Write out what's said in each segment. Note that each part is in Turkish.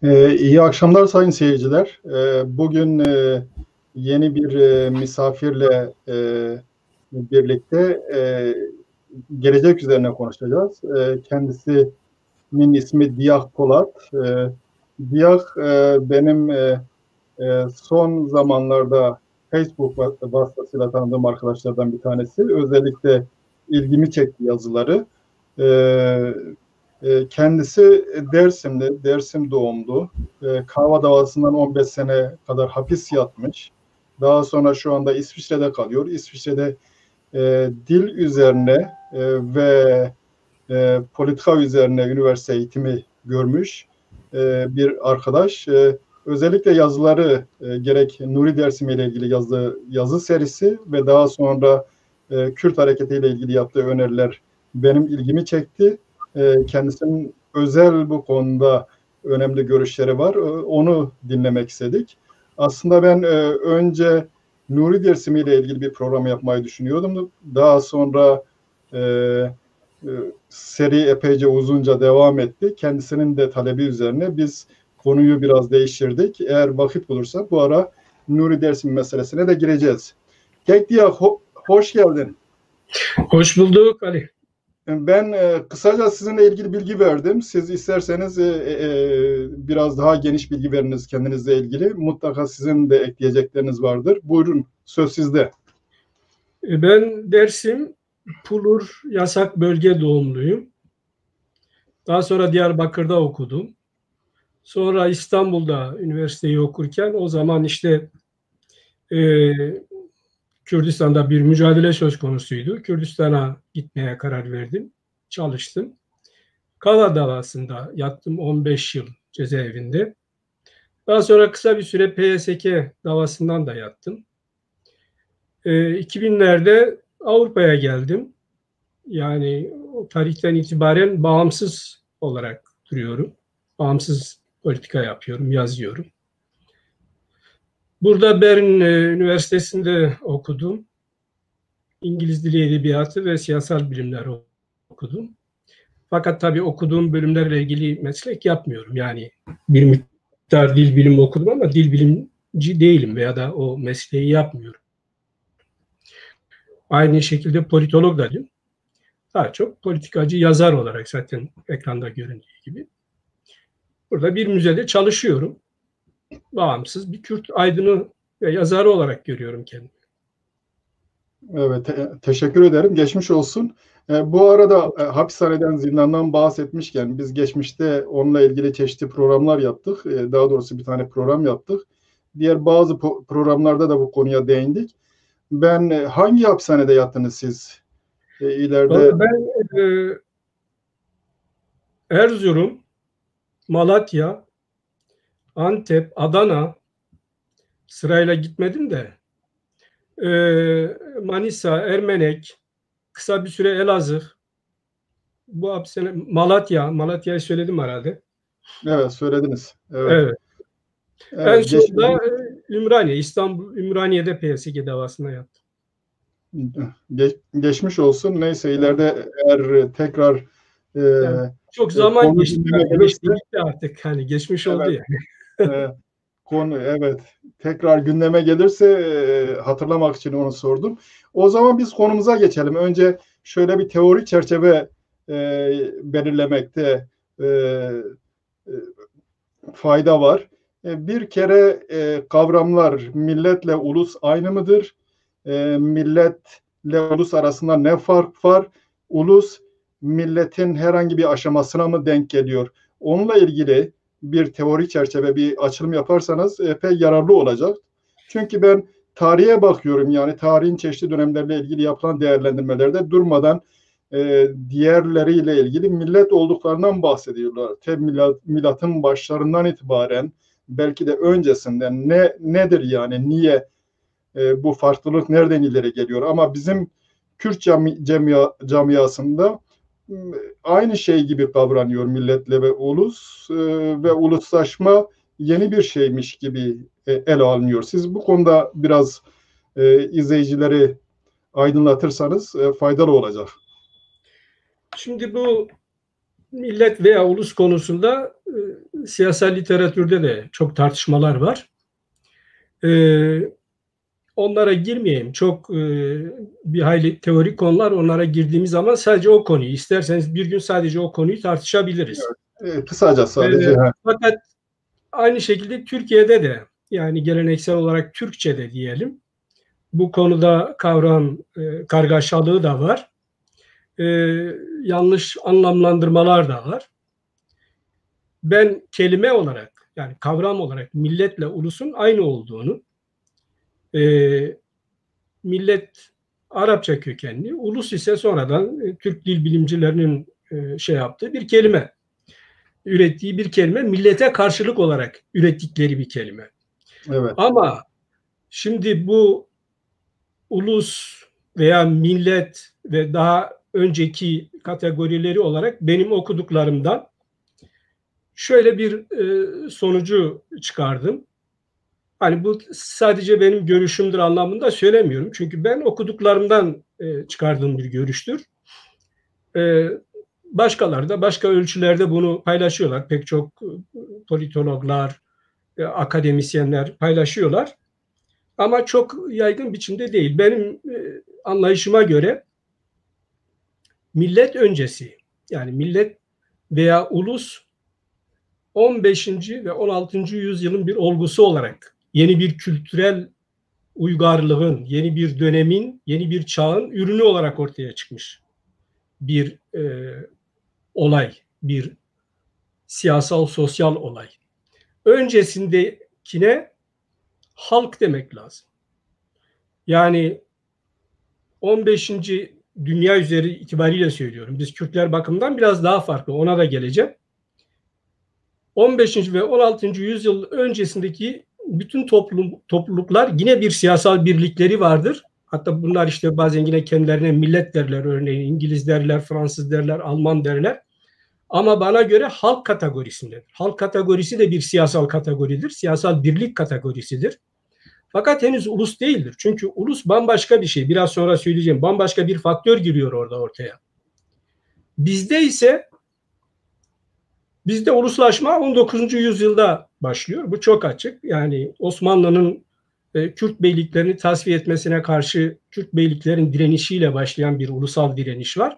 İyi akşamlar sayın seyirciler. Bugün yeni bir misafirle birlikte gelecek üzerine konuşacağız. Kendisinin ismi Diyah Polat. Diyah benim son zamanlarda Facebook vasıtasıyla tanıdığım arkadaşlardan bir tanesi. Özellikle ilgimi çekti yazıları. Kendisi Dersim'de, Dersim doğumlu. Kava davasından 15 sene kadar hapis yatmış. Daha sonra şu anda İsviçre'de kalıyor. İsviçre'de dil üzerine ve politika üzerine üniversite eğitimi görmüş bir arkadaş. Özellikle yazıları gerek Nuri Dersim ile ilgili yazdığı yazı serisi ve daha sonra Kürt hareketiyle ilgili yaptığı öneriler benim ilgimi çekti. Kendisinin özel bu konuda önemli görüşleri var. Onu dinlemek istedik. Aslında ben önce Nuri Dersim ile ilgili bir program yapmayı düşünüyordum. Daha sonra seri epeyce uzunca devam etti. Kendisinin de talebi üzerine biz konuyu biraz değiştirdik. Eğer vakit bulursak bu ara Nuri Dersim meselesine de gireceğiz. Kekdiya, hoş geldin. Hoş bulduk Ali. Ben kısaca sizinle ilgili bilgi verdim. Siz isterseniz biraz daha geniş bilgi veriniz kendinizle ilgili. Mutlaka sizin de ekleyecekleriniz vardır. Buyurun, söz sizde. Ben Dersim, Pulur Yasak Bölge doğumluyum. Daha sonra Diyarbakır'da okudum. Sonra İstanbul'da üniversiteyi okurken o zaman işte Kürdistan'da bir mücadele söz konusuydu. Kürdistan'a gitmeye karar verdim. Çalıştım. Kava davasında yattım 15 yıl cezaevinde. Daha sonra kısa bir süre PSK davasından da yattım. 2000'lerde Avrupa'ya geldim. Yani o tarihten itibaren bağımsız olarak duruyorum. Bağımsız politika yapıyorum, yazıyorum. Burada Bern Üniversitesi'nde okudum. İngiliz Dili Edebiyatı ve Siyasal Bilimler okudum. Fakat tabii okuduğum bölümlerle ilgili meslek yapmıyorum. Yani bir miktar dil bilimi okudum ama dil bilimci değilim veya da o mesleği yapmıyorum. Aynı şekilde politolog da değilim. Daha çok politikacı, yazar olarak zaten ekranda göründüğü gibi. Burada bir müzede çalışıyorum. Bağımsız bir Kürt aydını ve yazarı olarak görüyorum kendimi. Evet, teşekkür ederim. Geçmiş olsun. Bu arada hapishaneden, zindandan bahsetmişken biz geçmişte onunla ilgili çeşitli programlar yaptık. Daha doğrusu bir tane program yaptık. Diğer bazı programlarda da bu konuya değindik. Hangi hapishanede yattınız siz? İleride Ben Erzurum, Malatya, Antep, Adana sırayla gitmedim de Manisa, Ermenek, kısa bir süre Elazığ, bu hapishane Malatya'yı söyledim herhalde. evet söylediniz. Evet. Evet. En sonunda Ümraniye, İstanbul Ümraniye'de PSK davasına yattım. Geçmiş olsun. Neyse ileride eğer tekrar Yani çok zaman geçti. Gelirse, gitti artık. Hani geçmiş evet, oldu yani. Konu evet. Tekrar gündeme gelirse hatırlamak için onu sordum. O zaman biz konumuza geçelim. Önce şöyle bir teorik çerçeve belirlemekte fayda var. Bir kere kavramlar milletle ulus aynı mıdır? Milletle ulus arasında ne fark var? Ulus milletin herhangi bir aşamasına mı denk geliyor? Onunla ilgili bir teorik çerçeve, bir açılım yaparsanız epey yararlı olacak. Çünkü ben tarihe bakıyorum, yani tarihin çeşitli dönemlerle ilgili yapılan değerlendirmelerde durmadan diğerleriyle ilgili millet olduklarından bahsediyorlar. Milatın başlarından itibaren, belki de öncesinden nedir yani, niye bu farklılık nereden ileri geliyor? Ama bizim Kürt camiasında aynı şey gibi kavranıyor milletle ve ulus ve uluslaşma yeni bir şeymiş gibi ele alınıyor. Siz bu konuda biraz izleyicileri aydınlatırsanız faydalı olacak. Şimdi bu millet veya ulus konusunda siyasal literatürde de çok tartışmalar var. Onlara girmeyeyim. Çok bir hayli teorik konular, onlara girdiğimiz zaman sadece o konuyu, isterseniz bir gün sadece o konuyu tartışabiliriz. Kısaca sadece. Fakat aynı şekilde Türkiye'de de, yani geleneksel olarak Türkçe'de diyelim, bu konuda kavram kargaşalığı da var. Yanlış anlamlandırmalar da var. Ben kelime olarak, yani kavram olarak milletle ulusun aynı olduğunu, millet Arapça kökenli, ulus ise sonradan Türk dil bilimcilerinin şey yaptığı bir kelime, ürettiği bir kelime, millete karşılık olarak ürettikleri bir kelime. Evet. Ama şimdi bu ulus veya millet ve daha önceki kategorileri olarak benim okuduklarımdan şöyle bir sonucu çıkardım. Hani bu sadece benim görüşümdür anlamında söylemiyorum. Çünkü ben okuduklarımdan çıkardığım bir görüştür. Başkaları da başka ölçülerde bunu paylaşıyorlar. Pek çok politologlar, akademisyenler paylaşıyorlar. Ama çok yaygın biçimde değil. Benim anlayışıma göre millet öncesi, yani millet veya ulus 15. ve 16. yüzyılın bir olgusu olarak yeni bir kültürel uygarlığın, yeni bir dönemin, yeni bir çağın ürünü olarak ortaya çıkmış bir olay, bir siyasal, sosyal olay. Öncesindekine halk demek lazım. Yani 15. dünya üzeri itibariyle söylüyorum. Biz Kürtler bakımından biraz daha farklı. Ona da geleceğim. 15. ve 16. yüzyıl öncesindeki bütün topluluklar yine bir siyasal birlikleri vardır. Hatta bunlar işte bazen yine kendilerine millet derler, örneğin İngiliz derler, Fransız derler, Alman derler. Ama bana göre halk kategorisindedir. Halk kategorisi de bir siyasal kategoridir. Siyasal birlik kategorisidir. Fakat henüz ulus değildir. Çünkü ulus bambaşka bir şey. Biraz sonra söyleyeceğim. Bambaşka bir faktör giriyor orada ortaya. Bizde uluslaşma 19. yüzyılda başlıyor. Bu çok açık. Yani Osmanlı'nın Kürt beyliklerini tasfiye etmesine karşı Kürt beyliklerin direnişiyle başlayan bir ulusal direniş var.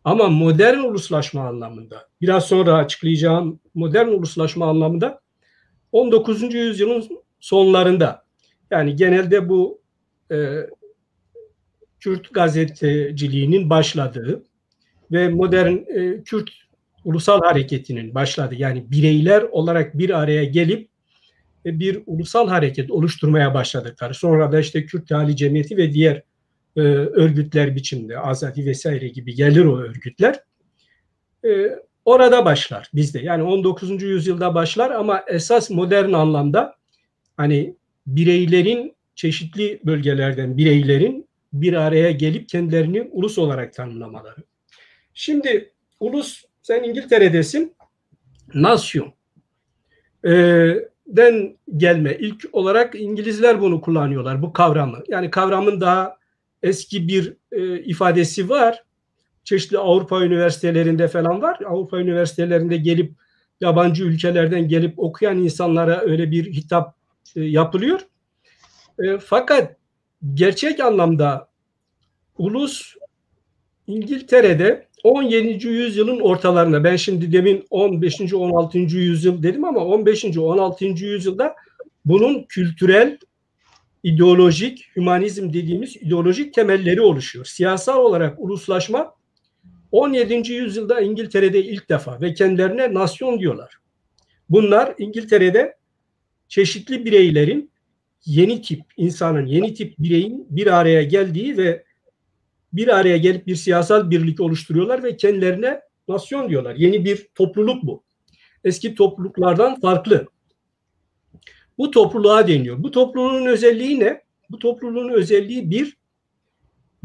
Ama modern uluslaşma anlamında, biraz sonra açıklayacağım modern uluslaşma anlamında 19. yüzyılın sonlarında, yani genelde bu Kürt gazeteciliğinin başladığı ve modern Kürt ulusal hareketinin başladığı, yani bireyler olarak bir araya gelip bir ulusal hareket oluşturmaya başladıkları, sonra da işte Kürt Hali Cemiyeti ve diğer örgütler biçimde, Azadi vesaire gibi gelir o örgütler. Orada başlar bizde. Yani 19. yüzyılda başlar ama esas modern anlamda hani bireylerin, çeşitli bölgelerden bireylerin bir araya gelip kendilerini ulus olarak tanımlamaları. Şimdi ulus, sen İngiltere'desin, nasyon den gelme. İlk olarak İngilizler bunu kullanıyorlar, bu kavramı. Yani kavramın daha eski bir ifadesi var. Çeşitli Avrupa üniversitelerinde falan var. Avrupa üniversitelerinde gelip yabancı ülkelerden gelip okuyan insanlara öyle bir hitap yapılıyor. Fakat gerçek anlamda ulus İngiltere'de 17. yüzyılın ortalarında, ben şimdi demin 15. 16. yüzyıl dedim ama 15. 16. yüzyılda bunun kültürel, ideolojik, hümanizm dediğimiz ideolojik temelleri oluşuyor. Siyasal olarak uluslaşma 17. yüzyılda İngiltere'de ilk defa ve kendilerine nasyon diyorlar. Bunlar İngiltere'de çeşitli bireylerin, yeni tip insanın, yeni tip bireyin bir araya geldiği ve bir araya gelip bir siyasal birlik oluşturuyorlar ve kendilerine nasyon diyorlar. Yeni bir topluluk bu. Eski topluluklardan farklı. Bu topluluğa deniyor. Bu topluluğun özelliği ne? Bu topluluğun özelliği bir,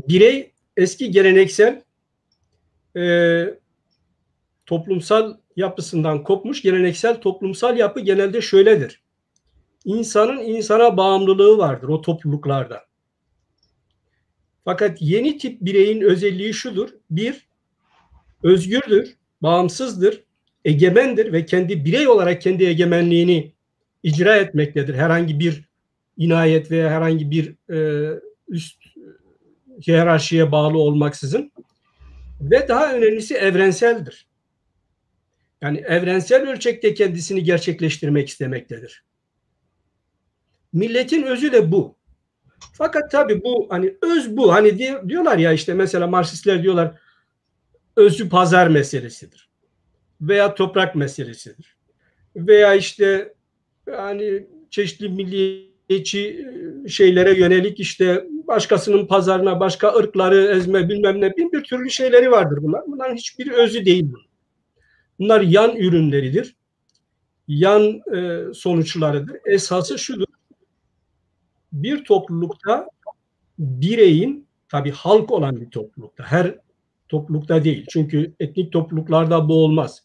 birey eski geleneksel toplumsal yapısından kopmuş. Geleneksel toplumsal yapı genelde şöyledir. İnsanın insana bağımlılığı vardır o topluluklarda. Fakat yeni tip bireyin özelliği şudur. Bir, özgürdür. bağımsızdır, egemendir ve kendi birey olarak kendi egemenliğini icra etmektedir. Herhangi bir inayet veya herhangi bir üst hiyerarşiye bağlı olmaksızın. Ve daha önemlisi evrenseldir. Yani evrensel ölçekte kendisini gerçekleştirmek istemektedir. Milletin özü de bu. Fakat tabii bu hani öz bu. Hani diyorlar ya işte mesela Marksistler diyorlar özü pazar meselesidir. Veya toprak meselesidir. Veya işte yani çeşitli milliyetçi şeylere yönelik işte başkasının pazarına başka ırkları ezme bilmem ne bin bir türlü şeyleri vardır bunlar. Bunların hiçbir özü değil bunlar. Bunlar yan ürünleridir. Yan sonuçlarıdır. Esası şudur. Bir toplulukta bireyin tabii halk olan bir toplulukta her toplulukta değil. Çünkü etnik topluluklarda bu olmaz.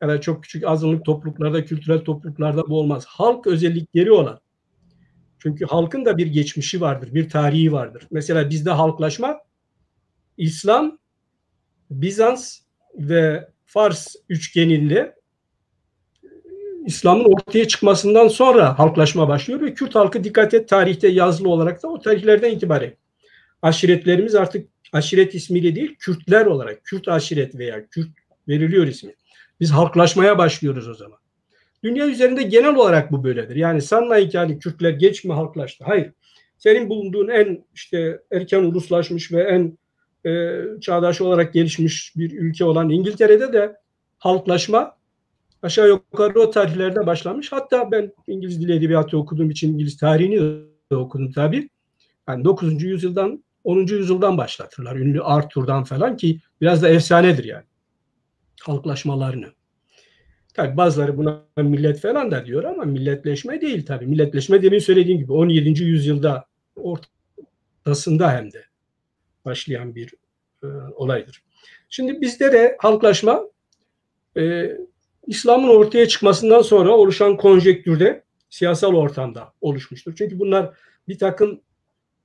Evet çok küçük azınlık topluluklarda, kültürel topluluklarda bu olmaz. Halk özellikleri olan. Çünkü halkın da bir geçmişi vardır, bir tarihi vardır. Mesela bizde halklaşma İslam, Bizans ve Fars üçgeninde İslam'ın ortaya çıkmasından sonra halklaşma başlıyor ve Kürt halkı dikkat et tarihte yazılı olarak da o tarihlerden itibaren aşiretlerimiz artık aşiret ismiyle değil Kürtler olarak Kürt aşiret veya Kürt veriliyor ismi. Biz halklaşmaya başlıyoruz o zaman. Dünya üzerinde genel olarak bu böyledir. Yani sanmayın ki hani Kürtler geç mi halklaştı? Hayır. Senin bulunduğun en işte erken uluslaşmış ve en çağdaş olarak gelişmiş bir ülke olan İngiltere'de de halklaşma aşağı yukarı o tarihlerde başlamış. Hatta ben İngiliz Dili Edebiyatı okuduğum için İngiliz tarihini de okudum tabii. Yani 9. yüzyıldan 10. yüzyıldan başlatırlar. Ünlü Arthur'dan falan ki biraz da efsanedir yani. Halklaşmalarını. Tabii bazıları buna millet falan da diyor ama milletleşme değil tabii. Milletleşme demin söylediğim gibi 17. yüzyılda ortasında hem de başlayan bir olaydır. Şimdi bizde de halklaşma İslam'ın ortaya çıkmasından sonra oluşan konjektürde siyasal ortamda oluşmuştur. Çünkü bunlar bir takım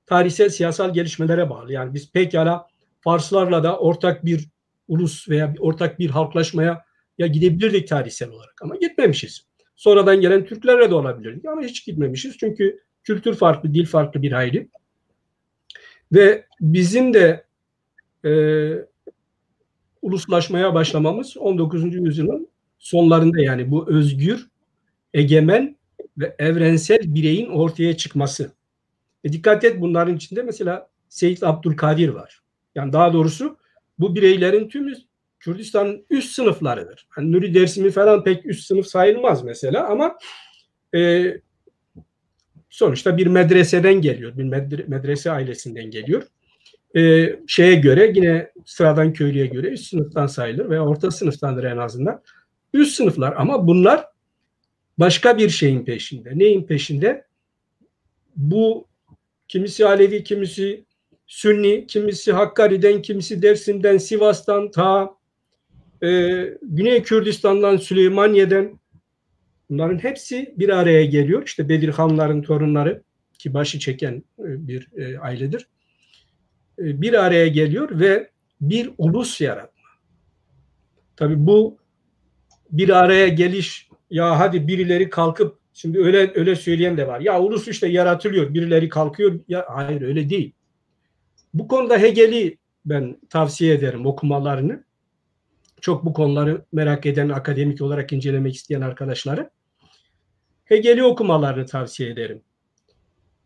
tarihsel siyasal gelişmelere bağlı. Yani biz pekala Farslarla da ortak bir ulus veya ortak bir halklaşmaya gidebilirdik tarihsel olarak ama gitmemişiz. Sonradan gelen Türklerle de olabilirdik ama hiç gitmemişiz. Çünkü kültür farklı, dil farklı bir hayli. Ve bizim de uluslaşmaya başlamamız 19. yüzyılın sonlarında yani bu özgür, egemen ve evrensel bireyin ortaya çıkması. Dikkat et bunların içinde mesela Seyyid Abdülkadir var. Yani daha doğrusu bu bireylerin tümü Kürdistan'ın üst sınıflarıdır. Yani Nuri Dersimi falan pek üst sınıf sayılmaz mesela ama sonuçta bir medreseden geliyor. Bir medrese ailesinden geliyor. Şeye göre yine sıradan köylüye göre üst sınıftan sayılır veya orta sınıftandır en azından. Üst sınıflar ama bunlar başka bir şeyin peşinde. Neyin peşinde? Bu kimisi Alevi, kimisi Sünni, kimisi Hakkari'den, kimisi Dersim'den, Sivas'tan, ta Güney Kürdistan'dan, Süleymaniye'den bunların hepsi bir araya geliyor. İşte Bedirhanların torunları ki başı çeken bir ailedir. Bir araya geliyor ve bir ulus yaratma. Tabii bu bir araya geliş ya hadi birileri kalkıp şimdi öyle söyleyen de var. Ya ulus işte yaratılıyor, birileri kalkıyor. Ya hayır öyle değil. Bu konuda Hegel'i ben tavsiye ederim okumalarını. Çok bu konuları merak eden, akademik olarak incelemek isteyen arkadaşları. Hegel'i okumalarını tavsiye ederim.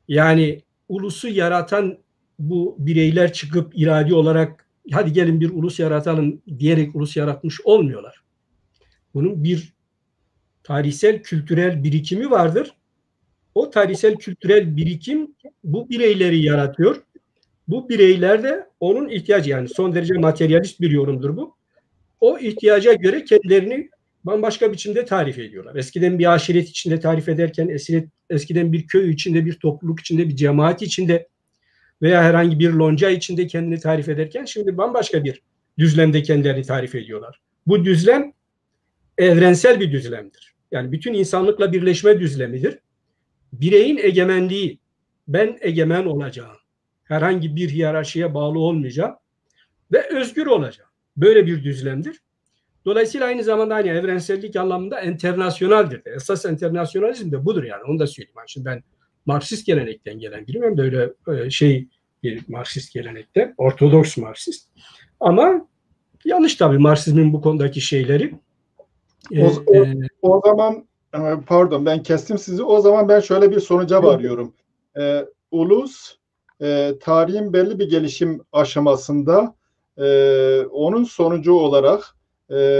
Yani ulusu yaratan bu bireyler çıkıp iradi olarak hadi gelin bir ulus yaratalım diyerek ulus yaratmış olmuyorlar. Bunun bir tarihsel kültürel birikimi vardır. O tarihsel kültürel birikim bu bireyleri yaratıyor. Bu bireyler de onun ihtiyacı yani son derece materyalist bir yorumdur bu. O ihtiyaca göre kendilerini bambaşka biçimde tarif ediyorlar. Eskiden bir aşiret içinde tarif ederken, eskiden bir köy içinde, bir topluluk içinde, bir cemaat içinde veya herhangi bir lonca içinde kendini tarif ederken şimdi bambaşka bir düzlemde kendilerini tarif ediyorlar. Bu düzlem evrensel bir düzlemdir. Yani bütün insanlıkla birleşme düzlemidir. Bireyin egemenliği, ben egemen olacağım. Herhangi bir hiyerarşiye bağlı olmayacağım ve özgür olacağım. Böyle bir düzlemdir. Dolayısıyla aynı zamanda hani evrensellik anlamında internasyonaldir. Esas internasyonalizm de budur yani. Onu da söyleyeyim. Yani şimdi ben Marksist gelenekten gelen biriyim. Hem de öyle bir Marksist gelenekte. Ortodoks Marksist. Ama yanlış tabii Marksizmin bu konudaki şeyleri. O, o zaman pardon ben kestim sizi. O zaman ben şöyle bir sonuca varıyorum. Ulus tarihin belli bir gelişim aşamasında onun sonucu olarak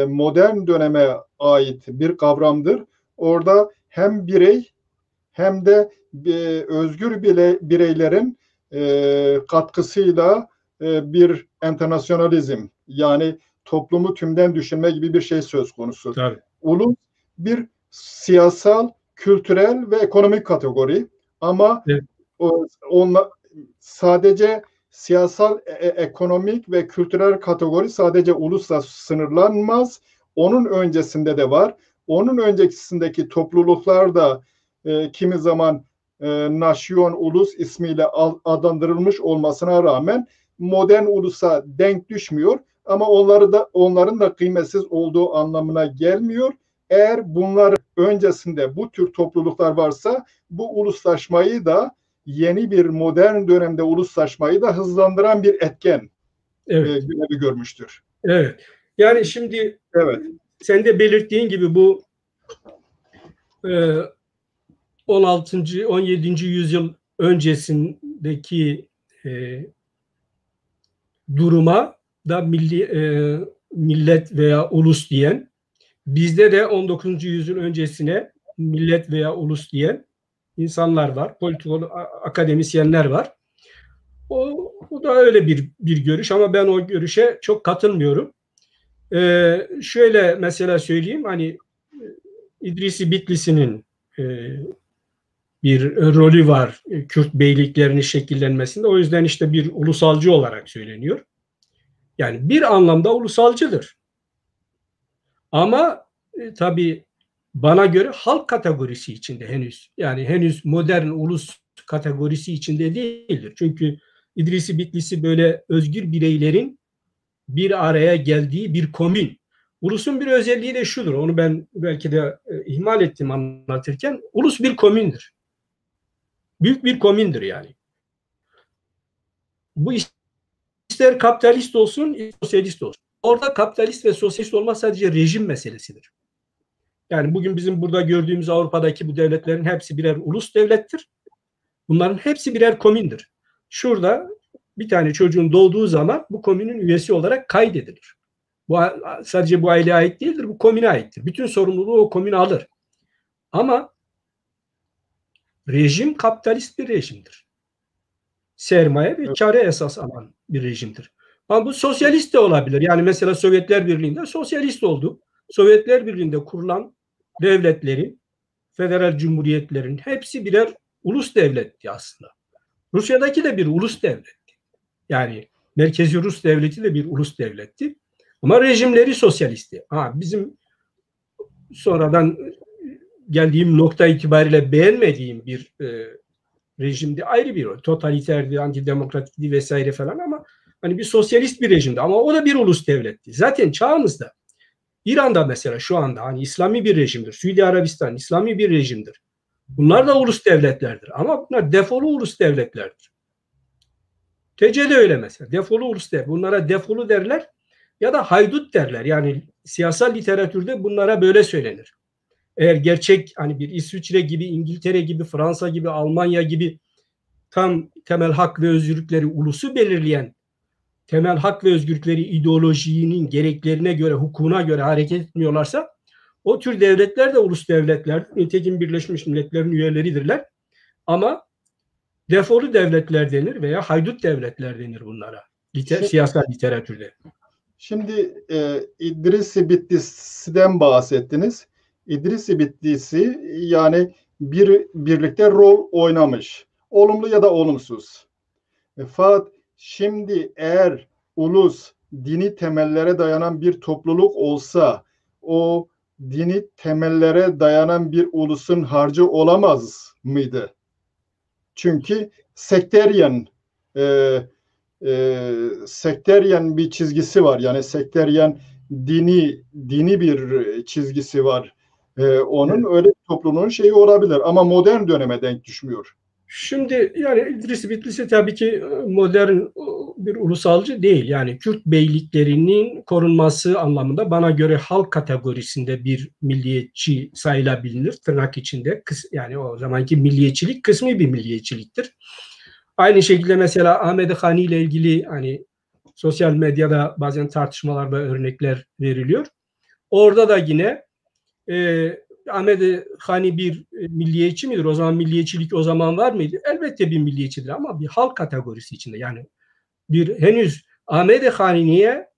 modern döneme ait bir kavramdır. Orada hem birey hem de özgür bireylerin katkısıyla bir internasyonalizm yani toplumu tümden düşünme gibi bir şey söz konusu. Tabii. Ulus bir siyasal, kültürel ve ekonomik kategori ama evet. Sadece siyasal, ekonomik ve kültürel kategori sadece ulusla sınırlanmaz. Onun öncesinde de var. Onun öncesindeki topluluklar da kimi zaman nasyon, ulus ismiyle adlandırılmış olmasına rağmen modern ulusa denk düşmüyor. Ama onların da kıymetsiz olduğu anlamına gelmiyor. Eğer bunlar öncesinde bu tür topluluklar varsa bu uluslaşmayı da yeni bir modern dönemde uluslaşmayı da hızlandıran bir etken görevi görmüştür. Evet. Yani şimdi sen de belirttiğin gibi bu 16. 17. yüzyıl öncesindeki duruma da millet veya ulus diyen, bizde de 19. yüzyıl öncesine millet veya ulus diyen insanlar var, politik akademisyenler var. O da öyle bir görüş ama ben o görüşe çok katılmıyorum. Şöyle mesela söyleyeyim, hani İdrisi Bitlisi'nin bir rolü var Kürt beyliklerinin şekillenmesinde. O yüzden işte bir ulusalcı olarak söyleniyor. Yani bir anlamda ulusalcıdır. Ama tabii bana göre halk kategorisi içinde henüz. Yani henüz modern ulus kategorisi içinde değildir. Çünkü İdrisi Bitlisi böyle özgür bireylerin bir araya geldiği bir komün. Ulusun bir özelliği de şudur. Onu ben belki de ihmal ettim anlatırken. Ulus bir komündür. Büyük bir komündür yani. Bu ister kapitalist olsun, ister sosyalist olsun. Orada kapitalist ve sosyalist olma sadece rejim meselesidir. Yani bugün bizim burada gördüğümüz Avrupa'daki bu devletlerin hepsi birer ulus devlettir. Bunların hepsi birer komündür. Şurada bir tane çocuğun doğduğu zaman bu komünün üyesi olarak kaydedilir. Bu sadece bu aileye ait değildir, bu komüne aittir. Bütün sorumluluğu o komün alır. Ama rejim kapitalist bir rejimdir. Sermaye ve kârı esas alan bir rejimdir. Ama bu sosyalist de olabilir. Yani mesela Sovyetler Birliği'nde sosyalist oldu. Sovyetler Birliği'nde kurulan devletlerin, federal cumhuriyetlerin hepsi birer ulus devletti aslında. Rusya'daki de bir ulus devletti. Yani Merkezi Rus Devleti de bir ulus devletti. Ama rejimleri sosyalistti. Bizim sonradan geldiğim nokta itibariyle beğenmediğim bir rejimdi, ayrı bir rol. Totaliterdi, antidemokratikti vesaire falan ama hani bir sosyalist bir rejimdi. Ama o da bir ulus devletti. Zaten çağımızda İran'da mesela şu anda hani İslami bir rejimdir. Suudi Arabistan İslami bir rejimdir. Bunlar da ulus devletlerdir. Ama bunlar defolu ulus devletlerdir. TC'de öyle mesela. Defolu ulus devlet. Bunlara defolu derler ya da haydut derler. Yani siyasal literatürde bunlara böyle söylenir. Eğer gerçek hani bir İsviçre gibi, İngiltere gibi, Fransa gibi, Almanya gibi tam temel hak ve özgürlükleri ulusu belirleyen temel hak ve özgürlükleri ideolojinin gereklerine göre, hukukuna göre hareket etmiyorlarsa o tür devletler de ulus devletlerdir. Nitekim Birleşmiş Milletler'in üyeleridirler. Ama defolu devletler denir veya haydut devletler denir bunlara. Siyasal literatürde. Şimdi İdrisi Bitlisi'den bahsettiniz. İdrisi Bitlisi yani birlikte rol oynamış. Olumlu ya da olumsuz. Fakat şimdi eğer ulus dini temellere dayanan bir topluluk olsa o dini temellere dayanan bir ulusun harcı olamaz mıydı? Çünkü sekteryen bir çizgisi var. Yani sekteryen dini bir çizgisi var. Onun öyle bir topluluğun şeyi olabilir ama modern döneme denk düşmüyor. Şimdi yani İdris Bitlisi tabii ki modern bir ulusalcı değil. Yani Kürt beyliklerinin korunması anlamında bana göre halk kategorisinde bir milliyetçi sayılabilir tırnak içinde. Yani o zamanki milliyetçilik kısmi bir milliyetçiliktir. Aynı şekilde mesela Ahmet Hani ile ilgili hani sosyal medyada bazen tartışmalarda örnekler veriliyor. Orada da yine Ahmet Hani bir milliyetçi midir? O zaman milliyetçilik o zaman var mıydı? Elbette bir milliyetçidir ama bir halk kategorisi içinde. Yani bir henüz Ahmet Hani'ye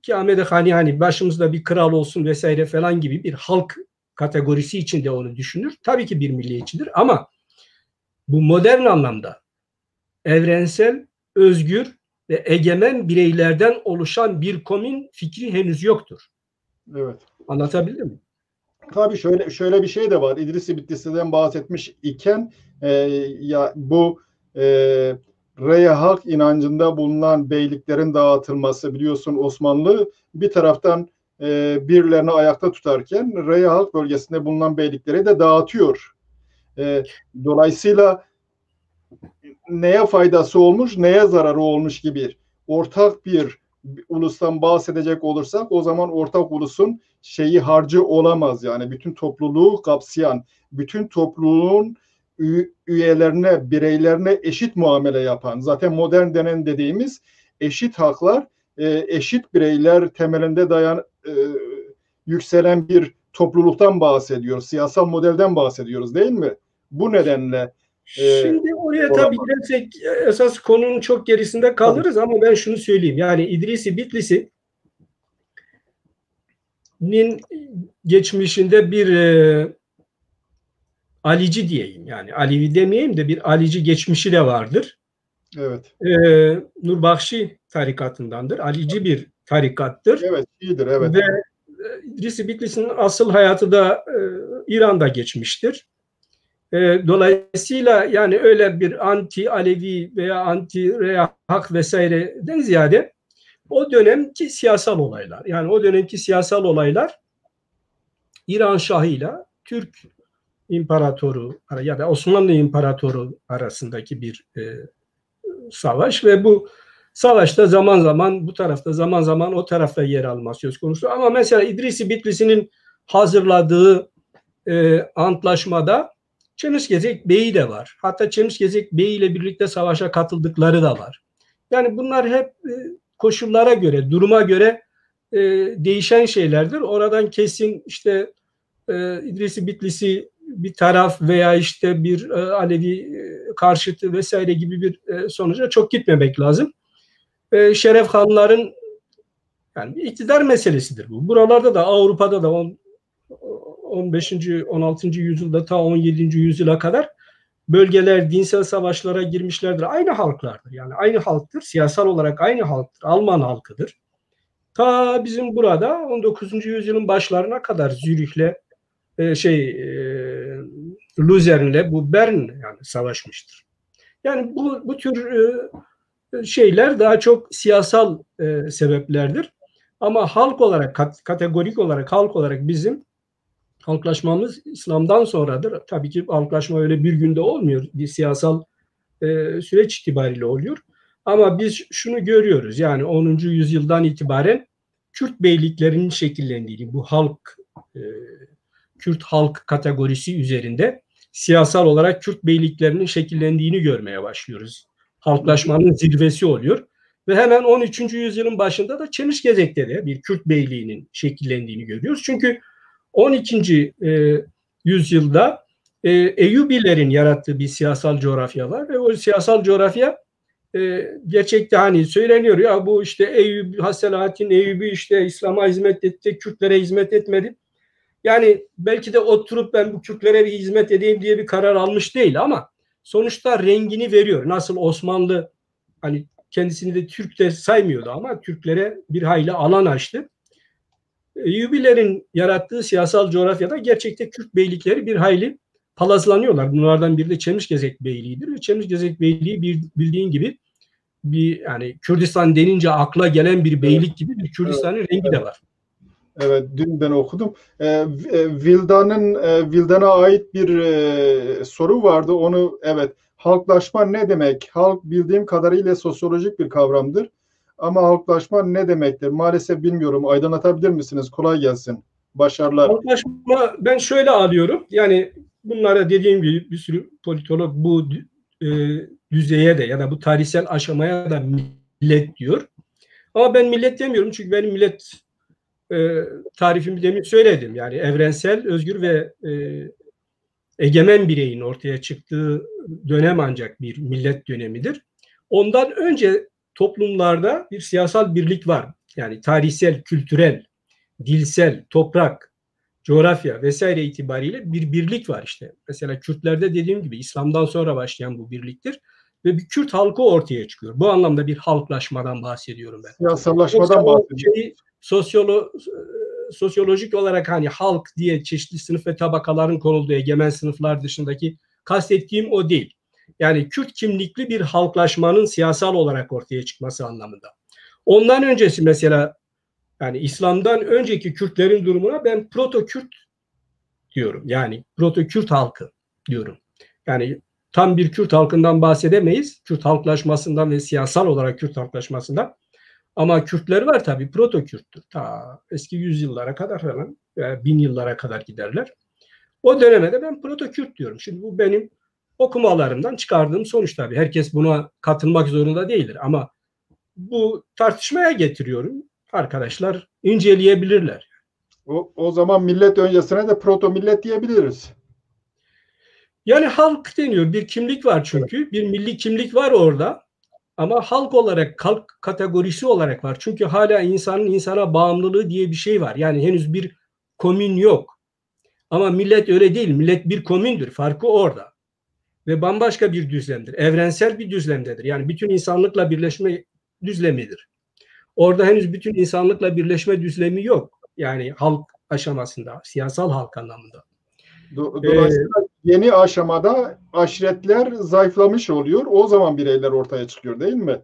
ki Ahmet Hani hani başımızda bir kral olsun vesaire falan gibi bir halk kategorisi içinde onu düşünür. Tabii ki bir milliyetçidir ama bu modern anlamda evrensel, özgür ve egemen bireylerden oluşan bir komün fikri henüz yoktur. Evet. Anlatabildim mi? Tabii şöyle bir şey de var. İdris-i Bitlisi'den bahsetmiş iken ya bu Rey halk inancında bulunan beyliklerin dağıtılması, biliyorsun Osmanlı bir taraftan birilerini ayakta tutarken Rey halk bölgesinde bulunan beylikleri de dağıtıyor. Dolayısıyla neye faydası olmuş, neye zararı olmuş gibi ortak bir ulustan bahsedecek olursak o zaman ortak ulusun harcı olamaz, yani bütün topluluğu kapsayan, bütün topluluğun üyelerine, bireylerine eşit muamele yapan, zaten modern denen dediğimiz eşit haklar, eşit bireyler temelinde yükselen bir topluluktan bahsediyoruz. Siyasal modelden bahsediyoruz, değil mi? Bu nedenle şimdi oraya tabii girersek esas konunun çok gerisinde kalırız ama ben şunu söyleyeyim. Yani İdris-i Bitlisi'nin geçmişinde bir Alici diyeyim. Yani Alevi demeyeyim de bir Alici geçmişi de vardır. Evet. Nurbakşi tarikatındandır. Alici bir tarikattır. Evet, iyidir, evet. Ve İdris-i Bitlisi'nin asıl hayatı da İran'da geçmiştir. Dolayısıyla yani öyle bir anti Alevi veya anti Hak vesaireden ziyade o dönemki siyasal olaylar, yani o dönemki siyasal olaylar İran Şahı'yla Türk İmparatoru ya da Osmanlı İmparatoru arasındaki bir savaş ve bu savaşta zaman zaman bu tarafta zaman zaman o tarafta yer alması söz konusu. Ama mesela İdris-i Bitlisi'nin hazırladığı antlaşmada Çemizgezek Bey'i de var. Hatta Çemizgezek Bey ile birlikte savaşa katıldıkları da var. Yani bunlar hep koşullara göre, duruma göre değişen şeylerdir. Oradan kesin işte İdris-i Bitlisi bir taraf veya işte bir Alevi karşıtı vesaire gibi bir sonuca çok gitmemek lazım. Şeref Hanların yani bir iktidar meselesidir bu. Buralarda da Avrupa'da da 15. 16. yüzyılda ta 17. yüzyıla kadar bölgeler dinsel savaşlara girmişlerdir. Aynı halklardır. Yani aynı halktır. Siyasal olarak aynı halktır. Alman halkıdır. Ta bizim burada 19. yüzyılın başlarına kadar Zürih'le Luzern'le bu Bern yani savaşmıştır. Yani bu tür şeyler daha çok siyasal sebeplerdir. Ama halk olarak, kategorik olarak, halk olarak bizim halklaşmamız İslam'dan sonradır. Tabii ki halklaşma öyle bir günde olmuyor. Bir siyasal süreç itibariyle oluyor. Ama biz şunu görüyoruz. Yani 10. yüzyıldan itibaren Kürt beyliklerinin şekillendiğini, bu Kürt halk kategorisi üzerinde siyasal olarak Kürt beyliklerinin şekillendiğini görmeye başlıyoruz. Halklaşmanın zirvesi oluyor. Ve hemen 13. yüzyılın başında da Çemişgezek'te de bir Kürt beyliğinin şekillendiğini görüyoruz. Çünkü 12. yüzyılda Eyyubilerin yarattığı bir siyasal coğrafya var ve o siyasal coğrafya gerçekte hani söyleniyor ya bu işte Eyyubi, Selahaddin Eyyubi işte İslam'a hizmet etti, Kürtlere hizmet etmedi. Yani belki de oturup ben bu Kürtlere bir hizmet edeyim diye bir karar almış değil ama sonuçta rengini veriyor. Nasıl Osmanlı hani kendisini de Türk de saymıyordu ama Türklere bir hayli alan açtı. Eyyubilerin yarattığı siyasal coğrafyada gerçekte Kürt beylikleri bir hayli palazlanıyorlar. Bunlardan biri de Çemişgezek Beyliği'dir. Çemişgezek Beyliği bildiğin gibi bir yani Kürdistan denince akla gelen bir beylik gibi bir Kürdistan'ın rengi de var. Evet, dün ben okudum. Vildan'a ait bir soru vardı. Onu evet. Halklaşma ne demek? Halk bildiğim kadarıyla sosyolojik bir kavramdır. Ama halklaşma ne demektir? Maalesef bilmiyorum. Aydınlatabilir misiniz? Kolay gelsin. Başarılar. Halklaşma ben şöyle alıyorum. Yani bunlara dediğim gibi bir sürü politolog bu düzeye de ya da bu tarihsel aşamaya da millet diyor. Ama ben millet demiyorum çünkü benim millet tarifimi demin söyledim. Yani evrensel, özgür ve egemen bireyin ortaya çıktığı dönem ancak bir millet dönemidir. Ondan önce toplumlarda bir siyasal birlik var. Yani tarihsel, kültürel, dilsel, toprak, coğrafya vesaire itibariyle bir birlik var işte. Mesela Kürtlerde dediğim gibi İslam'dan sonra başlayan bu birliktir ve bir Kürt halkı ortaya çıkıyor. Bu anlamda bir halklaşmadan bahsediyorum ben. Yoksa Siyasallaşmadan o bahsediyorum. şeyi sosyolojik olarak hani halk diye çeşitli sınıf ve tabakaların konulduğu egemen sınıflar dışındaki kastettiğim o değil. Yani Kürt kimlikli bir halklaşmanın siyasal olarak ortaya çıkması anlamında. Ondan öncesi mesela yani İslam'dan önceki Kürtlerin durumuna ben Proto-Kürt diyorum. Yani Proto-Kürt halkı diyorum. Yani tam bir Kürt halkından bahsedemeyiz. Kürt halklaşmasından ve siyasal olarak Kürt halklaşmasından. Ama Kürtler var tabii. Proto-Kürttür. Ta eski yüzyıllara kadar falan, 1000 yıllara kadar giderler. O döneme de ben Proto-Kürt diyorum. Şimdi bu benim okumalarımdan çıkardığım sonuç tabii. Herkes buna katılmak zorunda değildir. Ama bu tartışmaya getiriyorum. Arkadaşlar inceleyebilirler. O zaman millet öncesine de proto millet diyebiliriz. Yani halk deniyor. Bir kimlik var çünkü. Bir milli kimlik var orada. Ama halk olarak, halk kategorisi olarak var. Çünkü hala insanın insana bağımlılığı diye bir şey var. Yani henüz bir komün yok. Ama millet öyle değil. Millet bir komündür. Farkı orada. Ve bambaşka bir düzlemdir. Evrensel bir düzlemdedir. Yani bütün insanlıkla birleşme düzlemidir. Orada henüz bütün insanlıkla birleşme düzlemi yok. Yani halk aşamasında, siyasal halk anlamında. Dolayısıyla yeni aşamada aşiretler zayıflamış oluyor. O zaman bireyler ortaya çıkıyor değil mi?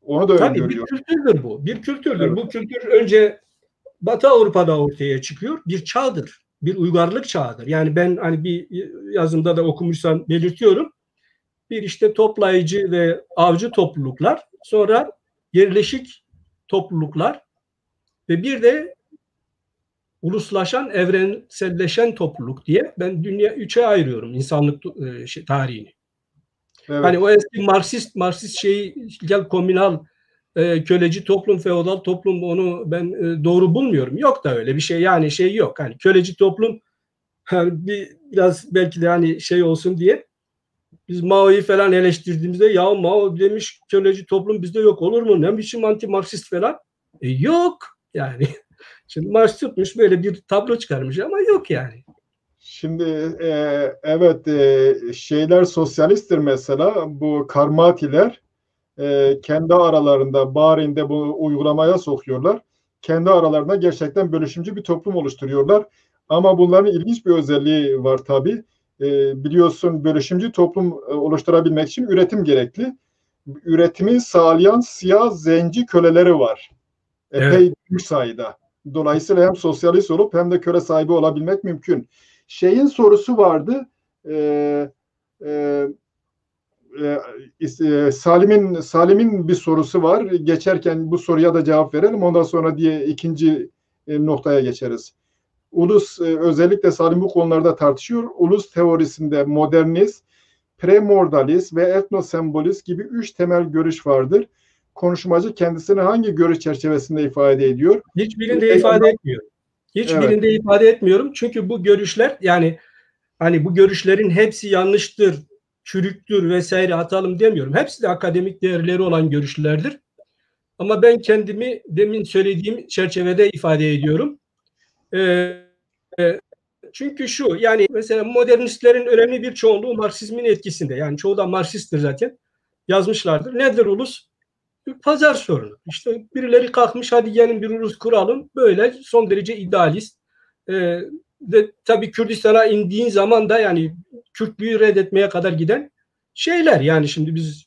Onu da Tabii bir öngörüyor. kültürdür bu. Bir kültürdür. Evet. Bu kültür önce Batı Avrupa'da ortaya çıkıyor. Bir çağdır. Bir uygarlık çağıdır. Yani ben hani bir yazımda da okumuşsam belirtiyorum. Bir işte toplayıcı ve avcı topluluklar, sonra yerleşik topluluklar ve bir de uluslaşan, evrenselleşen topluluk diye ben dünya üçe ayırıyorum insanlık tarihini. Evet. Hani o eski Marksist şeyi gel komünal köleci toplum, feodal toplum onu ben doğru bulmuyorum. Yok da öyle bir şey yani şey yok. Hani köleci toplum yani biraz belki de hani şey olsun diye biz Mao'yu falan eleştirdiğimizde ya Mao demiş köleci toplum bizde yok olur mu? Ne biçim anti Marksist falan? Yok yani. Şimdi Marx tutmuş böyle bir tablo çıkarmış ama yok yani. Şimdi evet şeyler sosyalisttir mesela bu Karmatiler kendi aralarında Bahreyn'de bu uygulamaya sokuyorlar. Kendi aralarında gerçekten bölüşümcü bir toplum oluşturuyorlar. Ama bunların ilginç bir özelliği var tabii. Biliyorsun bölüşümcü toplum oluşturabilmek için üretim gerekli. Üretimi sağlayan siyah zenci köleleri var. Epey Evet. büyük sayıda. Dolayısıyla hem sosyalist olup hem de köle sahibi olabilmek mümkün. Şeyin sorusu vardı. E, e, Salim'in bir sorusu var. Geçerken bu soruya da cevap verelim. Ondan sonra diye ikinci noktaya geçeriz. Ulus özellikle Salim bu konularda tartışıyor. Ulus teorisinde modernist, premordalist ve etnosembolist gibi üç temel görüş vardır. Konuşmacı kendisini hangi görüş çerçevesinde ifade ediyor? Hiçbirinde ifade etmiyorum. Evet, Hiçbirinde ifade etmiyorum. Çünkü bu görüşler yani hani bu görüşlerin hepsi yanlıştır, çürüktür vesaire atalım demiyorum. Hepsi de akademik değerleri olan görüşlerdir. Ama ben kendimi demin söylediğim çerçevede ifade ediyorum. Ee, Çünkü şu yani mesela modernistlerin önemli bir çoğunluğu Marksizmin etkisinde. Yani çoğu da Marksisttir zaten. Yazmışlardır. Nedir ulus? Bir pazar sorunu. İşte birileri kalkmış hadi gelin bir ulus kuralım. Böyle son derece idealist. Ve tabii Kürdistan'a indiğin zaman da yani Kürtlüğü reddetmeye kadar giden şeyler. Yani şimdi biz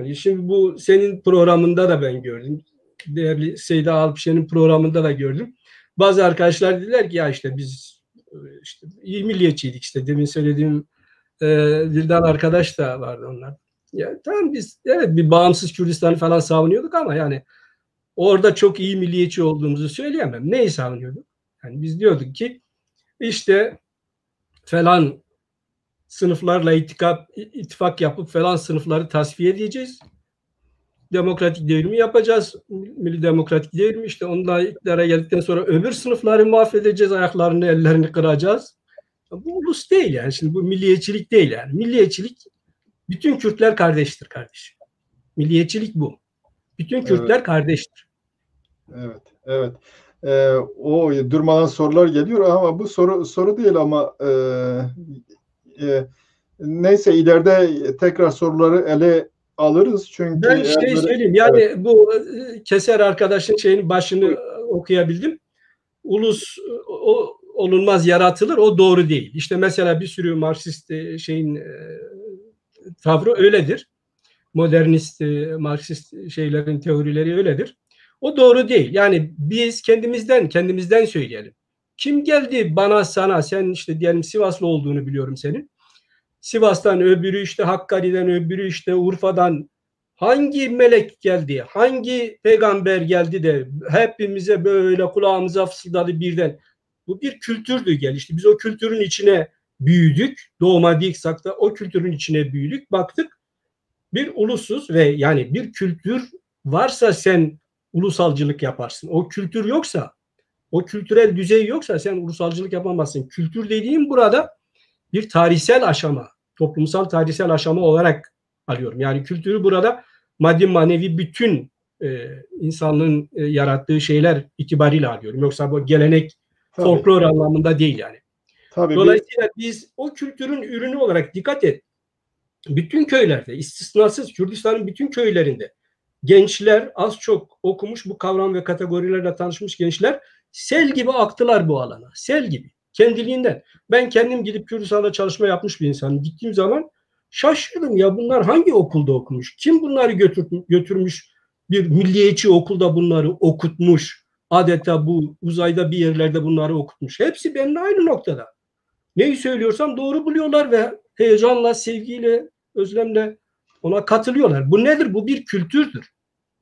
Hani şimdi bu senin programında da ben gördüm. Değerli Seyda Alpişen'in programında da gördüm. Bazı arkadaşlar dediler ki ya işte biz işte iyi milliyetçiydik, işte demin söylediğim Vildan arkadaş da vardı onlar. Ya tamam, biz evet bir bağımsız Kürdistan falan savunuyorduk ama yani orada çok iyi milliyetçi olduğumuzu söyleyemem. Neyi savunuyorduk? Yani biz diyorduk ki işte falan sınıflarla ittifak yapıp falan sınıfları tasfiye edeceğiz. Demokratik devrimi yapacağız. Milli demokratik devrim, işte onunla iktidara geldikten sonra öbür sınıfları mahvedeceğiz, ayaklarını ellerini kıracağız. Bu ulus değil yani. Şimdi bu milliyetçilik değil yani. Milliyetçilik, bütün Kürtler kardeştir kardeşim. Milliyetçilik bu. Bütün Evet, Kürtler kardeştir. evet, evet. O durmadan sorular geliyor ama bu soru değil ama e, neyse, ileride tekrar soruları ele alırız çünkü Ben eğer böyle, söyleyeyim evet, yani, bu Keser arkadaşın şeyin başını okuyabildim. Ulus olunmaz, yaratılır, o doğru değil. İşte mesela bir sürü Marksist şeyin tavrı öyledir. Modernist, Marksist şeylerin teorileri öyledir. O doğru değil. Yani biz kendimizden söyleyelim. Kim geldi bana sana, sen işte diyelim Sivaslı olduğunu biliyorum senin. Sivas'tan öbürü, işte Hakkari'den öbürü, işte Urfa'dan hangi melek geldi, hangi peygamber geldi de hepimize böyle kulağımıza fısıldadı birden. Bu bir kültürdü gelişti. Biz o kültürün içine büyüdük. Doğmadıysak da o kültürün içine büyüdük. Baktık bir ulusuz ve yani bir kültür varsa sen ulusalcılık yaparsın. O kültür yoksa, o kültürel düzey yoksa sen ulusalcılık yapamazsın. Kültür dediğim burada bir tarihsel aşama, toplumsal tarihsel aşama olarak alıyorum. Yani kültürü burada maddi manevi bütün insanlığın yarattığı şeyler itibariyle alıyorum. Yoksa bu gelenek, tabii, folklor anlamında değil yani. tabii bir, Dolayısıyla biz o kültürün ürünü olarak, dikkat et, bütün köylerde, istisnasız Kürdistan'ın bütün köylerinde gençler, az çok okumuş, bu kavram ve kategorilerle tanışmış gençler sel gibi aktılar bu alana. Sel gibi. Kendiliğinden. Ben kendim gidip Kürdistan'da çalışma yapmış bir insanım. Gittiğim zaman şaşırdım, ya bunlar hangi okulda okumuş? Kim bunları götürmüş? Bir milliyetçi okulda bunları okutmuş. Adeta bu uzayda bir yerlerde bunları okutmuş. Hepsi benimle aynı noktada. Neyi söylüyorsam doğru buluyorlar ve heyecanla, sevgiyle, özlemle ona katılıyorlar. Bu nedir? Bu bir kültürdür.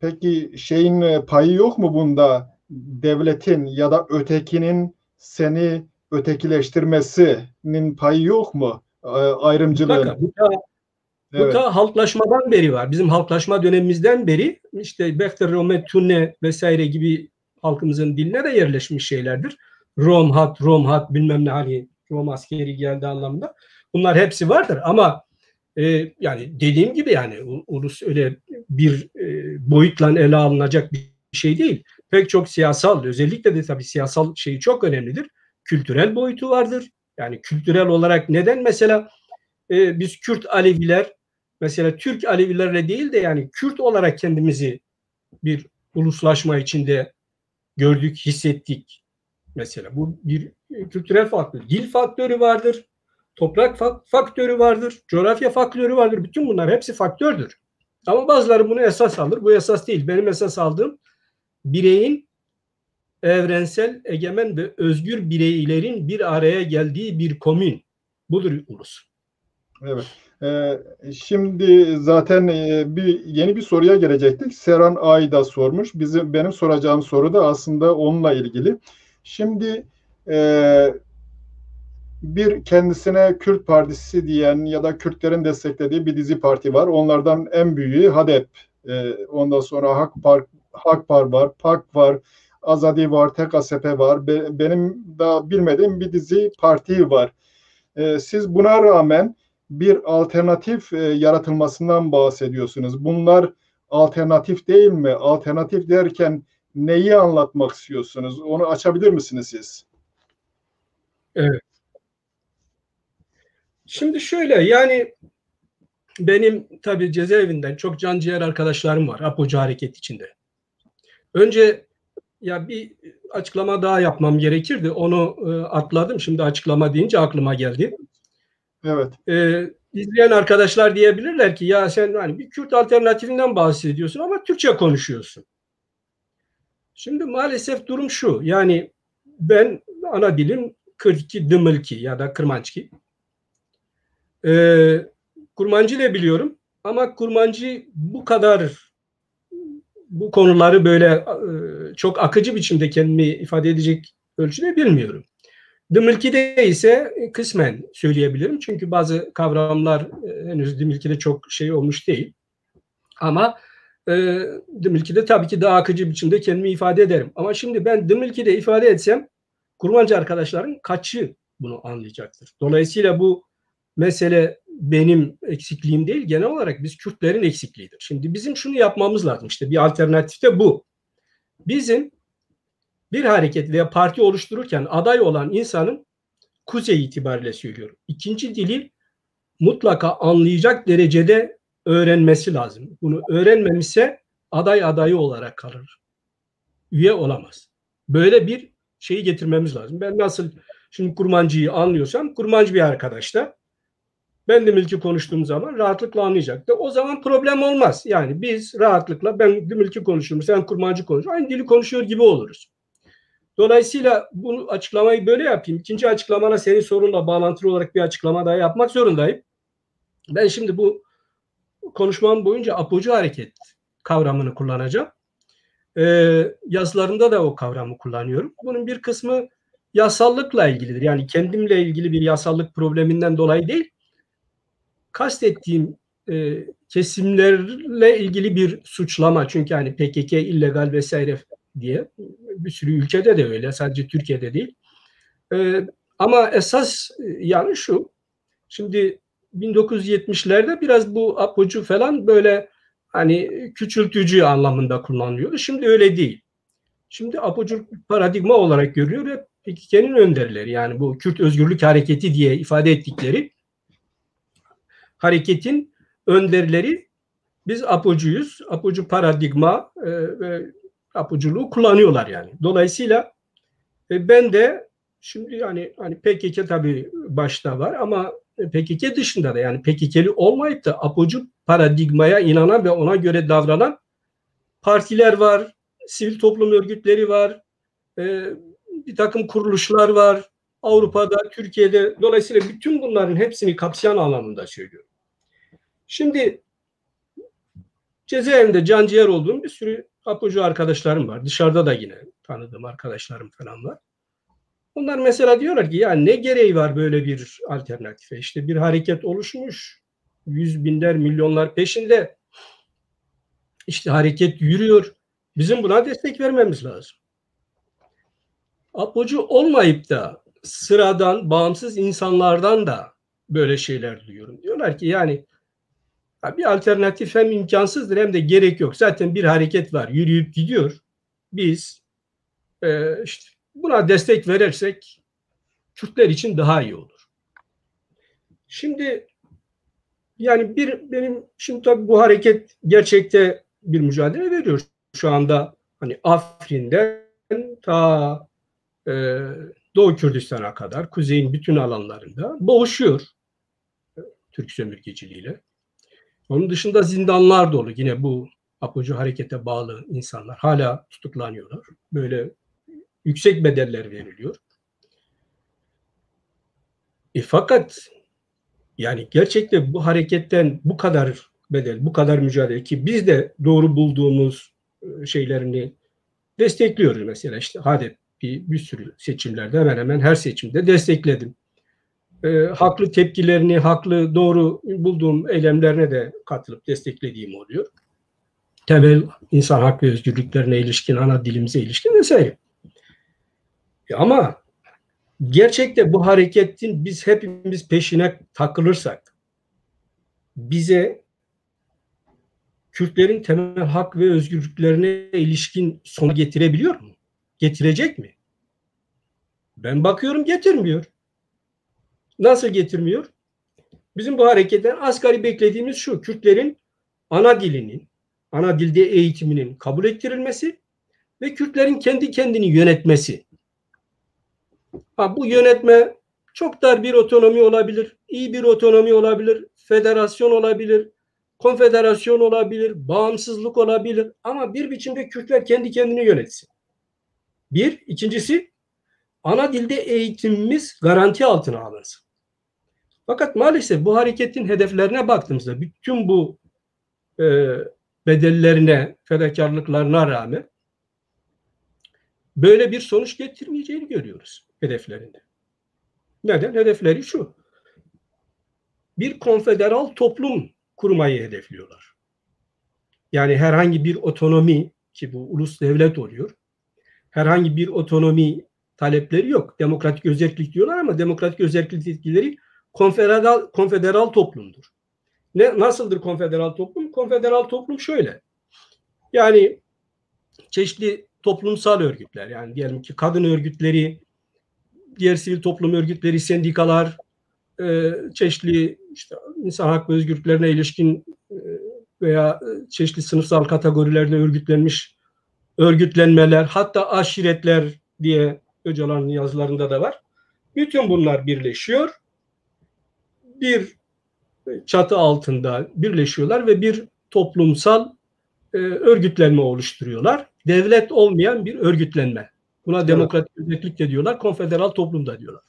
peki şeyin payı yok mu bunda? Devletin ya da ötekinin seni ötekileştirmesinin payı yok mu? Ayrımcılığın. Mutlaka. Bu Evet, ta halklaşmadan beri var. Bizim halklaşma dönemimizden beri işte Behter, Rome, Tunne vesaire gibi halkımızın diline de yerleşmiş şeylerdir. Romhat bilmem ne, hani Rom askeri geldi anlamında. Bunlar hepsi vardır ama yani dediğim gibi yani ulus öyle bir boyutla ele alınacak bir şey değil. Pek çok siyasal, özellikle de tabii siyasal şeyi çok önemlidir. Kültürel boyutu vardır. Yani kültürel olarak neden mesela biz Kürt Aleviler, mesela Türk Alevilerle değil de yani Kürt olarak kendimizi bir uluslaşma içinde gördük, hissettik. Mesela bu bir kültürel faktör. Dil faktörü vardır, toprak faktörü vardır, coğrafya faktörü vardır. Bütün bunlar hepsi faktördür. Ama bazıları bunu esas alır. Bu esas değil. Benim esas aldığım bireyin evrensel, egemen ve özgür bireylerin bir araya geldiği bir komün. Budur ulus. evet. Şimdi zaten yeni bir soruya gelecektik. Seran Ayda sormuş. Benim soracağım soru da aslında onunla ilgili. Şimdi bir kendisine Kürt Partisi diyen ya da Kürtlerin desteklediği bir dizi parti var. Onlardan en büyüğü HADEP. Ondan sonra Hakpar var, PAK var, Azadi var, TKSP var. Benim daha bilmediğim bir dizi parti var. Siz buna rağmen bir alternatif yaratılmasından bahsediyorsunuz. Bunlar alternatif değil mi? Alternatif derken neyi anlatmak istiyorsunuz? Onu açabilir misiniz siz? Evet. Şimdi şöyle yani, benim tabii cezaevinden çok canciğer arkadaşlarım var Apocu hareket içinde. Önce ya bir açıklama daha yapmam gerekirdi. Onu atladım. Şimdi açıklama deyince aklıma geldi. Evet. izleyen arkadaşlar diyebilirler ki ya sen hani bir Kürt alternatifinden bahsediyorsun ama Türkçe konuşuyorsun. Şimdi maalesef durum şu. Yani ben ana dilim Kırki, Dımılki ya da Kırmançki. Kurmancı da biliyorum ama Kurmancı bu kadar bu konuları böyle çok akıcı biçimde kendimi ifade edecek ölçüde bilmiyorum. Dımılki'de ise kısmen söyleyebilirim. Çünkü bazı kavramlar henüz Dımılki'de çok şey olmuş değil. Ama Dımılki'de tabii ki daha akıcı biçimde kendimi ifade ederim. Ama şimdi ben Dımılki'de ifade etsem Kurmancı arkadaşların kaçı bunu anlayacaktır? Dolayısıyla bu mesele benim eksikliğim değil, genel olarak biz Kürtlerin eksikliğidir. Şimdi bizim şunu yapmamız lazım, işte bir alternatif de bu. Bizim bir hareket veya parti oluştururken aday olan insanın kuzey itibariyle söylüyorum, İkinci dili mutlaka anlayacak derecede öğrenmesi lazım. Bunu öğrenmemişse aday adayı olarak kalır. Üye olamaz. Böyle bir şeyi getirmemiz lazım. Ben nasıl şimdi Kurmancı'yı anlıyorsam Kurmancı bir arkadaş da ben de mülki konuştuğum zaman rahatlıkla anlayacaktı. O zaman problem olmaz. Yani biz rahatlıkla ben de mülki konuşurum, sen Kurmancı konuşuyorsun, aynı dili konuşuyor gibi oluruz. Dolayısıyla bu açıklamayı böyle yapayım. İkinci açıklamana senin sorunla bağlantılı olarak bir açıklama daha yapmak zorundayım. Ben şimdi bu konuşmam boyunca apocu hareket kavramını kullanacağım. Yazılarımda da o kavramı kullanıyorum. Bunun bir kısmı yasallıkla ilgilidir. Yani kendimle ilgili bir yasallık probleminden dolayı değil, kastettiğim kesimlerle ilgili bir suçlama. Çünkü hani PKK illegal vesaire diye bir sürü ülkede de öyle, sadece Türkiye'de değil. Ama esas yani şu, şimdi 1970'lerde biraz bu apocu falan böyle hani küçültücü anlamında kullanılıyordu. Şimdi öyle değil. Şimdi apocu paradigma olarak görüyor ve PKK'nin önderleri, yani bu Kürt Özgürlük Hareketi diye ifade ettikleri hareketin önderleri biz apocuyuz. Apocu paradigma ve apoculuğu kullanıyorlar yani. Dolayısıyla ben de şimdi yani hani PKK tabii başta var ama PKK dışında da, yani PKK'li olmayıp da apocu paradigmaya inanan ve ona göre davranan partiler var, sivil toplum örgütleri var, bir takım kuruluşlar var. Avrupa'da, Türkiye'de, dolayısıyla bütün bunların hepsini kapsayan anlamında söylüyorum. Şimdi cezaevinde canciğer olduğum bir sürü apocu arkadaşlarım var. Dışarıda da yine tanıdığım arkadaşlarım falan var. Onlar mesela diyorlar ki ya ne gereği var böyle bir alternatife? İşte bir hareket oluşmuş, yüz binler, milyonlar peşinde. İşte hareket yürüyor. Bizim buna destek vermemiz lazım. Apocu olmayıp da sıradan, bağımsız insanlardan da böyle şeyler duyuyorum. Diyorlar ki yani bir alternatif hem imkansızdır hem de gerek yok. Zaten bir hareket var, yürüyüp gidiyor. Biz işte buna destek verirsek Kürtler için daha iyi olur. Şimdi yani benim şimdi tabii bu hareket gerçekte bir mücadele veriyor. Şu anda hani Afrin'den ta Doğu Kürdistan'a kadar kuzeyin bütün alanlarında boğuşuyor Türk sömürgeciliğiyle. Onun dışında zindanlar dolu. Yine bu apocu harekete bağlı insanlar hala tutuklanıyorlar. Böyle yüksek bedeller veriliyor. Fakat yani gerçekten bu hareketten bu kadar bedel, bu kadar mücadele, ki biz de doğru bulduğumuz şeylerini destekliyoruz. Mesela işte HADEP bir sürü seçimlerde, hemen hemen her seçimde destekledim. Haklı tepkilerini, haklı doğru bulduğum eylemlerine de katılıp desteklediğim oluyor. Temel insan hak ve özgürlüklerine ilişkin, ana dilimize ilişkin vesaire. Ama gerçekte bu hareketin biz hepimiz peşine takılırsak bize Kürtlerin temel hak ve özgürlüklerine ilişkin sonu getirebiliyor mu? Getirecek mi? Ben bakıyorum getirmiyor. Nasıl getirmiyor? Bizim bu hareketten asgari beklediğimiz şu: Kürtlerin ana dilinin, ana dilde eğitiminin kabul ettirilmesi ve Kürtlerin kendi kendini yönetmesi. Bu yönetme çok dar bir otonomi olabilir, iyi bir otonomi olabilir, federasyon olabilir, konfederasyon olabilir, bağımsızlık olabilir ama bir biçimde Kürtler kendi kendini yönetsin. Bir, ikincisi ana dilde eğitimimiz garanti altına alınsın. Fakat maalesef bu hareketin hedeflerine baktığımızda bütün bu bedellerine, fedakarlıklarına rağmen böyle bir sonuç getirmeyeceğini görüyoruz hedeflerinde. Neden? Hedefleri şu. Bir konfederal toplum kurmayı hedefliyorlar. Yani herhangi bir otonomi, ki bu ulus devlet oluyor, herhangi bir otonomi talepleri yok. Demokratik özellik diyorlar ama demokratik özellik ilkeleri konfederal toplumdur. Nasıldır konfederal toplum? Konfederal toplum şöyle. Yani çeşitli toplumsal örgütler, yani diyelim ki kadın örgütleri, diğer sivil toplum örgütleri, sendikalar, çeşitli işte insan hak ve özgürlüklerine ilişkin veya çeşitli sınıfsal kategorilerde örgütlenmiş örgütlenmeler, hatta aşiretler diye Öcalan'ın yazılarında da var. Bütün bunlar birleşiyor. Bir çatı altında birleşiyorlar ve bir toplumsal örgütlenme oluşturuyorlar. Devlet olmayan bir örgütlenme. Buna demokratik özellik de diyorlar, konfederal toplum da diyorlar.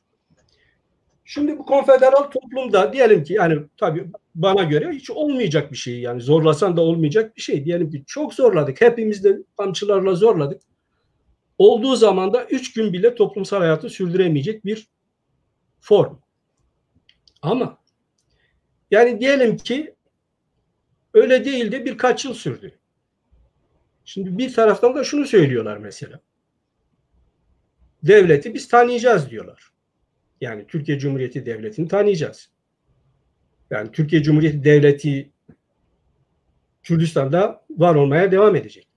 Şimdi bu konfederal toplumda diyelim ki, yani tabii bana göre hiç olmayacak bir şey, yani zorlasan da olmayacak bir şey. Diyelim ki çok zorladık, hepimiz de kamçılarla zorladık. Olduğu zaman da 3 gün bile toplumsal hayatı sürdüremeyecek bir form. Ama yani diyelim ki öyle değil de birkaç yıl sürdü. Şimdi bir taraftan da şunu söylüyorlar mesela. Devleti biz tanıyacağız diyorlar. Yani Türkiye Cumhuriyeti Devleti'ni tanıyacağız. Yani Türkiye Cumhuriyeti Devleti Kürdistan'da var olmaya devam edecek.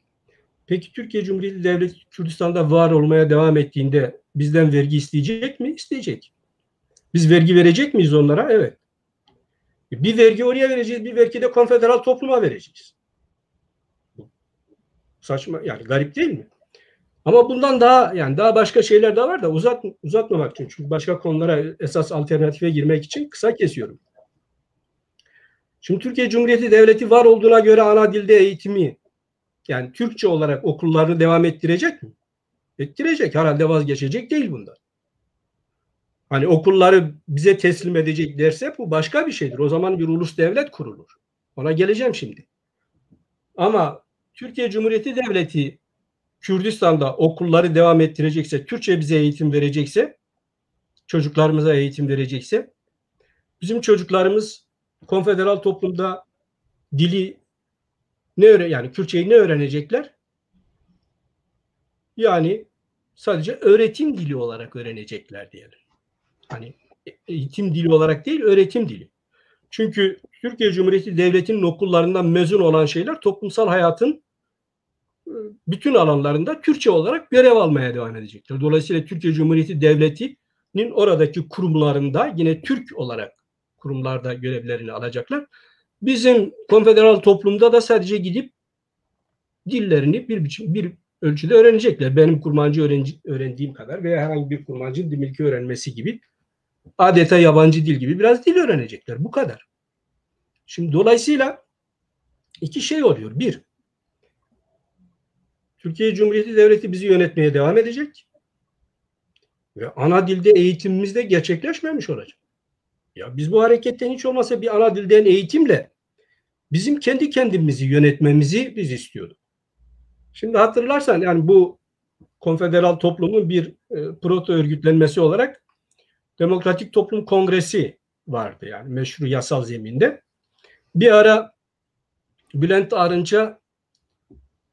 Peki Türkiye Cumhuriyeti Devleti Kürdistan'da var olmaya devam ettiğinde bizden vergi isteyecek mi? İsteyecek. Biz vergi verecek miyiz onlara? Evet. Bir vergi oraya vereceğiz, bir vergi de konfederal topluma vereceğiz. Saçma, yani garip değil mi? Ama bundan daha başka şeyler de var da uzatmamak için, çünkü başka konulara esas alternatife girmek için kısa kesiyorum. Şimdi Türkiye Cumhuriyeti Devleti var olduğuna göre ana dilde eğitimi, yani Türkçe olarak okullarını devam ettirecek mi? Ettirecek. Herhalde vazgeçecek değil bundan. Hani okulları bize teslim edecek derse bu başka bir şeydir. O zaman bir ulus devlet kurulur. Ona geleceğim şimdi. Ama Türkiye Cumhuriyeti Devleti Kürdistan'da okulları devam ettirecekse, Türkçe bize eğitim verecekse, çocuklarımıza eğitim verecekse, bizim çocuklarımız konfederal toplumda dili yani Kürtçeyi ne öğrenecekler? Yani sadece öğretim dili olarak öğrenecekler diyelim. Hani eğitim dili olarak değil, öğretim dili. Çünkü Türkiye Cumhuriyeti Devleti'nin okullarından mezun olan şeyler toplumsal hayatın bütün alanlarında Türkçe olarak görev almaya devam edecekler. Dolayısıyla Türkiye Cumhuriyeti Devleti'nin oradaki kurumlarında yine Türk olarak kurumlarda görevlerini alacaklar. Bizim konfederal toplumda da sadece gidip dillerini bir ölçüde öğrenecekler. Benim kurmancı öğrendiğim kadar veya herhangi bir kurmancının Dimilki öğrenmesi gibi, adeta yabancı dil gibi biraz dil öğrenecekler. Bu kadar. Şimdi dolayısıyla iki şey oluyor. Bir, Türkiye Cumhuriyeti Devleti bizi yönetmeye devam edecek ve ana dilde eğitimimiz de gerçekleşmemiş olacak. Ya biz bu hareketten hiç olmasa bir ana dilden eğitimle bizim kendi kendimizi yönetmemizi biz istiyorduk. Şimdi hatırlarsan, yani bu konfederal toplumun bir proto örgütlenmesi olarak Demokratik Toplum Kongresi vardı, yani meşru yasal zeminde. Bir ara Bülent Arınç'a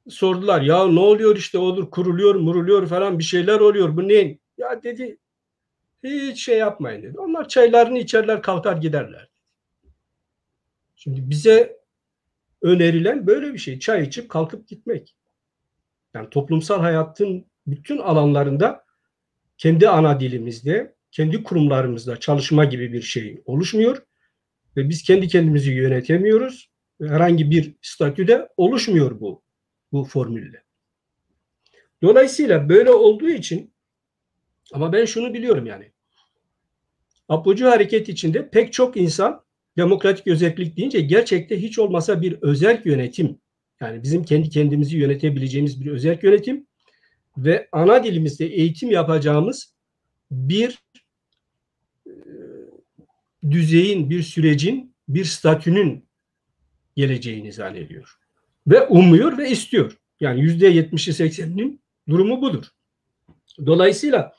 sordular, ya ne oluyor, işte olur kuruluyor muruluyor falan, bir şeyler oluyor, bu ne? Ya dedi, hiç şey yapmayın dedi. Onlar çaylarını içerler, kalkar giderler. Şimdi bize önerilen böyle bir şey. Çay içip kalkıp gitmek. Yani toplumsal hayatın bütün alanlarında kendi ana dilimizde, kendi kurumlarımızda çalışma gibi bir şey oluşmuyor. Ve biz kendi kendimizi yönetemiyoruz. Herhangi bir statüde oluşmuyor bu formülle. Dolayısıyla böyle olduğu için, ama ben şunu biliyorum yani. Apocu hareket içinde pek çok insan demokratik özellik deyince gerçekte hiç olmasa bir özerk yönetim, yani bizim kendi kendimizi yönetebileceğimiz bir özerk yönetim ve ana dilimizde eğitim yapacağımız bir düzeyin, bir sürecin, bir statünün geleceğini zannediyor. Ve umuyor ve istiyor. Yani %70'i 80'inin durumu budur. Dolayısıyla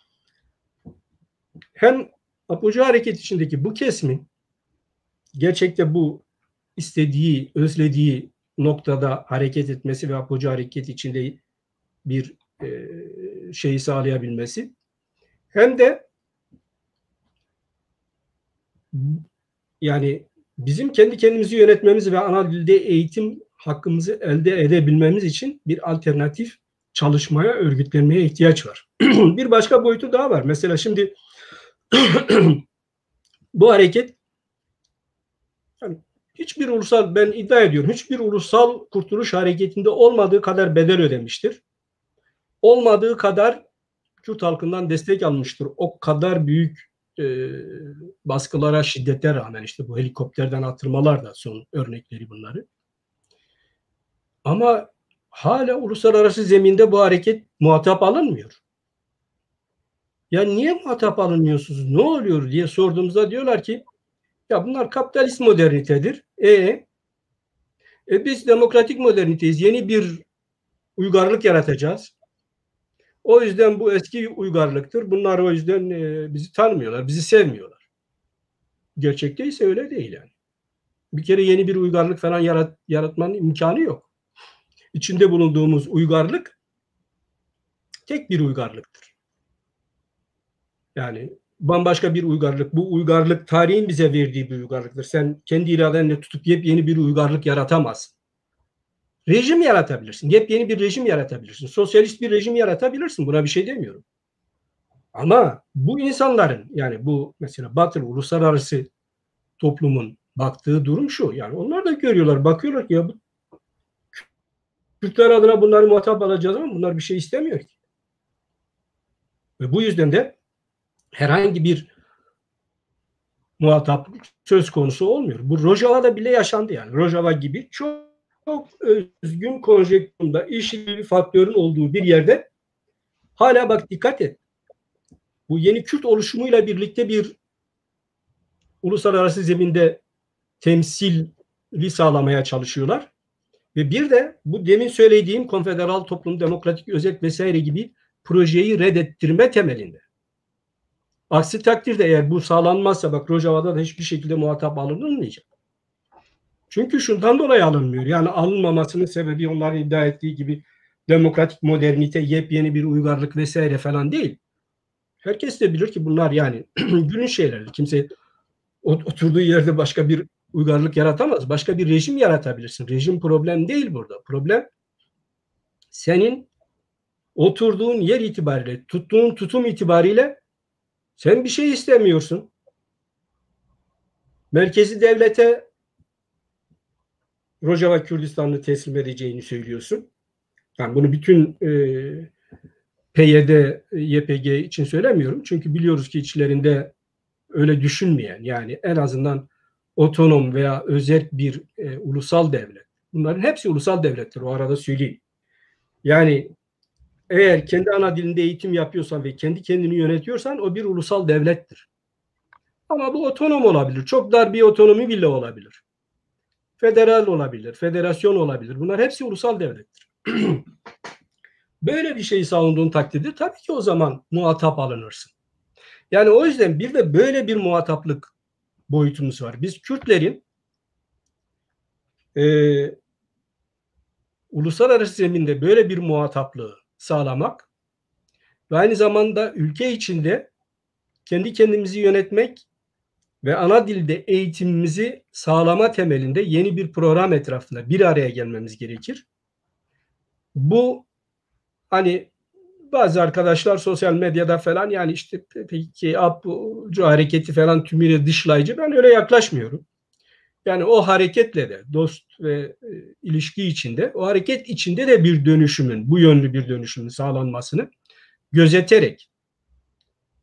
hem Apocu Hareket içindeki bu kesimin gerçekte bu istediği, özlediği noktada hareket etmesi ve Apocu Hareket içinde bir şeyi sağlayabilmesi, hem de yani bizim kendi kendimizi yönetmemiz ve ana dilde eğitim hakkımızı elde edebilmemiz için bir alternatif çalışmaya, örgütlenmeye ihtiyaç var. Bir başka boyutu daha var. Mesela şimdi bu hareket yani hiçbir ulusal, ben iddia ediyorum, hiçbir ulusal kurtuluş hareketinde olmadığı kadar bedel ödemiştir. Olmadığı kadar Kürt halkından destek almıştır. O kadar büyük baskılara, şiddete rağmen, işte bu helikopterden atılmalar da son örnekleri bunları. Ama hala uluslararası zeminde bu hareket muhatap alınmıyor. Ya niye muhatap alınmıyorsunuz? Ne oluyor diye sorduğumuzda diyorlar ki ya bunlar kapitalist modernitedir. Biz demokratik moderniteyiz. Yeni bir uygarlık yaratacağız. O yüzden bu eski uygarlıktır. Bunlar o yüzden bizi tanımıyorlar, bizi sevmiyorlar. Gerçekte ise öyle değil yani. Bir kere yeni bir uygarlık falan yaratmanın imkanı yok. İçinde bulunduğumuz uygarlık tek bir uygarlıktır. Yani bambaşka bir uygarlık. Bu uygarlık tarihin bize verdiği bir uygarlıktır. Sen kendi iradenle tutup yepyeni bir uygarlık yaratamazsın. Rejim yaratabilirsin. Yepyeni bir rejim yaratabilirsin. Sosyalist bir rejim yaratabilirsin. Buna bir şey demiyorum. Ama bu insanların, yani bu mesela Batılı uluslararası toplumun baktığı durum şu. Yani onlar da görüyorlar, bakıyorlar ki ya bu Kürtler adına bunları muhatap alacağız ama bunlar bir şey istemiyor ki. Ve bu yüzden de herhangi bir muhataplık söz konusu olmuyor. Bu Rojava'da bile yaşandı yani. Rojava gibi çok özgün konjektüründe işi bir faktörün olduğu bir yerde hala bak dikkat et. Bu yeni Kürt oluşumuyla birlikte bir uluslararası zeminde temsili sağlamaya çalışıyorlar. Ve bir de bu demin söylediğim konfederal toplum, demokratik özerk vesaire gibi projeyi reddettirme temelinde. Aksi takdirde eğer bu sağlanmazsa bak Rojava'da da hiçbir şekilde muhatap alınmayacak. Çünkü şundan dolayı alınmıyor. Yani alınmamasının sebebi onların iddia ettiği gibi demokratik modernite, yepyeni bir uygarlık vesaire falan değil. Herkes de bilir ki bunlar yani günün şeyleri. Kimse oturduğu yerde başka bir uygarlık yaratamaz. Başka bir rejim yaratabilirsin. Rejim problem değil burada. Problem senin oturduğun yer itibariyle, tuttuğun tutum itibariyle sen bir şey istemiyorsun. Merkezi devlete Rojava Kürdistan'ı teslim edeceğini söylüyorsun. Yani bunu bütün PYD, YPG için söylemiyorum. Çünkü biliyoruz ki içlerinde öyle düşünmeyen, yani en azından otonom veya özerk bir ulusal devlet. Bunların hepsi ulusal devlettir, o arada söyleyeyim. Yani eğer kendi ana dilinde eğitim yapıyorsan ve kendi kendini yönetiyorsan o bir ulusal devlettir. Ama bu otonom olabilir. Çok dar bir otonomi bile olabilir. Federal olabilir, federasyon olabilir. Bunlar hepsi ulusal devlettir. Böyle bir şeyi savunduğun takdirde tabii ki o zaman muhatap alınırsın. Yani o yüzden bir de böyle bir muhataplık boyutumuz var. Biz Kürtlerin uluslararası zeminde böyle bir muhataplığı sağlamak ve aynı zamanda ülke içinde kendi kendimizi yönetmek ve ana dilde eğitimimizi sağlama temelinde yeni bir program etrafında bir araya gelmemiz gerekir. Bu hani bazı arkadaşlar sosyal medyada falan yani işte peki Apocu hareketi falan tümüyle dışlayıcı, ben öyle yaklaşmıyorum. Yani o hareketle de dost ve ilişki içinde, o hareket içinde de bir dönüşümün, bu yönlü bir dönüşümün sağlanmasını gözeterek.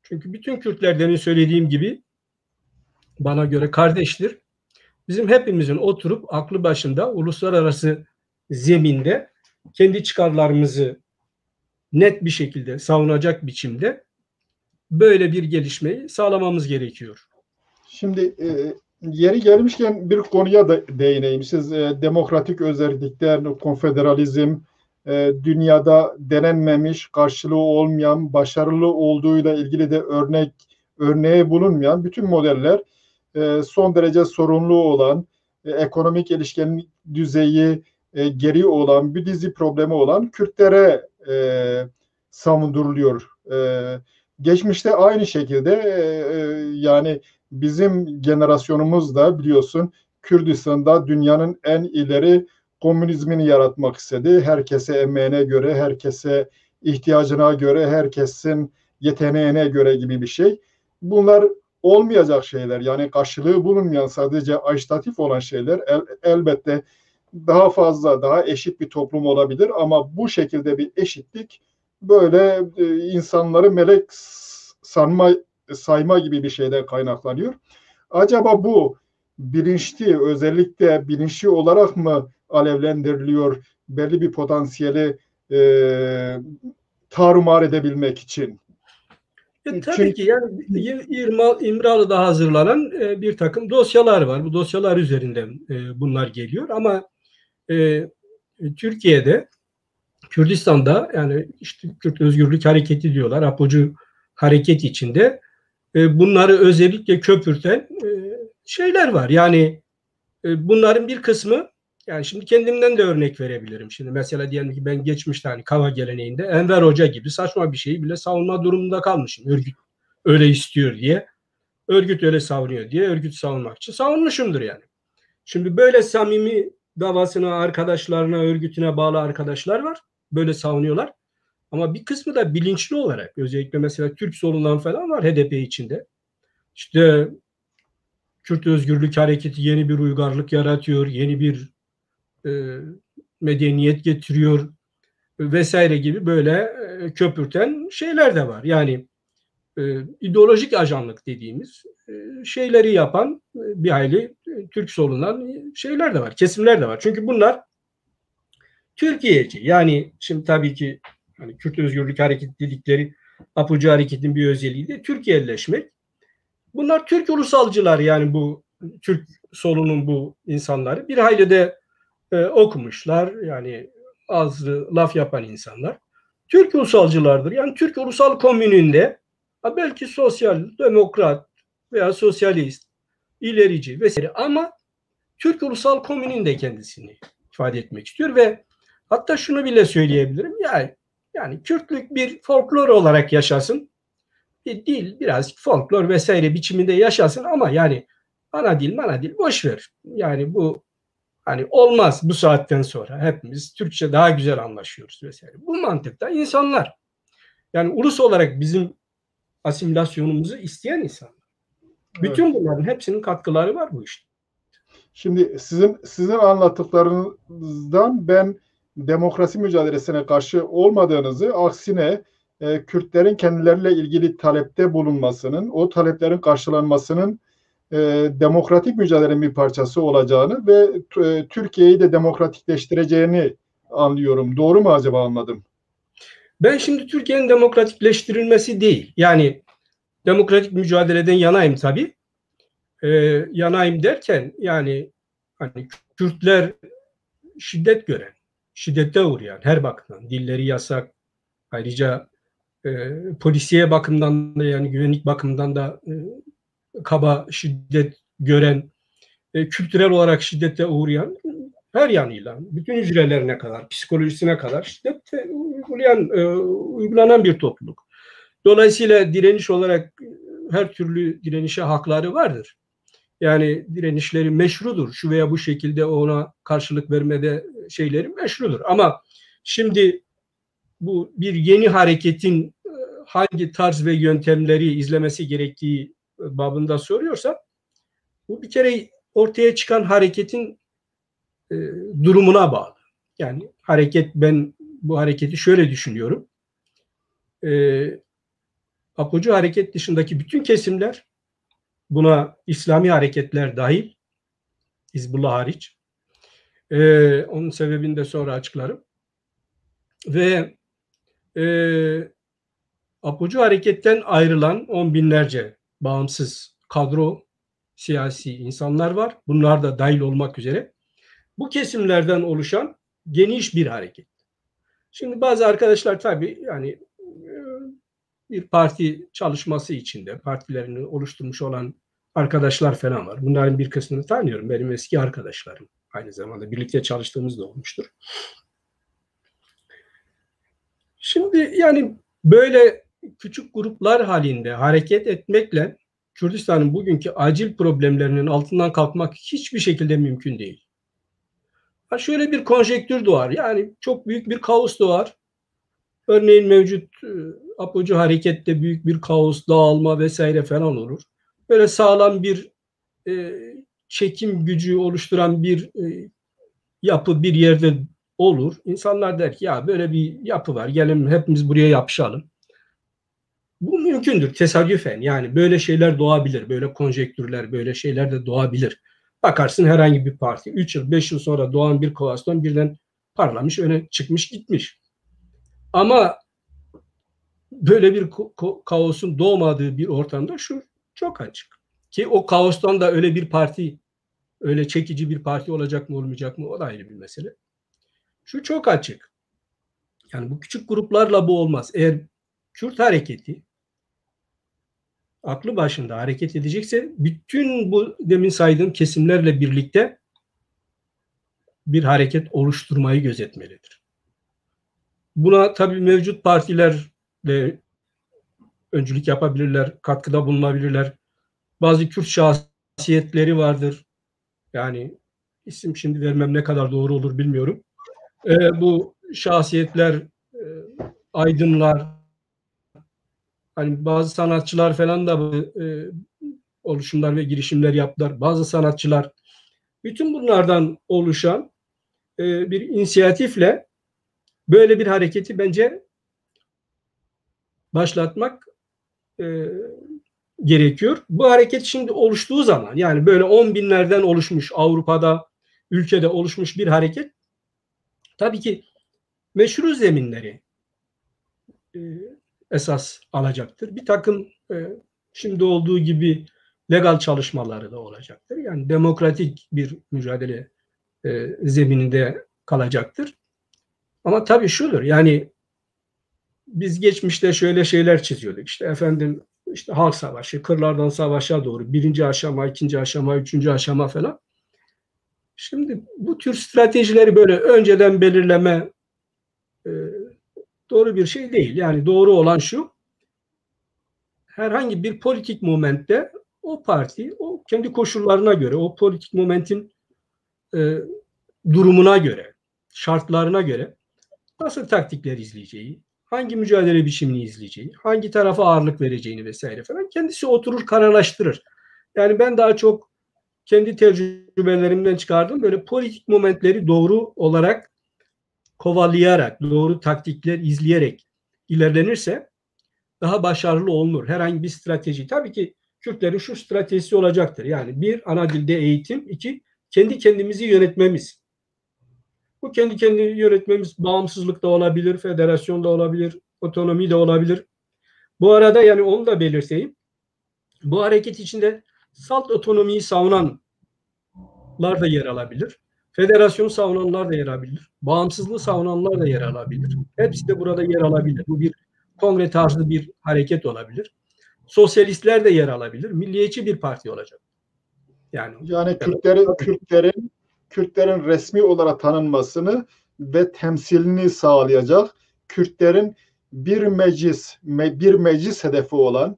Çünkü bütün Kürtler demin söylediğim gibi bana göre kardeştir. bizim hepimizin oturup aklı başında uluslararası zeminde kendi çıkarlarımızı net bir şekilde savunacak biçimde böyle bir gelişmeyi sağlamamız gerekiyor. Şimdi yeri gelmişken bir konuya da değineyim. Siz demokratik özellikler, konfederalizm, dünyada denenmemiş, karşılığı olmayan, başarılı olduğuyla ilgili de örneği bulunmayan bütün modeller son derece sorunlu olan, ekonomik ilişkilerin düzeyi geri olan, bir dizi problemi olan Kürtlere savunduruluyor. Geçmişte aynı şekilde yani bizim generasyonumuz da biliyorsun Kürdistan'da dünyanın en ileri komünizmini yaratmak istedi. Herkese emeğine göre, herkese ihtiyacına göre, herkesin yeteneğine göre gibi bir şey. Bunlar olmayacak şeyler. Yani karşılığı bulunmayan, sadece ajitatif olan şeyler. Elbette daha fazla, daha eşit bir toplum olabilir ama bu şekilde bir eşitlik böyle insanları melek sayma gibi bir şeyden kaynaklanıyor. Acaba bu bilinçli, özellikle bilinçli olarak mı alevlendiriliyor belli bir potansiyeli tarumar edebilmek için? Tabii ki yani İmralı'da hazırlanan bir takım dosyalar var. Bu dosyalar üzerinden bunlar geliyor ama Türkiye'de, Kürdistan'da yani işte Kürt Özgürlük Hareketi diyorlar. Apocu hareket içinde bunları özellikle köpürten şeyler var. Yani bunların bir kısmı, yani şimdi kendimden de örnek verebilirim. Şimdi mesela diyelim ki ben geçmişte hani Kava geleneğinde Enver Hoca gibi saçma bir şeyi bile savunma durumunda kalmışım. Örgüt öyle istiyor diye, örgüt öyle savunuyor diye, örgüt savunmak için savunmuşumdur yani. Şimdi böyle samimi davasına, arkadaşlarına, örgütüne bağlı arkadaşlar var. Böyle savunuyorlar. Ama bir kısmı da bilinçli olarak, özellikle mesela Türk solundan falan var HDP içinde. İşte Kürt Özgürlük Hareketi yeni bir uygarlık yaratıyor, yeni bir medeniyet getiriyor vesaire gibi böyle köpürten şeyler de var. Yani ideolojik ajanlık dediğimiz şeyleri yapan bir hayli Türk solundan şeyler de var, kesimler de var. Çünkü bunlar Türkiye'ci. Yani şimdi tabii ki hani Kürt Özgürlük Hareketi dedikleri Apocu Hareket'in bir özelliği de Türkiye'leşmek. Bunlar Türk ulusalcılar, yani bu Türk solunun bu insanları. Bir hayli de okumuşlar, yani az laf yapan insanlar. Türk ulusalcılardır. Yani Türk ulusal komününde belki sosyal, demokrat veya sosyalist, ilerici vesaire ama Türk ulusal komününde kendisini ifade etmek istiyor ve hatta şunu bile söyleyebilirim. Yani Kürtlük bir folklor olarak yaşasın. Bir dil, biraz folklor vesaire biçiminde yaşasın ama yani ana dil boş ver. Yani bu hani olmaz bu saatten sonra. Hepimiz Türkçe daha güzel anlaşıyoruz vesaire. Bu mantıkta insanlar. Yani ulus olarak bizim asimilasyonumuzu isteyen insanlar. Bütün Evet. bunların hepsinin katkıları var bu işte. Şimdi sizin anlattıklarınızdan ben demokrasi mücadelesine karşı olmadığınızı, aksine Kürtlerin kendileriyle ilgili talepte bulunmasının, o taleplerin karşılanmasının demokratik mücadelenin bir parçası olacağını ve Türkiye'yi de demokratikleştireceğini anlıyorum. Doğru mu acaba anladım? Ben şimdi Türkiye'nin demokratikleştirilmesi değil. Yani demokratik mücadeleden yanayım tabii. Yanayım derken yani hani Kürtler şiddet gören, şiddete uğrayan her bakımdan, dilleri yasak, ayrıca polisiye bakımdan da yani güvenlik bakımından da kaba şiddet gören, kültürel olarak şiddete uğrayan her yanıyla, bütün hücrelerine kadar, psikolojisine kadar şiddet uygulanan bir topluluk. Dolayısıyla direniş olarak her türlü direnişe hakları vardır. Yani direnişleri meşrudur. Şu veya bu şekilde ona karşılık vermede şeyleri meşrudur. Ama şimdi bu bir yeni hareketin hangi tarz ve yöntemleri izlemesi gerektiği babında soruyorsa bu bir kere ortaya çıkan hareketin durumuna bağlı. Yani ben bu hareketi şöyle düşünüyorum. Apocu hareket dışındaki bütün kesimler, buna İslami hareketler dahil, Hizbullah hariç. Onun sebebini de sonra açıklarım. Ve Apocu hareketten ayrılan on binlerce bağımsız kadro, siyasi insanlar var. Bunlar da dahil olmak üzere. Bu kesimlerden oluşan geniş bir hareket. Şimdi bazı arkadaşlar tabii yani bir parti çalışması içinde partilerini oluşturmuş olan arkadaşlar falan var. Bunların bir kısmını tanıyorum. Benim eski arkadaşlarım. Aynı zamanda birlikte çalıştığımız da olmuştur. Şimdi yani böyle küçük gruplar halinde hareket etmekle Kürdistan'ın bugünkü acil problemlerinin altından kalkmak hiçbir şekilde mümkün değil. Şöyle bir konjektür doğar. Yani çok büyük bir kaos doğar. Örneğin mevcut Apocu harekette büyük bir kaos, dağılma vesaire falan olur. Böyle sağlam bir çekim gücü oluşturan bir yapı bir yerde olur. İnsanlar der ki ya böyle bir yapı var, gelin hepimiz buraya yapışalım. Bu mümkündür tesadüfen. Yani böyle şeyler doğabilir. Böyle konjektürler, böyle şeyler de doğabilir. Bakarsın herhangi bir parti 3 yıl, 5 yıl sonra doğan bir koalisyon birden parlamış, öne çıkmış gitmiş. Ama böyle bir kaosun doğmadığı bir ortamda şu çok açık. Ki o kaostan da öyle bir parti, öyle çekici bir parti olacak mı olmayacak mı o da ayrı bir mesele. Şu çok açık. Yani bu küçük gruplarla bu olmaz. Eğer Kürt hareketi aklı başında hareket edecekse bütün bu demin saydığım kesimlerle birlikte bir hareket oluşturmayı gözetmelidir. Buna tabii mevcut partiler de öncülük yapabilirler, katkıda bulunabilirler. Bazı Kürt şahsiyetleri vardır. Yani isim şimdi vermem ne kadar doğru olur bilmiyorum. Bu şahsiyetler, aydınlar, hani bazı sanatçılar falan da oluşumlar ve girişimler yaptılar. Bazı sanatçılar, bütün bunlardan oluşan bir inisiyatifle böyle bir hareketi bence başlatmak gerekiyor. Bu hareket şimdi oluştuğu zaman, yani böyle 10 binlerden oluşmuş, Avrupa'da, ülkede oluşmuş bir hareket, tabii ki meşru zeminleri esas alacaktır. Bir takım şimdi olduğu gibi legal çalışmaları da olacaktır. Yani demokratik bir mücadele zemininde kalacaktır. Ama tabii şudur, yani biz geçmişte şöyle şeyler çiziyorduk. İşte efendim, işte halk savaşı, kırlardan savaşa doğru birinci aşama, ikinci aşama, üçüncü aşama falan. Şimdi bu tür stratejileri böyle önceden belirleme doğru bir şey değil. Yani doğru olan şu, herhangi bir politik momentte o parti, o kendi koşullarına göre, o politik momentin durumuna göre, şartlarına göre nasıl taktikler izleyeceği, hangi mücadele biçimini izleyeceği, hangi tarafa ağırlık vereceğini vesaire falan kendisi oturur kararlaştırır. Yani ben daha çok kendi tecrübelerimden çıkardım. Böyle politik momentleri doğru olarak kovalayarak, doğru taktikler izleyerek ilerlenirse daha başarılı olunur. Herhangi bir strateji. Tabii ki Kürtlerin şu stratejisi olacaktır. Yani bir, ana dilde eğitim. İki, kendi kendimizi yönetmemiz. Bu kendi kendini yönetmemiz bağımsızlık da olabilir, federasyon da olabilir, otonomi de olabilir. Bu arada yani onu da belirteyim. Bu hareket içinde salt otonomiyi savunanlar da yer alabilir. Federasyonu savunanlar da yer alabilir. Bağımsızlığı savunanlar da yer alabilir. Hepsi de burada yer alabilir. Bu bir kongre tarzı bir hareket olabilir. Sosyalistler de yer alabilir. Milliyetçi bir parti olacak. Yani Kürtlerin resmi olarak tanınmasını ve temsilini sağlayacak, Kürtlerin bir meclis hedefi olan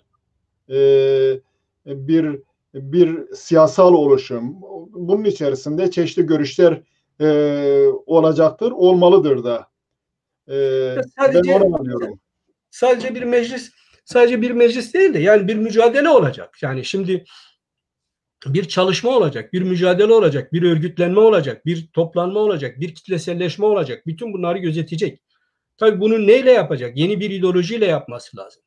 bir siyasal oluşum. Bunun içerisinde çeşitli görüşler olacaktır, olmalıdır da. Ben onu anlıyorum. Sadece bir meclis değil de yani bir mücadele olacak. Yani şimdi bir çalışma olacak, bir mücadele olacak, bir örgütlenme olacak, bir toplanma olacak, bir kitleselleşme olacak. Bütün bunları gözetecek. Tabii bunu neyle yapacak? Yeni bir ideolojiyle yapması lazım.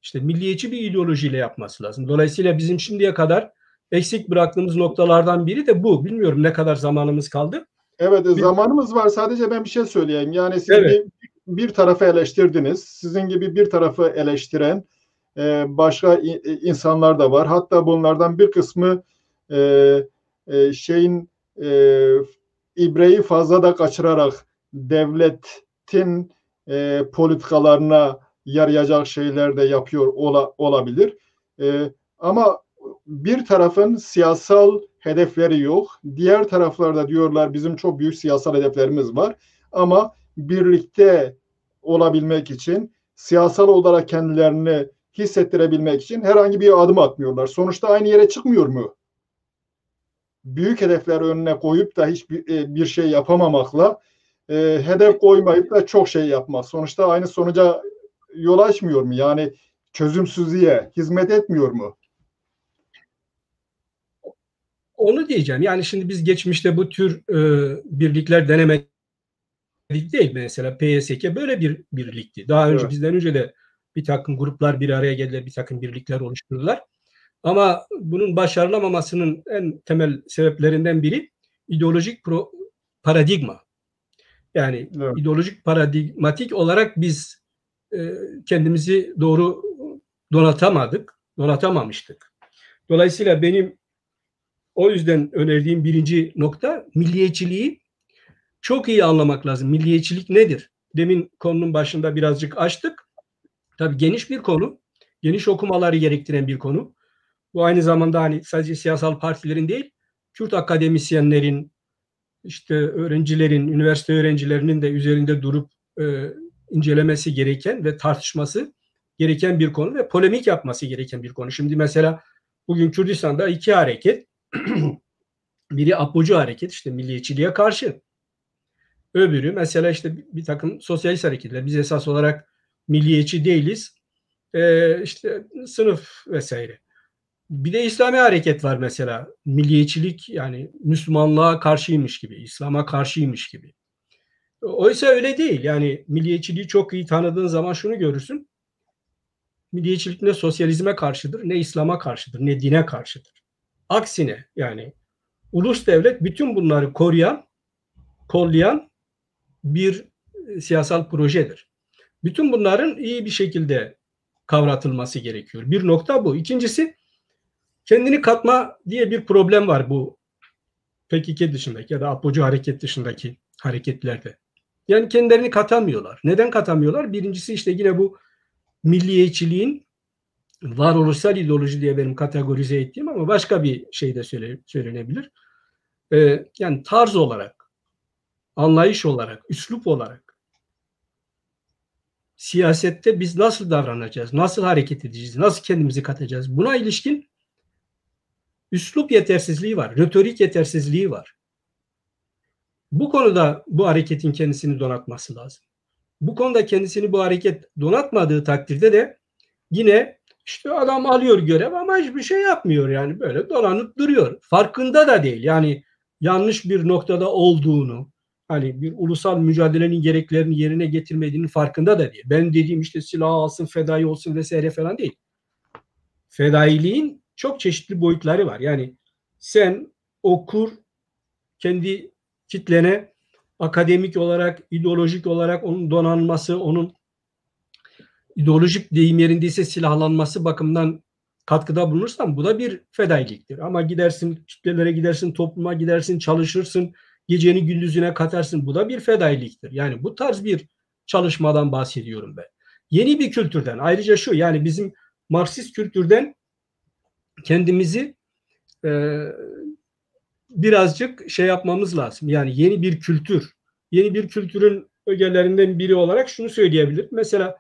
İşte milliyetçi bir ideolojiyle yapması lazım. Dolayısıyla bizim şimdiye kadar eksik bıraktığımız noktalardan biri de bu. Bilmiyorum ne kadar zamanımız kaldı. Evet, zamanımız var. Sadece ben bir şey söyleyeyim. Yani siz Evet. bir tarafı eleştirdiniz. Sizin gibi bir tarafı eleştiren başka insanlar da var. Hatta bunlardan bir kısmı şeyin ibreyi fazla da kaçırarak devletin politikalarına yarayacak şeyler de yapıyor olabilir. Ama bir tarafın siyasal hedefleri yok. Diğer taraflarda diyorlar bizim çok büyük siyasal hedeflerimiz var. Ama birlikte olabilmek için, siyasal olarak kendilerini hissettirebilmek için herhangi bir adım atmıyorlar. Sonuçta aynı yere çıkmıyor mu? Büyük hedefler önüne koyup da hiçbir şey yapamamakla hedef koymayıp da çok şey yapmak. Sonuçta aynı sonuca yol açmıyor mu? Yani çözümsüzlüğe hizmet etmiyor mu? Onu diyeceğim. Yani şimdi biz geçmişte bu tür birlikler denemedik değil. Mesela PSK böyle bir birlikti. Daha önce, Evet. bizden önce de bir takım gruplar bir araya geldiler, bir takım birlikler oluşturdular. Ama bunun başarılamamasının en temel sebeplerinden biri ideolojik paradigma. Yani Evet. ideolojik paradigmatik olarak biz kendimizi doğru donatamamıştık. Dolayısıyla benim o yüzden önerdiğim birinci nokta, milliyetçiliği çok iyi anlamak lazım. Milliyetçilik nedir? Demin konunun başında birazcık açtık. Tabii geniş bir konu, geniş okumaları gerektiren bir konu. Bu aynı zamanda hani sadece siyasal partilerin değil, Kürt akademisyenlerin, işte öğrencilerin, üniversite öğrencilerinin de üzerinde durup incelemesi gereken ve tartışması gereken bir konu ve polemik yapması gereken bir konu. Şimdi mesela bugün Kürdistan'da iki hareket, biri Apocu hareket, işte milliyetçiliğe karşı. Öbürü mesela işte bir takım sosyalist hareketler. Biz esas olarak milliyetçi değiliz. İşte sınıf vesaire. Bir de İslami hareket var mesela. Milliyetçilik, yani Müslümanlığa karşıymış gibi, İslam'a karşıymış gibi. Oysa öyle değil. Yani milliyetçiliği çok iyi tanıdığın zaman şunu görürsün. Milliyetçilik ne sosyalizme karşıdır, ne İslam'a karşıdır, ne dine karşıdır. Aksine yani ulus devlet bütün bunları koruyan, kollayan bir siyasal projedir. Bütün bunların iyi bir şekilde kavratılması gerekiyor. Bir nokta bu. İkincisi, kendini katma diye bir problem var bu PKK dışındaki ya da Apocu hareket dışındaki hareketlerde. Yani kendilerini katamıyorlar. Neden katamıyorlar? Birincisi işte yine bu milliyetçiliğin varoluşsal ideoloji diye benim kategorize ettiğim ama başka bir şey de söylenebilir. Yani tarz olarak, anlayış olarak, üslup olarak siyasette biz nasıl davranacağız, nasıl hareket edeceğiz, nasıl kendimizi katacağız? Buna ilişkin üslup yetersizliği var, retorik yetersizliği var. Bu konuda bu hareketin kendisini donatması lazım. Bu konuda kendisini bu hareket donatmadığı takdirde de yine işte adam alıyor görev ama hiçbir şey yapmıyor, yani böyle dolanıp duruyor. Farkında da değil, yani yanlış bir noktada olduğunu, hani bir ulusal mücadelenin gereklerini yerine getirmediğinin farkında da değil. Ben dediğim işte silah alsın, fedai olsun vesaire falan değil. Fedailiğin çok çeşitli boyutları var. Yani sen okur, kendi kitlene akademik olarak, ideolojik olarak onun donanması, onun ideolojik deyim yerindeyse silahlanması bakımından katkıda bulunursan bu da bir fedailiktir. Ama gidersin kitlelere, gidersin topluma, gidersin çalışırsın, geceni gündüzüne katarsın, bu da bir fedailiktir. Yani bu tarz bir çalışmadan bahsediyorum ben. Yeni bir kültürden, ayrıca şu, yani bizim Marksist kültürden kendimizi birazcık şey yapmamız lazım. Yani yeni bir kültür, yeni bir kültürün ögelerinden biri olarak şunu söyleyebilir. Mesela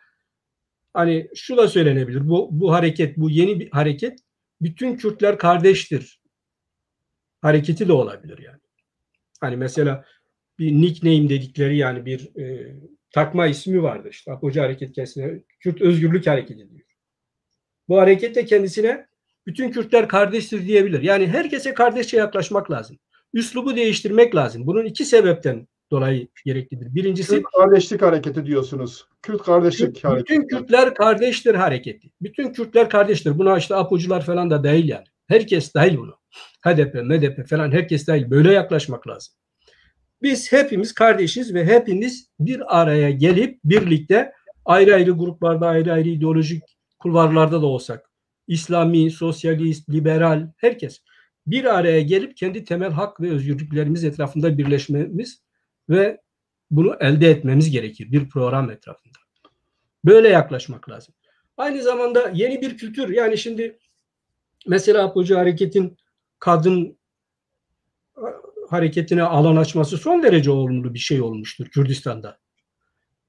hani şu da söylenebilir. Bu hareket, bu yeni bir hareket, bütün Kürtler kardeştir hareketi de olabilir yani. Hani mesela bir nickname dedikleri, yani bir takma ismi vardı işte. Apocu hareket kendisine Kürt Özgürlük Hareketi diyor. Bu hareketle kendisine bütün Kürtler kardeştir diyebilir. Yani herkese kardeşçe yaklaşmak lazım. Üslubu değiştirmek lazım. Bunun iki sebepten dolayı gereklidir. Birincisi, Kürt kardeşlik hareketi diyorsunuz. Kürt kardeşlik hareketi. bütün Kürtler kardeştir hareketi. Bütün Kürtler kardeştir. Buna işte Apocular falan da değil yani. Herkes dahil bunu. HDP, MDP falan herkes dahil. Böyle yaklaşmak lazım. Biz hepimiz kardeşiz ve hepimiz bir araya gelip birlikte ayrı ayrı gruplarda, ayrı ayrı ideolojik kulvarlarda da olsak, İslami, sosyalist, liberal, herkes bir araya gelip kendi temel hak ve özgürlüklerimiz etrafında birleşmemiz ve bunu elde etmemiz gerekir bir program etrafında. Böyle yaklaşmak lazım. Aynı zamanda yeni bir kültür, yani şimdi mesela Apocu Hareket'in kadın hareketine alan açması son derece olumlu bir şey olmuştur Kürdistan'da.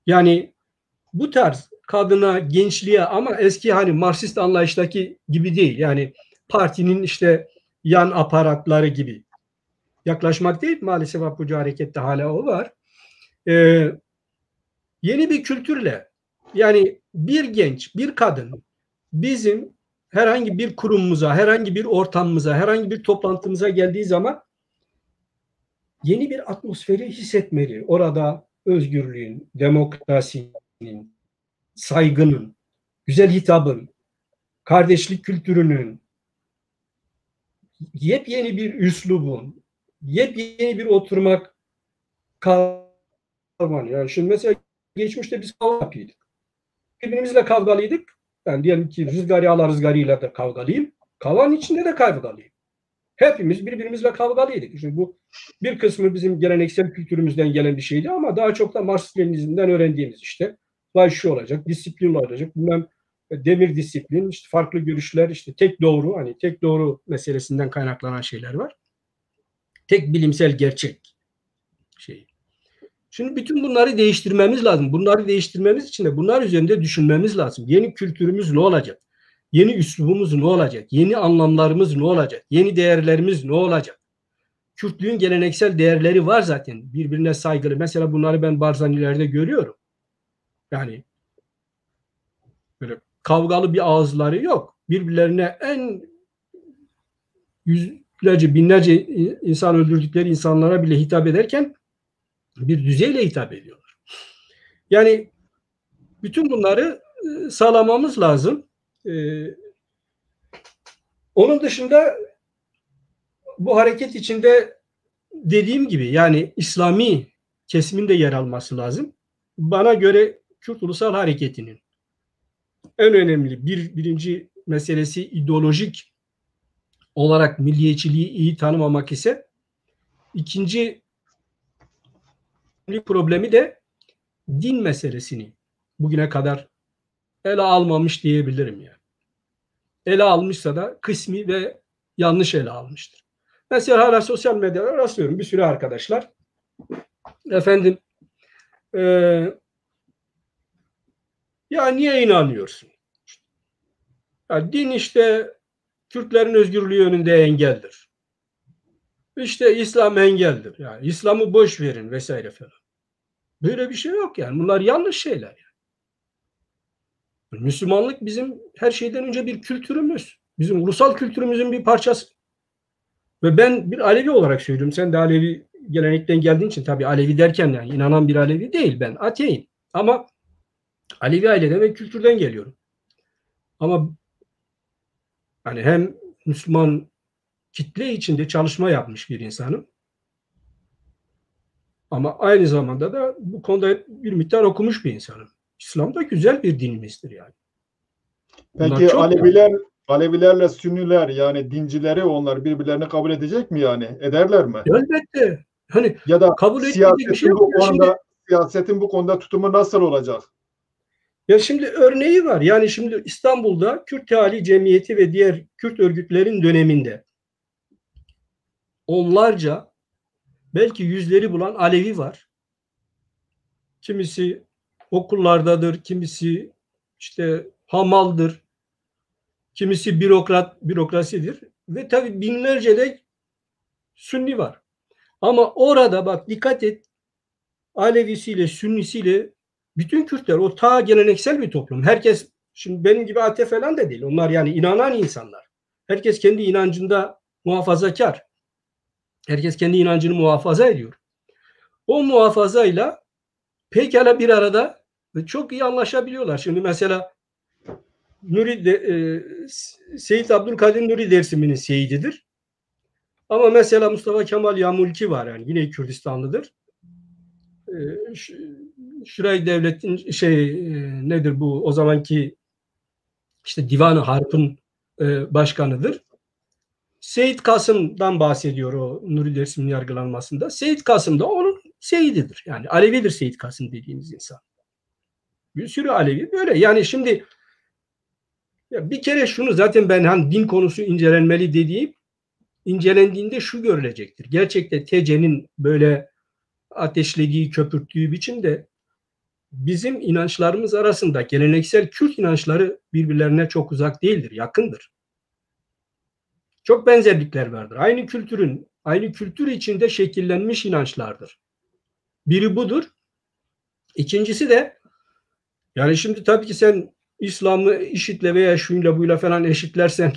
Yani bu tarz kadına, gençliğe, ama eski hani Marksist anlayıştaki gibi değil. Yani partinin işte yan aparatları gibi yaklaşmak değil. Maalesef Apocu Hareket'te hala o var. Yeni bir kültürle, yani bir genç, bir kadın bizim herhangi bir kurumumuza, herhangi bir ortamımıza, herhangi bir toplantımıza geldiği zaman yeni bir atmosferi hissetmeli. Orada özgürlüğün, demokrasinin, saygının, güzel hitabın, kardeşlik kültürünün, yepyeni bir üslubun, yepyeni bir oturmak kavramı. Yani şimdi mesela geçmişte biz kavga yapıyorduk. Birbirimizle kavgalıydık. Ben diyelim ki Rızgari Ala Rızgari'yle de kavgalıyım. Kavanın içinde de kavgalıyım. Hepimiz birbirimizle kavgalıydık. Şimdi bu bir kısmı bizim geleneksel kültürümüzden gelen bir şeydi ama daha çok da Marksizm'den öğrendiğimiz işte. Vay şu olacak, disiplin olacak, bilmem demir disiplin, işte farklı görüşler, işte tek doğru, hani tek doğru meselesinden kaynaklanan şeyler var. Tek bilimsel gerçek şey. Şimdi bütün bunları değiştirmemiz lazım. Bunları değiştirmemiz için de bunlar üzerinde düşünmemiz lazım. Yeni kültürümüz ne olacak? Yeni üslubumuz ne olacak? Yeni anlamlarımız ne olacak? Yeni değerlerimiz ne olacak? Kürtlüğün geleneksel değerleri var zaten. Birbirine saygılı. Mesela bunları ben Barzanilerde görüyorum. Yani böyle kavgalı bir ağızları yok. Birbirlerine en yüzlerce, binlerce insan öldürdükleri insanlara bile hitap ederken bir düzeyle hitap ediyorlar. Yani bütün bunları sağlamamız lazım. Onun dışında bu hareket içinde dediğim gibi yani İslami kesimin de yer alması lazım. Bana göre Kürt Ulusal Hareketi'nin en önemli birinci meselesi ideolojik olarak milliyetçiliği iyi tanımamak ise ikinci problemi de din meselesini bugüne kadar ele almamış diyebilirim yani. Ele almışsa da kısmi ve yanlış ele almıştır. Mesela hala sosyal medyada rastlıyorum bir sürü arkadaşlar. Efendim ya niye inanıyorsun? Ya din işte Kürtlerin özgürlüğü önünde engeldir. İşte İslam engeldir. Yani İslam'ı boş verin vesaire falan. Böyle bir şey yok yani. Bunlar yanlış şeyler yani. Müslümanlık bizim her şeyden önce bir kültürümüz. Bizim ulusal kültürümüzün bir parçası. Ve ben bir Alevi olarak söylüyorum. Sen de Alevi gelenekten geldiğin için tabii Alevi derken yani inanan bir Alevi değil, ben ateim. Ama Alevi aileden ve kültürden geliyorum. Ama hani hem Müslüman kitle içinde çalışma yapmış bir insanım. Ama aynı zamanda da bu konuda bir miktar okumuş bir insanım. İslam da güzel bir dinimizdir yani. Peki Alevilerle Sünniler yani dincileri onlar birbirlerini kabul edecek mi yani? Ederler mi? Elbette. Hani ya da kabul etmeyecek bir şey yok. Siyasetin bu konuda tutumu nasıl olacak? Ya şimdi örneği var. Yani şimdi İstanbul'da Kürt Teali Cemiyeti ve diğer Kürt örgütlerin döneminde onlarca, belki yüzleri bulan Alevi var. Kimisi okullardadır, kimisi işte hamaldır, kimisi bürokrasidir ve tabii binlerce de Sünni var. Ama orada bak dikkat et, Alevisiyle, Sünnisiyle bütün Kürtler o ta geleneksel bir toplum. Herkes şimdi benim gibi ateo falan da değil. Onlar yani inanan insanlar. Herkes kendi inancında muhafazakar. Herkes kendi inancını muhafaza ediyor. O muhafazayla pekala bir arada ve çok iyi anlaşabiliyorlar. Şimdi mesela Seyyid Abdülkadir Nuri Dersim'in seyididir. Ama mesela Mustafa Kemal Yamulki var, yani yine Kürdistanlıdır. Şuray Devlet'in nedir bu, o zamanki işte Divan-ı Harp'ın başkanıdır. Seyyid Kasım'dan bahsediyor o Nuri Dersim'in yargılanmasında. Seyyid Kasım da onun seyididir. Yani Alevidir Seyyid Kasım dediğimiz insan. Bir sürü Alevi böyle. Yani şimdi ya bir kere şunu zaten ben hani din konusu incelenmeli dediğim, incelendiğinde şu görülecektir. Gerçekte TC'nin böyle ateşlediği, köpürttüğü biçimde bizim inançlarımız arasında geleneksel Kürt inançları birbirlerine çok uzak değildir, yakındır. Çok benzerlikler vardır. Aynı kültür içinde şekillenmiş inançlardır. Biri budur. İkincisi de yani şimdi tabii ki sen İslam'ı IŞİD'le veya şuyla buyla falan eşitlersen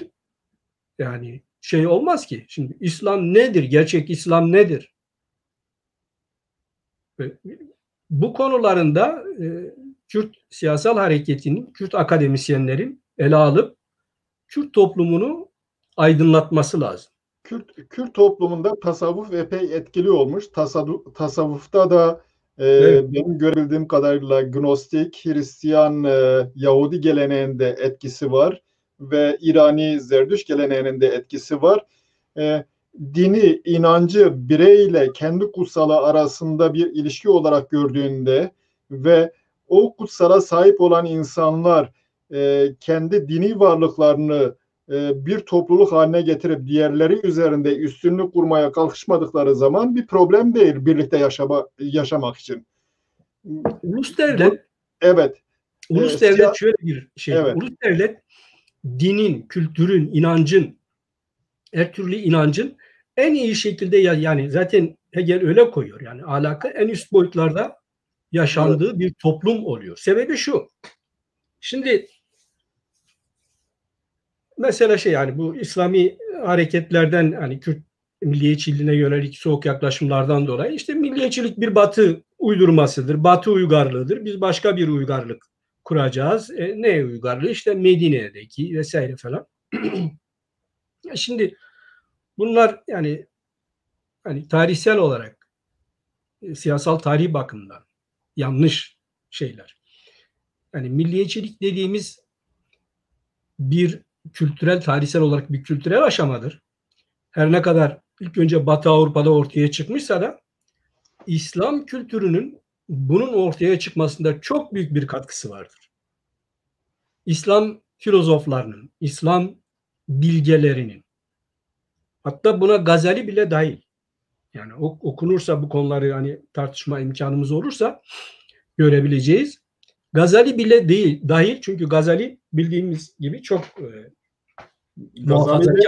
yani şey olmaz ki. Şimdi İslam nedir? Gerçek İslam nedir? Bu konularında Kürt siyasal hareketinin, Kürt akademisyenlerin ele alıp Kürt toplumunu aydınlatması lazım. Kürt toplumunda tasavvuf epey etkili olmuş. Tasavvufta da Evet. benim görebildiğim kadarıyla Gnostik, Hristiyan, Yahudi geleneğinde etkisi var ve İrani Zerdüşt geleneğinin de etkisi var. Dini, inancı bireyle kendi kutsalı arasında bir ilişki olarak gördüğünde ve o kutsala sahip olan insanlar kendi dini varlıklarını bir topluluk haline getirip diğerleri üzerinde üstünlük kurmaya kalkışmadıkları zaman bir problem değil birlikte yaşamak için. Ulus devlet, evet. Ulus devlet şöyle bir şeydir. Evet. Ulus devlet dinin, kültürün, inancın, her türlü inancın en iyi şekilde yani zaten Hegel öyle koyuyor. Yani ahlakı en üst boyutlarda yaşandığı bir toplum oluyor. Sebebi şu. Şimdi mesela yani bu İslami hareketlerden hani Kürt milliyetçiliğine yönelik soğuk yaklaşımlardan dolayı işte milliyetçilik bir Batı uydurmasıdır. Batı uygarlığıdır. Biz başka bir uygarlık kuracağız. Ne uygarlığı? İşte Medine'deki vesaire falan. Şimdi bunlar yani hani tarihsel olarak siyasal tarih bakımından yanlış şeyler. Yani milliyetçilik dediğimiz bir kültürel, tarihsel olarak bir kültürel aşamadır. Her ne kadar ilk önce Batı Avrupa'da ortaya çıkmışsa da İslam kültürünün bunun ortaya çıkmasında çok büyük bir katkısı vardır. İslam filozoflarının, İslam bilgelerinin, hatta buna Gazali bile dahil. Yani okunursa bu konuları hani tartışma imkanımız olursa görebileceğiz. Gazali bile değil dahil, çünkü Gazali bildiğimiz gibi çok muhafazakar.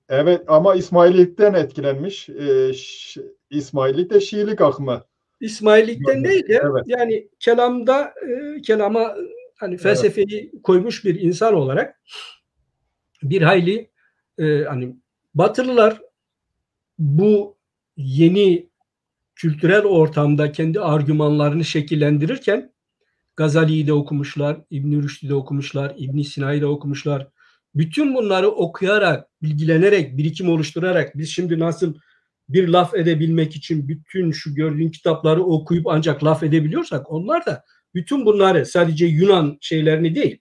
Evet, ama İsmaililikten etkilenmiş. İsmaililik de Şiilik akımı. İsmaillikten değil de evet. yani kelama hani felsefeyi koymuş bir insan olarak bir hayli hani Batılılar bu yeni kültürel ortamda kendi argümanlarını şekillendirirken Gazali'yi de okumuşlar, İbn-i Rüşd'ü de okumuşlar, İbn Sina'yı da okumuşlar. Bütün bunları okuyarak, bilgilenerek, birikim oluşturarak biz şimdi nasıl bir laf edebilmek için bütün şu gördüğün kitapları okuyup ancak laf edebiliyorsak, onlar da bütün bunları sadece Yunan şeylerini değil,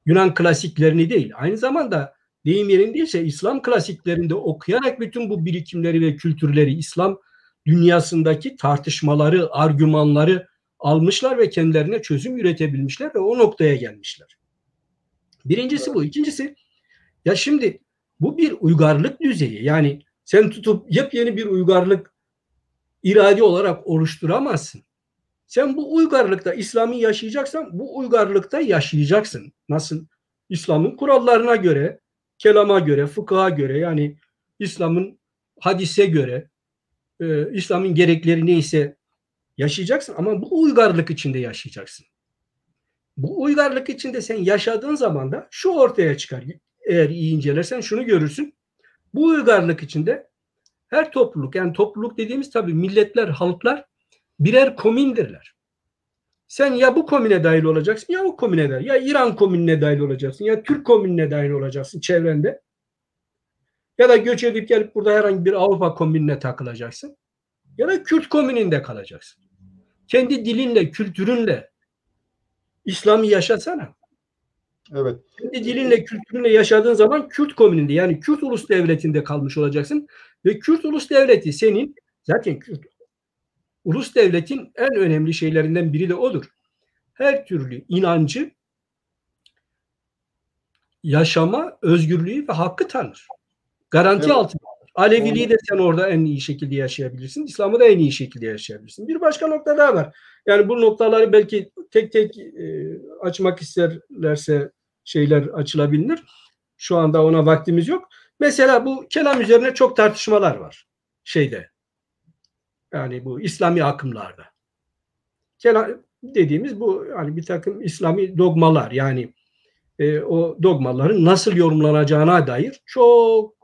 Yunan klasiklerini değil, aynı zamanda deyim yerindeyse İslam klasiklerinde okuyarak bütün bu birikimleri ve kültürleri, İslam dünyasındaki tartışmaları, argümanları almışlar ve kendilerine çözüm üretebilmişler ve o noktaya gelmişler. Birincisi bu. İkincisi, ya şimdi bu bir uygarlık düzeyi. Yani sen tutup yepyeni bir uygarlık iradi olarak oluşturamazsın. Sen bu uygarlıkta İslam'ı yaşayacaksan bu uygarlıkta yaşayacaksın. Nasıl? İslam'ın kurallarına göre, kelama göre, fıkha göre, yani İslam'ın hadise göre, İslam'ın gerekleri neyse yaşayacaksın, ama bu uygarlık içinde yaşayacaksın. Bu uygarlık içinde sen yaşadığın zaman da şu ortaya çıkar. Eğer iyi incelersen şunu görürsün. Bu uygarlık içinde her topluluk, yani topluluk dediğimiz tabii milletler, halklar birer komündirler. Sen ya bu komüne dahil olacaksın ya o komüne dahil. Ya İran komününe dahil olacaksın ya Türk komününe dahil olacaksın çevrende. Ya da göç edip gelip burada herhangi bir Avrupa komününe takılacaksın. Ya da Kürt komününde kalacaksın. Kendi dilinle, kültürünle İslam'ı yaşasana. Evet. Kendi dilinle, kültürünle yaşadığın zaman Kürt komününde, yani Kürt ulus devletinde kalmış olacaksın. Ve Kürt ulus devleti senin, zaten Kürt ulus devletin en önemli şeylerinden biri de odur. Her türlü inancı, yaşama özgürlüğü ve hakkı tanır. Garanti Evet. altında. Aleviliği de sen orada en iyi şekilde yaşayabilirsin. İslam'ı da en iyi şekilde yaşayabilirsin. Bir başka nokta daha var. Yani bu noktaları belki tek tek açmak isterlerse şeyler açılabilir. Şu anda ona vaktimiz yok. Mesela bu kelam üzerine çok tartışmalar var. Yani bu İslami akımlarda. Kelam dediğimiz bu, yani bir takım İslami dogmalar, yani o dogmaların nasıl yorumlanacağına dair çok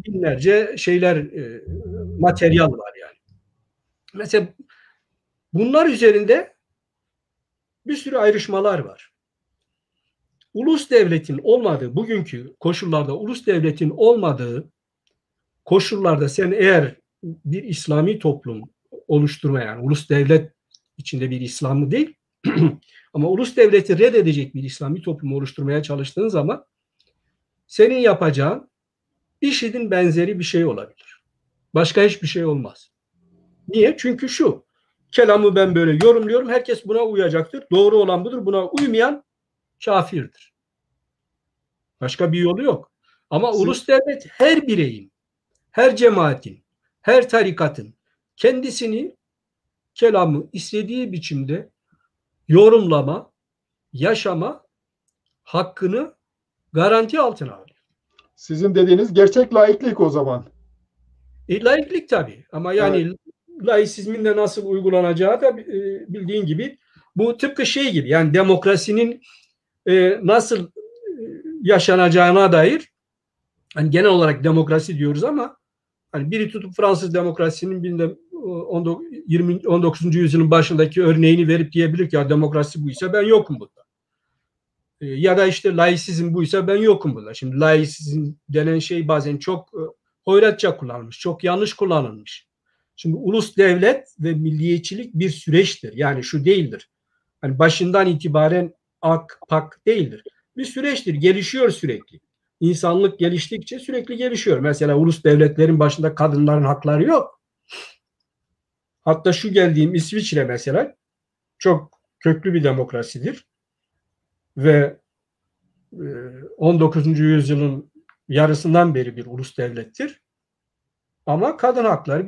binlerce materyal var yani. Mesela bunlar üzerinde bir sürü ayrışmalar var. Ulus devletin olmadığı, bugünkü koşullarda ulus devletin olmadığı koşullarda sen eğer bir İslami toplum oluşturmaya, yani ulus devlet içinde bir İslam'ı değil ama ulus devleti reddedecek bir İslami toplum oluşturmaya çalıştığın zaman senin yapacağın IŞİD'in benzeri bir şey olabilir. Başka hiçbir şey olmaz. Niye? Çünkü şu, kelamı ben böyle yorumluyorum, herkes buna uyacaktır. Doğru olan budur, buna uymayan kafirdir. Başka bir yolu yok. Ama ulus devlet her bireyin, her cemaatin, her tarikatın kendisini, kelamı istediği biçimde yorumlama, yaşama hakkını garanti altına alıyor. Sizin dediğiniz gerçek laiklik o zaman. Laiklik tabii. Ama yani evet, laisizmin de nasıl uygulanacağı da bildiğin gibi, bu tıpkı şey gibi, yani demokrasinin nasıl yaşanacağına dair, hani genel olarak demokrasi diyoruz ama hani biri tutup Fransız demokrasinin 19. yüzyılın başındaki örneğini verip diyebilir ki ya demokrasi buysa ben yokum bunda. Ya da işte laisizm buysa ben yokum bunda. Şimdi laisizm denen şey bazen çok hoyratça kullanılmış, çok yanlış kullanılmış. Şimdi ulus devlet ve milliyetçilik bir süreçtir. Yani şu değildir. Hani başından itibaren ak pak değildir. Bir süreçtir. Gelişiyor sürekli. İnsanlık geliştikçe sürekli gelişiyor. Mesela ulus devletlerin başında kadınların hakları yok. Hatta şu geldiğim İsviçre mesela çok köklü bir demokrasidir. Ve 19. yüzyılın yarısından beri bir ulus devlettir. Ama kadın hakları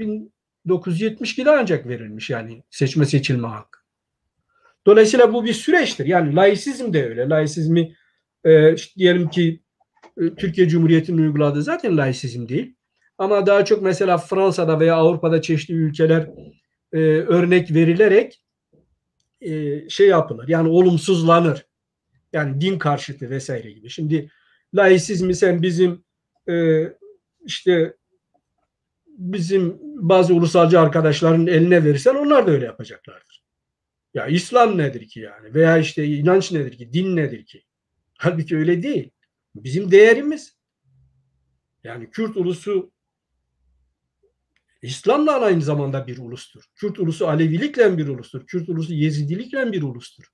1972'de ancak verilmiş, yani seçme seçilme hakkı. Dolayısıyla bu bir süreçtir. Yani laisizm de öyle. Laisizmi işte diyelim ki Türkiye Cumhuriyeti'nin uyguladığı zaten laisizm değil. Ama daha çok mesela Fransa'da veya Avrupa'da çeşitli ülkeler örnek verilerek şey yapılır. Yani olumsuzlanır. Yani din karşıtı vesaire gibi. Şimdi laisizmi sen işte bizim bazı ulusalcı arkadaşların eline verirsen onlar da öyle yapacaklardır. Ya İslam nedir ki yani? Veya işte inanç nedir ki? Din nedir ki? Halbuki öyle değil. Bizim değerimiz. Yani Kürt ulusu İslam'la aynı zamanda bir ulustur. Kürt ulusu Alevilikle bir ulustur. Kürt ulusu Yezidilikle bir ulustur.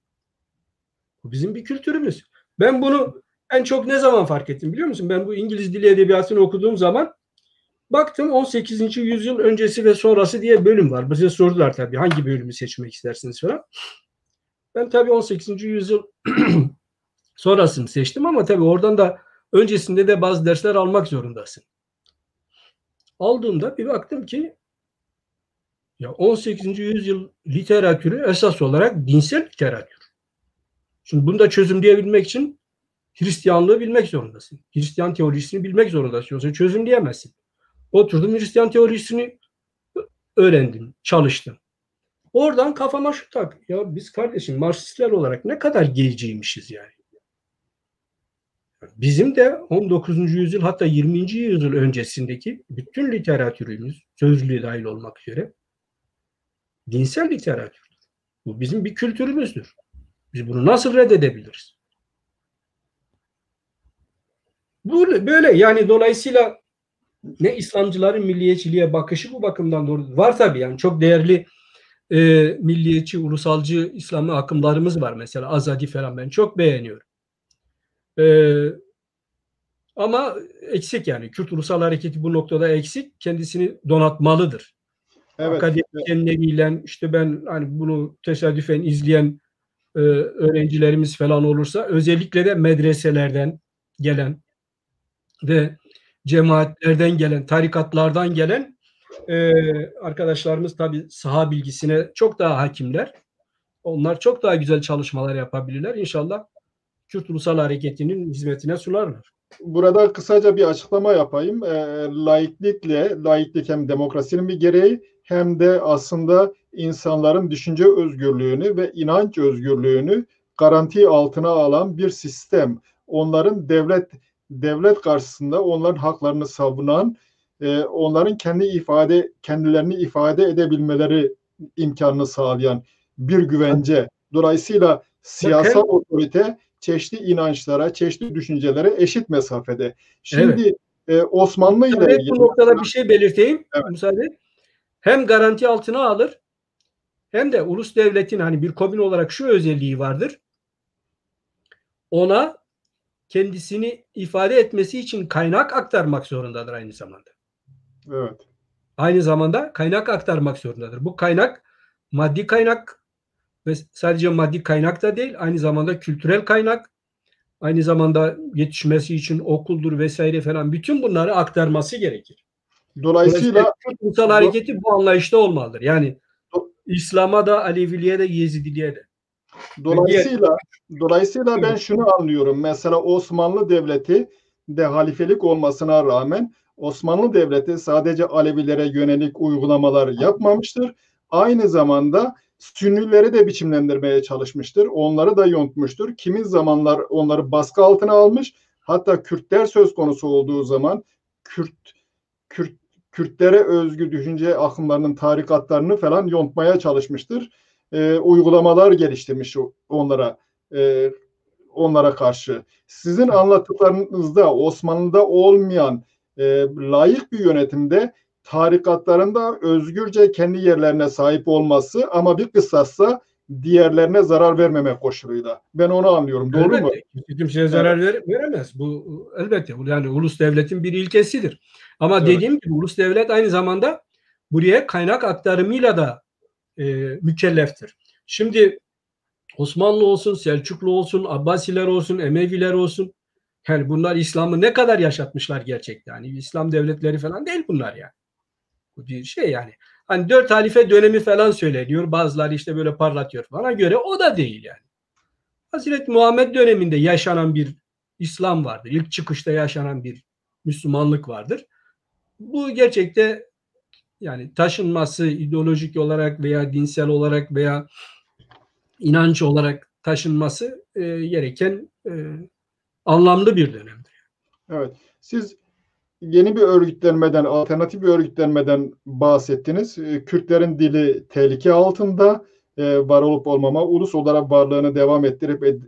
Bu bizim bir kültürümüz. Ben bunu en çok ne zaman fark ettim biliyor musun? Ben bu İngiliz dili edebiyatını okuduğum zaman baktım 18. yüzyıl öncesi ve sonrası diye bölüm var. Bize sordular tabii hangi bölümü seçmek istersiniz falan. Ben tabii 18. yüzyıl sonrasını seçtim ama tabii oradan da öncesinde de bazı dersler almak zorundasın. Aldığımda bir baktım ki ya 18. yüzyıl literatürü esas olarak dinsel literatür. Şimdi bunu da çözümleyebilmek için Hristiyanlığı bilmek zorundasın. Hristiyan teolojisini bilmek zorundasın. Yoksa çözümleyemezsin. Oturdum Hristiyan teolojisini öğrendim, çalıştım. Oradan kafama şu tak. Ya biz kardeşim Marksistler olarak ne kadar gericiymişiz yani. Bizim de 19. yüzyıl hatta 20. yüzyıl öncesindeki bütün literatürümüz, sözlüğü dahil olmak üzere dinsel literatür. Bu bizim bir kültürümüzdür. Biz bunu nasıl reddedebiliriz? Böyle yani dolayısıyla ne İslamcıların milliyetçiliğe bakışı bu bakımdan doğru. Var tabii yani çok değerli milliyetçi, ulusalcı İslami akımlarımız var mesela. Azadi falan ben çok beğeniyorum. Ama eksik yani. Kürt Ulusal Hareketi bu noktada eksik. Kendisini donatmalıdır. Evet. Akademisyenleriyle işte ben hani bunu tesadüfen izleyen öğrencilerimiz falan olursa özellikle de medreselerden gelen ve cemaatlerden gelen, tarikatlardan gelen arkadaşlarımız tabii saha bilgisine çok daha hakimler. Onlar çok daha güzel çalışmalar yapabilirler. İnşallah Kürt Ulusal Hareketi'nin hizmetine sunarlar. Burada kısaca bir açıklama yapayım. Laiklik hem demokrasinin bir gereği hem de aslında insanların düşünce özgürlüğünü ve inanç özgürlüğünü garanti altına alan bir sistem. Onların devlet karşısında onların haklarını savunan, onların kendilerini ifade edebilmeleri imkanını sağlayan bir güvence. Dolayısıyla siyasal otorite çeşitli inançlara, çeşitli düşüncelere eşit mesafede. Şimdi Osmanlı ile ilgili... Bu noktada bir şey belirteyim. Evet. Müsaade. Hem garanti altına alır hem de ulus devletin hani bir komün olarak şu özelliği vardır. Ona kendisini ifade etmesi için kaynak aktarmak zorundadır aynı zamanda. Evet. Aynı zamanda kaynak aktarmak zorundadır. Bu kaynak maddi kaynak ve sadece maddi kaynak da değil, aynı zamanda kültürel kaynak, aynı zamanda yetişmesi için okuldur vesaire falan bütün bunları aktarması gerekir. Dolayısıyla Ulusal hareketi bu anlayışta olmalıdır. Yani İslam'a da, Aleviliğe de, Yezidiliğe de. Dolayısıyla ben şunu anlıyorum. Mesela Osmanlı Devleti de halifelik olmasına rağmen Osmanlı Devleti sadece Alevilere yönelik uygulamalar yapmamıştır. Aynı zamanda Sünnileri de biçimlendirmeye çalışmıştır. Onları da yontmuştur. Kimi zamanlar onları baskı altına almış. Hatta Kürtler söz konusu olduğu zaman Kürtlere özgü düşünce akımlarının tarikatlarını falan yontmaya çalışmıştır. Uygulamalar geliştirmiş onlara karşı. Sizin anlattıklarınızda Osmanlı'da olmayan layık bir yönetimde tarikatların da özgürce kendi yerlerine sahip olması ama bir kısassa diğerlerine zarar vermemek koşuluyla. Ben onu anlıyorum. Doğru mu? Kimseye zarar veremez. Bu elbette. Yani ulus devletin bir ilkesidir. Ama dediğim gibi ulus devlet aynı zamanda buraya kaynak aktarımıyla da mükelleftir. Şimdi Osmanlı olsun, Selçuklu olsun, Abbasiler olsun, Emeviler olsun. Yani bunlar İslam'ı ne kadar yaşatmışlar gerçekten. Yani İslam devletleri falan değil bunlar yani. Bu bir şey yani. Hani 4 halife dönemi falan söyleniyor. Bazıları işte böyle parlatıyor. Bana göre o da değil yani. Hazreti Muhammed döneminde yaşanan bir İslam vardır. İlk çıkışta yaşanan bir Müslümanlık vardır. Bu gerçekte yani taşınması ideolojik olarak veya dinsel olarak veya inanç olarak taşınması gereken anlamlı bir dönemdir. Evet. Siz yeni bir örgütlenmeden, alternatif bir örgütlenmeden bahsettiniz. Kürtlerin dili tehlike altında, var olup olmama, ulus olarak varlığını devam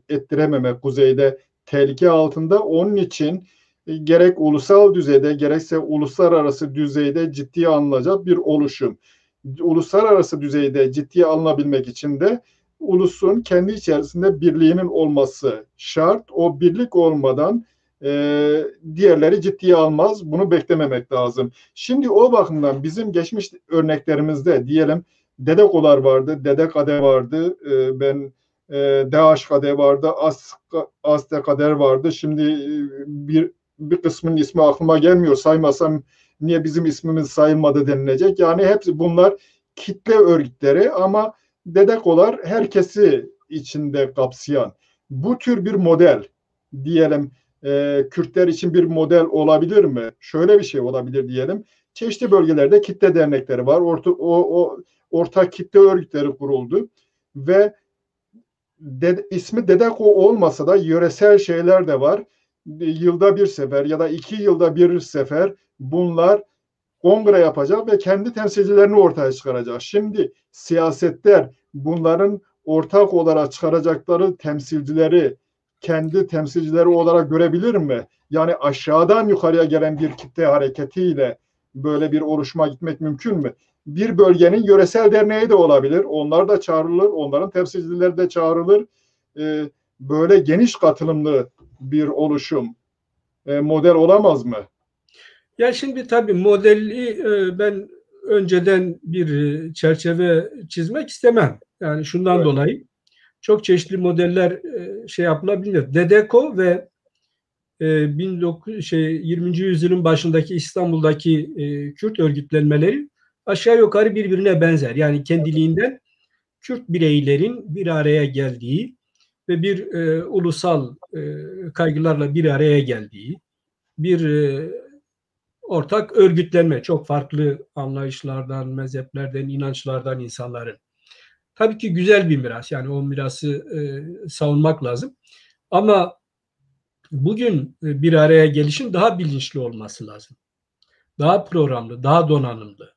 ettirememe kuzeyde tehlike altında. Onun için gerek ulusal düzeyde gerekse uluslararası düzeyde ciddiye alınacak bir oluşum. Uluslararası düzeyde ciddiye alınabilmek için de ulusun kendi içerisinde birliğinin olması şart. O birlik olmadan diğerleri ciddiye almaz. Bunu beklememek lazım. Şimdi o bakımdan bizim geçmiş örneklerimizde diyelim Dedekolar vardı, Dedekade vardı, DHKD vardı, Astekader vardı. Şimdi bir kısmının ismi aklıma gelmiyor. Saymasam niye bizim ismimiz sayılmadı denilecek. Yani hepsi bunlar kitle örgütleri ama Dedekolar herkesi içinde kapsayan. Bu tür bir model diyelim Kürtler için bir model olabilir mi? Şöyle bir şey olabilir diyelim. Çeşitli bölgelerde kitle dernekleri var. Ortak kitle örgütleri kuruldu ve ismi Dedeko olmasa da yöresel şeyler de var. Yılda bir sefer ya da 2 yılda bir sefer bunlar kongre yapacak ve kendi temsilcilerini ortaya çıkaracak. Şimdi siyasetler bunların ortak olarak çıkaracakları temsilcileri kendi temsilcileri olarak görebilir mi? Yani aşağıdan yukarıya gelen bir kitle hareketiyle böyle bir oluşuma gitmek mümkün mü? Bir bölgenin yöresel derneği de olabilir. Onlar da çağrılır. Onların temsilcileri de çağrılır. Böyle geniş katılımlı bir oluşum model olamaz mı? Ya şimdi tabii modeli ben önceden bir çerçeve çizmek istemem. Yani şundan Evet. dolayı çok çeşitli modeller şey yapılabilir. DEDECO ve 20. yüzyılın başındaki İstanbul'daki Kürt örgütlenmeleri aşağı yukarı birbirine benzer. Yani kendiliğinden Kürt bireylerin bir araya geldiği ve bir ulusal kaygılarla bir araya geldiği bir ortak örgütlenme. Çok farklı anlayışlardan, mezheplerden, inançlardan insanların. Tabii ki güzel bir miras. Yani o mirası savunmak lazım. Ama bugün bir araya gelişin daha bilinçli olması lazım. Daha programlı, daha donanımlı.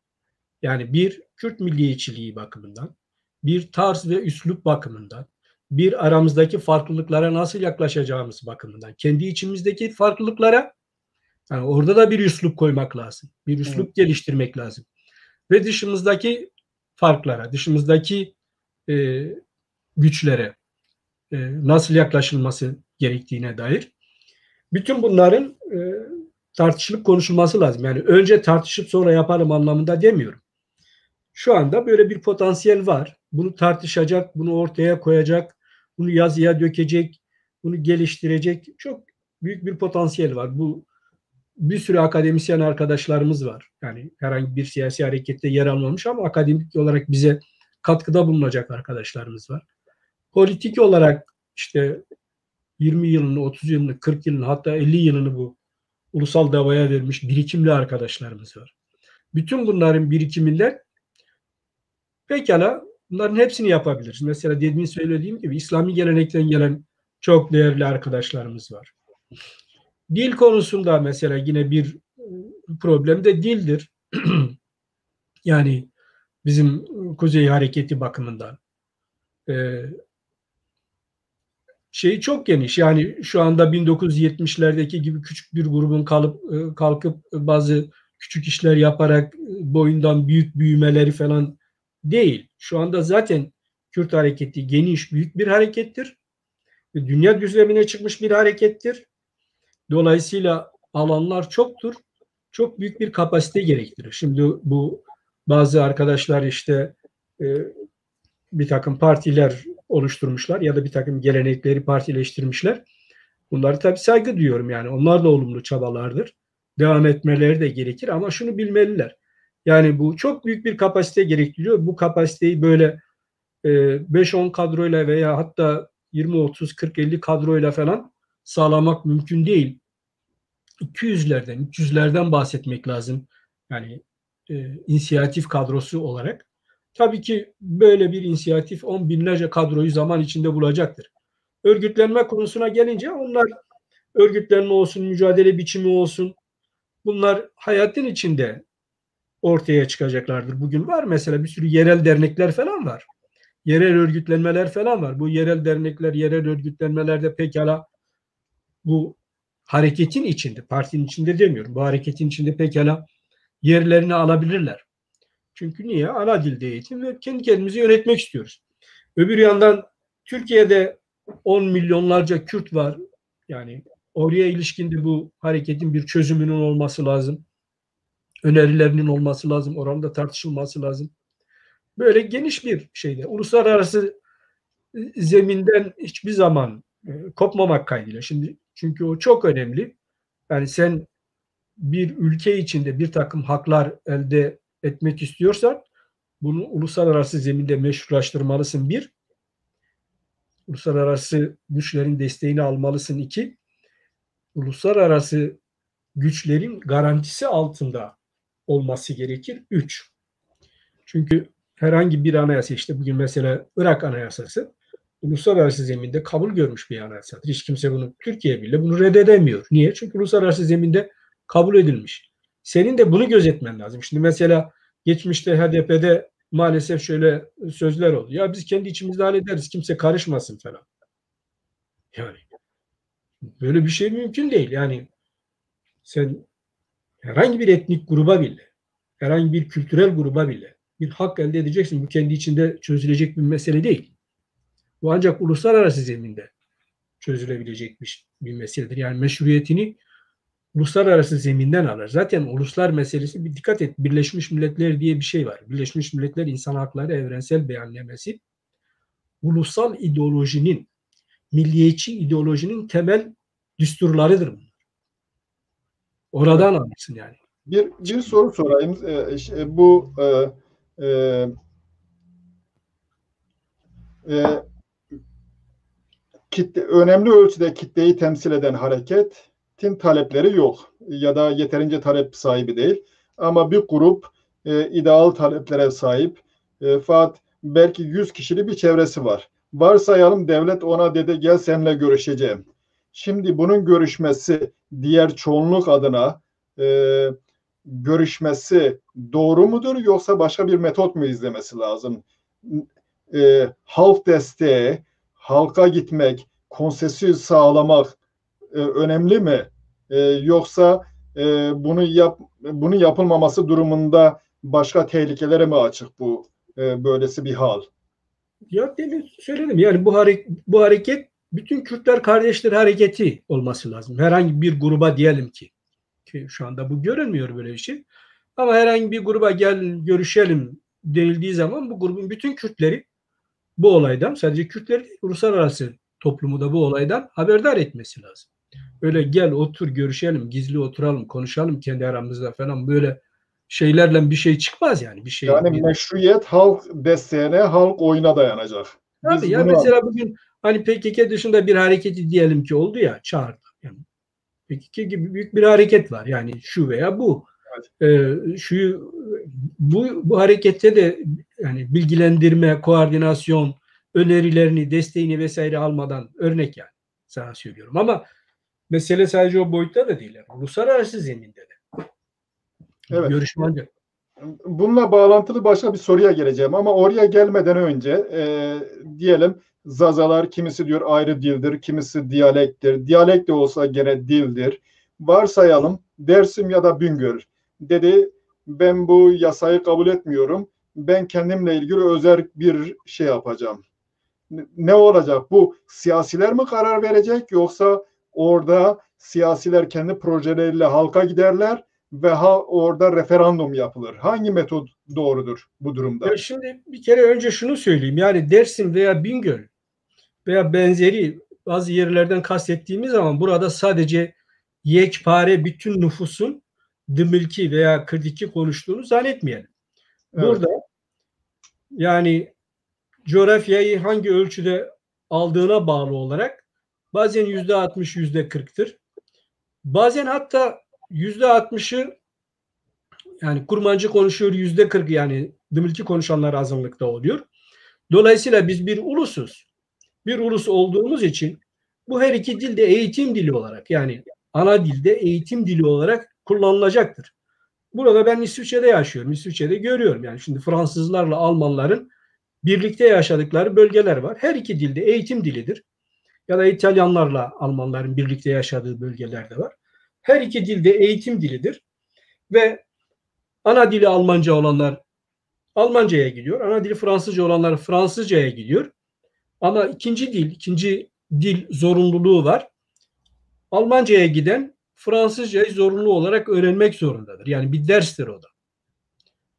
Yani bir Kürt milliyetçiliği bakımından, bir tarz ve üslup bakımından, bir aramızdaki farklılıklara nasıl yaklaşacağımız bakımından, kendi içimizdeki farklılıklara yani orada da bir üslup koymak lazım. Bir Evet. üslup geliştirmek lazım. Ve dışımızdaki farklara, dışımızdaki e, güçlere nasıl yaklaşılması gerektiğine dair bütün bunların tartışılıp konuşulması lazım. Yani önce tartışıp sonra yapalım anlamında demiyorum. Şu anda böyle bir potansiyel var. Bunu tartışacak, bunu ortaya koyacak, bunu yazıya dökecek, bunu geliştirecek çok büyük bir potansiyel var. Bu bir sürü akademisyen arkadaşlarımız var. Yani herhangi bir siyasi harekette yer almamış ama akademik olarak bize katkıda bulunacak arkadaşlarımız var. Politik olarak işte 20 yılını, 30 yılını, 40 yılını hatta 50 yılını bu ulusal davaya vermiş birikimli arkadaşlarımız var. Bütün bunların birikiminden pekala bunların hepsini yapabiliriz. Mesela demin söylediğim gibi İslami gelenekten gelen çok değerli arkadaşlarımız var. Dil konusunda mesela yine bir problem de dildir. Yani bizim Kuzey Hareketi bakımından. Şeyi çok geniş. Yani şu anda 1970'lerdeki gibi küçük bir grubun kalkıp bazı küçük işler yaparak boyundan büyük büyümeleri falan değil. Şu anda zaten Kürt hareketi geniş, büyük bir harekettir. Dünya düzlemine çıkmış bir harekettir. Dolayısıyla alanlar çoktur. Çok büyük bir kapasite gerektirir. Şimdi bu bazı arkadaşlar işte e, bir takım partiler oluşturmuşlar ya da bir takım gelenekleri partileştirmişler. Bunları tabii saygı duyuyorum yani. Onlar da olumlu çabalardır. Devam etmeleri de gerekir ama şunu bilmeliler. Yani bu çok büyük bir kapasite gerektiriyor. Bu kapasiteyi böyle 5-10 kadroyla veya hatta 20-30-40-50 kadroyla falan sağlamak mümkün değil. 200'lerden, 300'lerden bahsetmek lazım. Yani inisiyatif kadrosu olarak. Tabii ki böyle bir inisiyatif 10 binlerce kadroyu zaman içinde bulacaktır. Örgütlenme konusuna gelince onlar örgütlenme olsun, mücadele biçimi olsun bunlar hayatın içinde ortaya çıkacaklardır. Bugün var mesela bir sürü yerel dernekler falan var. Yerel örgütlenmeler falan var. Bu yerel dernekler, yerel örgütlenmelerde pekala bu hareketin içinde, partinin içinde demiyorum. Bu hareketin içinde pekala yerlerini alabilirler. Çünkü niye? Ana dilde eğitim ve kendi kendimizi yönetmek istiyoruz. Öbür yandan Türkiye'de 10 milyonlarca Kürt var. Yani oraya ilişkin de bu hareketin bir çözümünün olması lazım. Önerilerinin olması lazım. Oranda tartışılması lazım. Böyle geniş bir şeyde. Uluslararası zeminden hiçbir zaman kopmamak kaydıyla. Şimdi çünkü o çok önemli. Yani sen bir ülke içinde bir takım haklar elde etmek istiyorsan bunu uluslararası zeminde meşrulaştırmalısın. Bir, uluslararası güçlerin desteğini almalısın. İki, uluslararası güçlerin garantisi altında olması gerekir. Üç, çünkü herhangi bir anayasa işte bugün mesela Irak Anayasası uluslararası zeminde kabul görmüş bir anayasadır. Hiç kimse bunu Türkiye bile bunu reddedemiyor. Niye? Çünkü uluslararası zeminde kabul edilmiş. Senin de bunu gözetmen lazım. Şimdi mesela geçmişte HDP'de maalesef şöyle sözler oldu. Ya biz kendi içimizde hallederiz, kimse karışmasın falan. Yani böyle bir şey mümkün değil. Yani sen herhangi bir etnik gruba bile, herhangi bir kültürel gruba bile bir hak elde edeceksin. Bu kendi içinde çözülecek bir mesele değil. Bu ancak uluslararası zeminde çözülebilecek bir meseledir. Yani meşruiyetini uluslararası zeminden alır. Zaten uluslar meselesi, bir dikkat et, Birleşmiş Milletler diye bir şey var. Birleşmiş Milletler İnsan Hakları Evrensel Beyannamesi ulusal ideolojinin, milliyetçi ideolojinin temel düsturlarıdır bunlar. Oradan Evet. alırsın yani. Bir soru sorayım. Bu önemli ölçüde kitleyi temsil eden hareketin talepleri yok ya da yeterince talep sahibi değil. Ama bir grup ideal taleplere sahip. Fakat belki 100 kişilik bir çevresi var. Varsayalım devlet ona dedi gel seninle görüşeceğim. Şimdi bunun görüşmesi diğer çoğunluk adına görüşmesi doğru mudur yoksa başka bir metot mu izlemesi lazım? Halk desteği, halka gitmek, konsensüs sağlamak önemli mi? Yoksa bunun yapılmaması durumunda başka tehlikelere mi açık bu böylesi bir hal? Ya demin söyledim yani bu hareket bütün Kürtler kardeştir hareketi olması lazım. Herhangi bir gruba diyelim ki şu anda bu görünmüyor böyle bir şey. Ama herhangi bir gruba gel görüşelim denildiği zaman bu grubun bütün Kürtleri bu olaydan, sadece Kürtleri değil, uluslararası toplumu da bu olaydan haberdar etmesi lazım. Öyle gel otur görüşelim, gizli oturalım, konuşalım kendi aramızda falan, böyle şeylerle bir şey çıkmaz yani. Yani meşruiyet halk desteğine, halk oyuna dayanacak. Tabii Biz ya, bunu mesela bugün hani PKK dışında bir hareketi diyelim ki oldu ya, çağırdı. Yani PKK gibi büyük bir hareket var. Yani şu veya bu. Şu bu harekette de yani bilgilendirme, koordinasyon, önerilerini, desteğini vesaire almadan, örnek yani sana söylüyorum. Ama mesele sadece o boyutta da değil. Yani. Uluslararası zeminde de. evet. Görüşme ancak. Bununla bağlantılı başka bir soruya geleceğim ama oraya gelmeden önce diyelim Zazalar kimisi diyor ayrı dildir, kimisi diyalektir. Diyalekt de olsa gene dildir. Varsayalım Dersim ya da Bingöl dedi ben bu yasayı kabul etmiyorum. Ben kendimle ilgili özel bir şey yapacağım. Ne olacak? Bu siyasiler mi karar verecek yoksa orada siyasiler kendi projeleriyle halka giderler ve orada referandum yapılır. Hangi metot doğrudur bu durumda? Ya şimdi bir kere önce şunu söyleyeyim. Yani Dersim veya Bingöl veya benzeri bazı yerlerden kastettiğimiz zaman burada sadece yekpare bütün nüfusun Dımılki veya Kırdiki konuştuğunu zannetmeyelim. Evet. Burada yani coğrafyayı hangi ölçüde aldığına bağlı olarak bazen %60, %40'tır. Bazen hatta %60'ı yani Kurmancı konuşuyor, %40 yani Dımılki konuşanlar azınlıkta oluyor. Dolayısıyla biz bir ulusuz. Bir ulus olduğumuz için bu her iki dil de eğitim dili olarak, yani ana dilde eğitim dili olarak kullanılacaktır. Burada ben İsviçre'de yaşıyorum. İsviçre'de görüyorum. Yani şimdi Fransızlarla Almanların birlikte yaşadıkları bölgeler var. Her iki dilde eğitim dilidir. Ya da İtalyanlarla Almanların birlikte yaşadığı bölgeler de var. Her iki dilde eğitim dilidir. Ve ana dili Almanca olanlar Almanca'ya gidiyor. Ana dili Fransızca olanlar Fransızca'ya gidiyor. Ama ikinci dil zorunluluğu var. Almanca'ya giden Fransızcayı zorunlu olarak öğrenmek zorundadır. Yani bir derstir o da.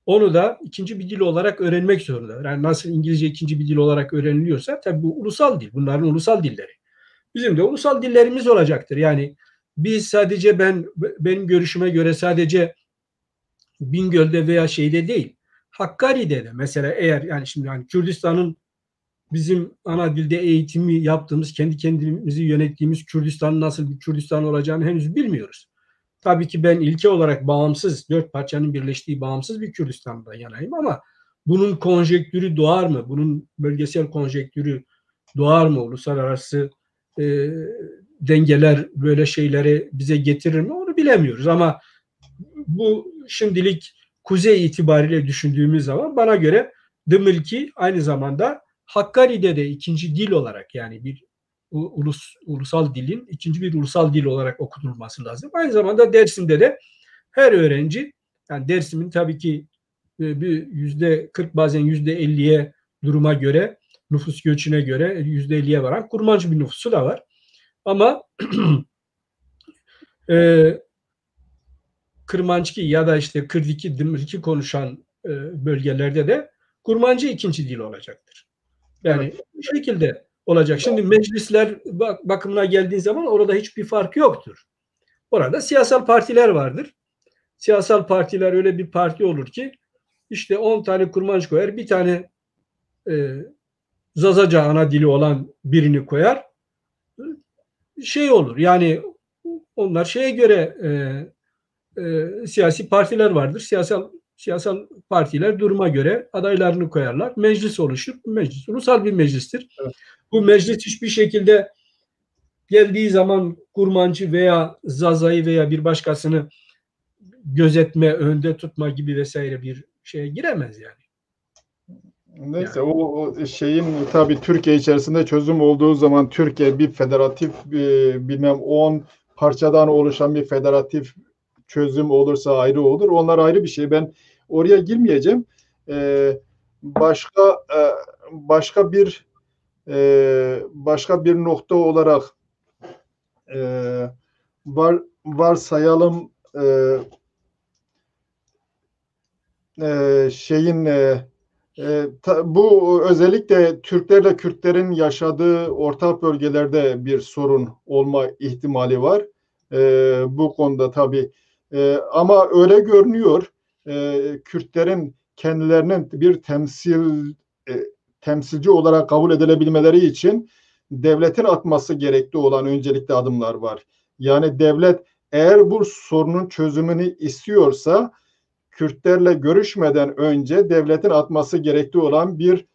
Onu da ikinci bir dil olarak öğrenmek zorundadır. Yani nasıl İngilizce ikinci bir dil olarak öğreniliyorsa tabii bu ulusal dil. Bunların ulusal dilleri. Bizim de ulusal dillerimiz olacaktır. Yani biz sadece benim görüşüme göre sadece Bingöl'de veya şeyde değil. Hakkari'de de mesela, eğer yani şimdi hani Kürdistan'ın bizim ana dilde eğitimi yaptığımız, kendi kendimizi yönettiğimiz Kürdistan'ın nasıl bir Kürdistan olacağını henüz bilmiyoruz. Tabii ki ben ilke olarak bağımsız, dört parçanın birleştiği bağımsız bir Kürdistan'dan yanayım ama bunun konjektürü doğar mı? Bunun bölgesel konjektürü doğar mı? Uluslararası dengeler böyle şeyleri bize getirir mi? Onu bilemiyoruz ama bu şimdilik kuzey itibariyle düşündüğümüz zaman bana göre Dımılki aynı zamanda Hakkari'de de ikinci dil olarak, yani bir ulusal dilin ikinci bir ulusal dil olarak okutulması lazım. Aynı zamanda Dersim'de de her öğrenci, yani Dersim'in tabii ki bir %40 bazen %50'ye duruma göre, nüfus göçüne göre %50'ye varan Kurmancı bir nüfusu da var. Ama Kırmançki ya da işte Kırdiki, Dımırki konuşan bölgelerde de Kurmancı ikinci dil olacaktır. Yani Evet. bu şekilde olacak. Şimdi meclisler bakımına geldiğin zaman orada hiçbir fark yoktur. Orada siyasal partiler vardır. Siyasal partiler, öyle bir parti olur ki işte 10 tane kurmanç koyar, bir tane Zazaca ana dili olan birini koyar. Şey olur yani, onlar şeye göre siyasi partiler vardır. Siyasal partiler duruma göre adaylarını koyarlar. Meclis oluşur. Meclis ulusal bir meclistir. Evet. Bu meclis hiçbir şekilde geldiği zaman Kurmancı veya Zaza'yı veya bir başkasını gözetme, önde tutma gibi vesaire bir şeye giremez yani. Neyse, Yani. o şeyin tabii Türkiye içerisinde çözüm olduğu zaman Türkiye bir federatif bilmem 10 parçadan oluşan bir federatif çözüm olursa ayrı olur. Onlar ayrı bir şey. Ben oraya girmeyeceğim. Başka başka bir nokta olarak varsayalım şeyin bu özellikle Türklerle Kürtlerin yaşadığı ortak bölgelerde bir sorun olma ihtimali var. Bu konuda tabii. Ama öyle görünüyor, Kürtlerin kendilerinin bir temsilci olarak kabul edilebilmeleri için devletin atması gerektiği olan öncelikli adımlar var. Yani devlet eğer bu sorunun çözümünü istiyorsa Kürtlerle görüşmeden önce devletin atması gerektiği olan bir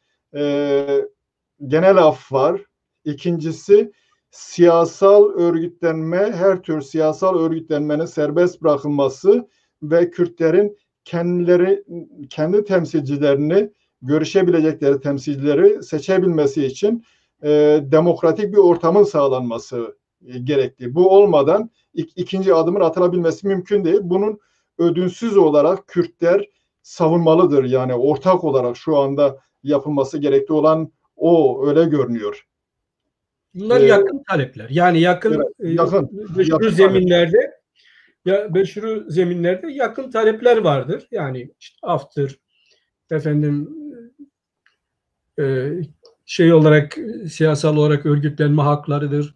genel af var. İkincisi, siyasal örgütlenme, her tür siyasal örgütlenmenin serbest bırakılması ve Kürtlerin kendi temsilcilerini, görüşebilecekleri temsilcileri seçebilmesi için demokratik bir ortamın sağlanması gerekli. Bu olmadan ikinci adımın atılabilmesi mümkün değil. Bunun ödünsüz olarak Kürtler savunmalıdır. Yani ortak olarak şu anda yapılması gerekli olan o, öyle görünüyor. Bunlar yakın talepler. Yani yakın meşru zeminlerde yakın talepler vardır. Yani işte aftır, efendim şey olarak, siyasal olarak örgütlenme haklarıdır,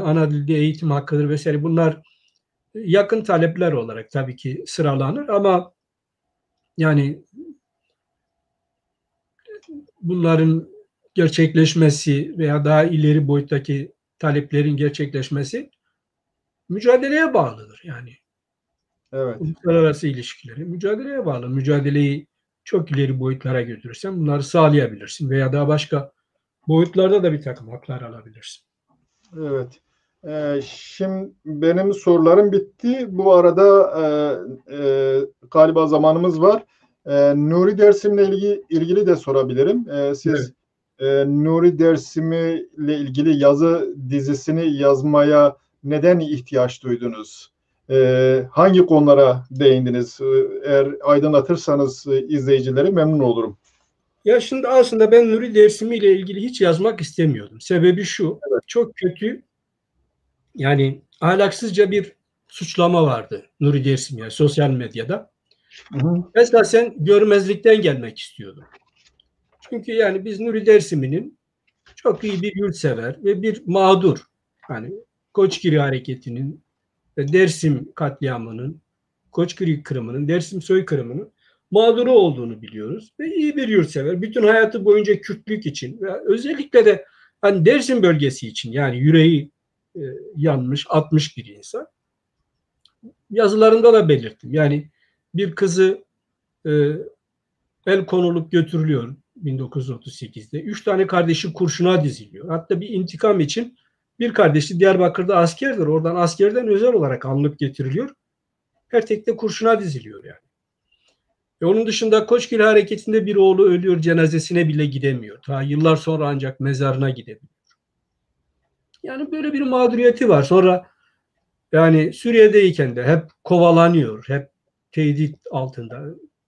ana dilde eğitim hakkıdır vesaire. Bunlar yakın talepler olarak tabii ki sıralanır ama yani bunların gerçekleşmesi veya daha ileri boyuttaki taleplerin gerçekleşmesi mücadeleye bağlıdır. Yani evet. uluslararası ilişkileri mücadeleye bağlı. Mücadeleyi çok ileri boyutlara götürürsen bunları sağlayabilirsin veya daha başka boyutlarda da bir takım haklar alabilirsin. Evet. Şimdi benim sorularım bitti. Bu arada galiba zamanımız var. Nuri Dersim'le ilgili de sorabilirim. Siz Nuri Dersim'le ilgili yazı dizisini yazmaya neden ihtiyaç duydunuz? Hangi konulara değindiniz? Eğer aydınlatırsanız izleyicileri memnun olurum. Ya şimdi aslında ben Nuri Dersimi ile ilgili hiç yazmak istemiyordum. Sebebi şu, çok kötü, yani ahlaksızca bir suçlama vardı Nuri Dersim, yani sosyal medyada. Esasen görmezlikten gelmek istiyordum. Çünkü yani biz Nuri Dersimi'nin çok iyi bir yurtsever ve bir mağdur, hani Koçgiri hareketinin, Dersim katliamının, Koçgiri kırımının, Dersim soykırımının mağduru olduğunu biliyoruz ve iyi bir yurtsever. Bütün hayatı boyunca Kürtlük için ve özellikle de hani Dersim bölgesi için, yani yüreği yanmış, atmış bir insan. Yazılarında da belirttim. Yani bir kızı el konulup götürülüyor 1938'de. 3 tane kardeşi kurşuna diziliyor. Hatta bir intikam için bir kardeşi Diyarbakır'da askerdir. Oradan askerden özel olarak alınıp getiriliyor. Her tekte kurşuna diziliyor yani. Onun dışında Koçgil Hareketi'nde bir oğlu ölüyor, cenazesine bile gidemiyor. Ta yıllar sonra ancak mezarına gidebiliyor. Yani böyle bir mağduriyeti var. Sonra yani Suriye'deyken de hep kovalanıyor, hep tehdit altında.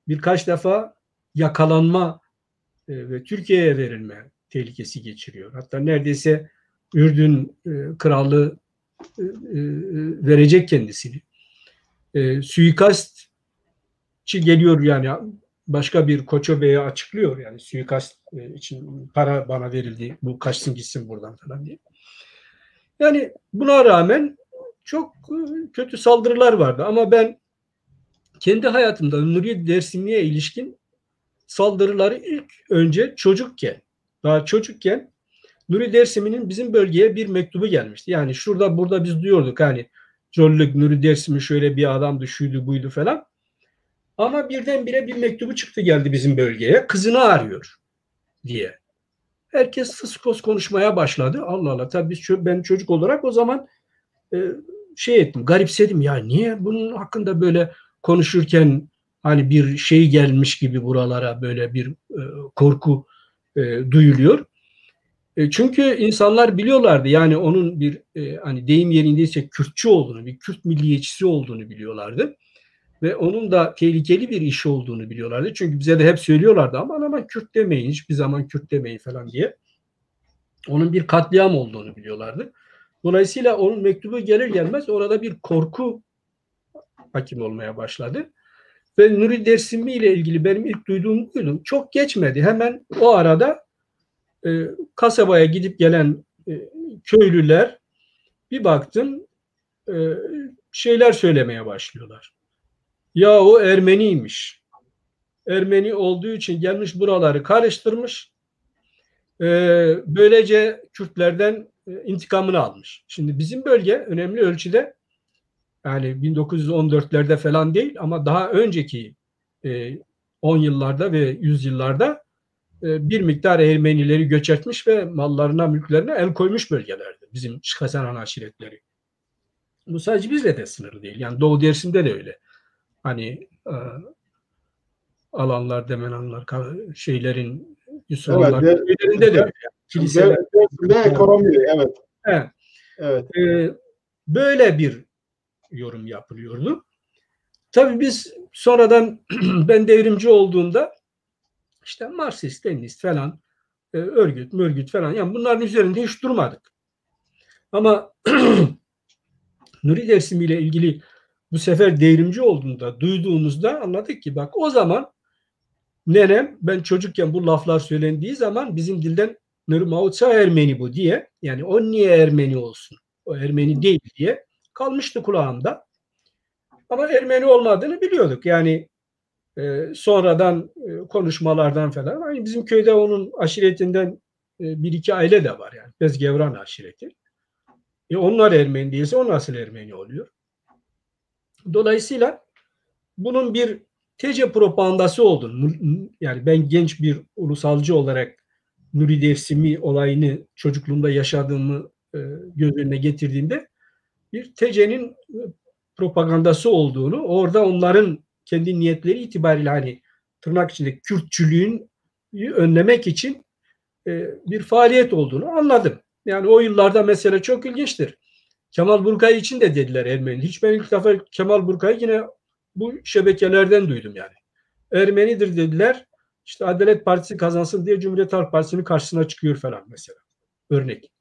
Birkaç defa yakalanma ve Türkiye'ye verilme tehlikesi geçiriyor. Hatta neredeyse Ürdün kralı verecek kendisini. Suikastçı geliyor yani başka bir Koço Bey'e açıklıyor yani suikast için para bana verildi, bu kaçsın gitsin buradan falan diye. Yani buna rağmen çok kötü saldırılar vardı ama ben kendi hayatımda Nuri Dersimi'ye ilişkin saldırıları ilk önce daha çocukken Nuri Dersimi'nin bizim bölgeye bir mektubu gelmişti. Yani şurada burada biz duyuyorduk hani Colluk Nuri Dersimi şöyle bir adamdı, şuydu buydu falan. Ama birdenbire bir mektubu çıktı geldi bizim bölgeye. Kızını arıyor diye. Herkes fıskos konuşmaya başladı. Allah Allah, tabii ben çocuk olarak o zaman garipsedim ya, niye bunun hakkında böyle konuşurken hani bir şey gelmiş gibi buralara böyle bir korku duyuluyor. Çünkü insanlar biliyorlardı yani onun bir hani deyim yerindeyse Kürtçü olduğunu, bir Kürt milliyetçisi olduğunu biliyorlardı. Ve onun da tehlikeli bir iş olduğunu biliyorlardı. Çünkü bize de hep söylüyorlardı aman Kürt demeyin, hiçbir zaman Kürt demeyin falan diye. Onun bir katliam olduğunu biliyorlardı. Dolayısıyla onun mektubu gelir gelmez orada bir korku hakim olmaya başladı. Ve Nuri Dersimi ile ilgili benim ilk duyduğum buydu. Çok geçmedi. Hemen o arada kasabaya gidip gelen köylüler bir baktım şeyler söylemeye başlıyorlar. Ya o Ermeniymiş. Ermeni olduğu için gelmiş buraları karıştırmış. Böylece Kürtlerden intikamını almış. Şimdi bizim bölge önemli ölçüde yani 1914'lerde falan değil ama daha önceki 10 yıllarda ve 100 yıllarda bir miktar Ermenileri göç etmiş ve mallarına, mülklerine el koymuş bölgelerde bizim Şıkhasanan aşiretleri. Bu sadece bizle de sınırlı değil. Yani Doğu Dersim'de de öyle. Hani alanlar, demenanlar, şeylerin, Yusuflar Evet, köylerinde de öyle. Kiliseler. ve ekonomi, evet. Evet. Evet. Böyle bir yorum yapılıyordu. Tabii biz sonradan ben devrimci olduğumda işte Marksist, Leninist falan örgüt falan yani bunların üzerinde hiç durmadık. Ama Nuri Dersimi ile ilgili bu sefer devrimci olduğunda duyduğumuzda anladık ki bak o zaman nenem ben çocukken bu laflar söylendiği zaman bizim dilden Mauça Ermeni bu diye yani o niye Ermeni olsun? O Ermeni değil diye kalmıştı kulağımda. Ama Ermeni olmadığını biliyorduk. Yani sonradan konuşmalardan falan. Hani bizim köyde onun aşiretinden bir iki aile de var yani. Bezgevran aşireti. Onlar Ermeni değilse o nasıl Ermeni oluyor? Dolayısıyla bunun bir TC propagandası olduğunu, yani ben genç bir ulusalcı olarak Nuri Dersimi olayını çocukluğumda yaşadığımı göz önüne getirdiğimde bir TC'nin propagandası olduğunu, orada onların kendi niyetleri itibariyle hani tırnak içinde Kürtçülüğün önlemek için bir faaliyet olduğunu anladım. Yani o yıllarda mesela çok ilginçtir. Kemal Burkay için de dediler Ermeni. Hiç ben ilk defa Kemal Burkay'ı yine bu şebekelerden duydum yani. Ermenidir dediler. İşte Adalet Partisi kazansın diye Cumhuriyet Halk Partisi'nin karşısına çıkıyor falan mesela. Örnek.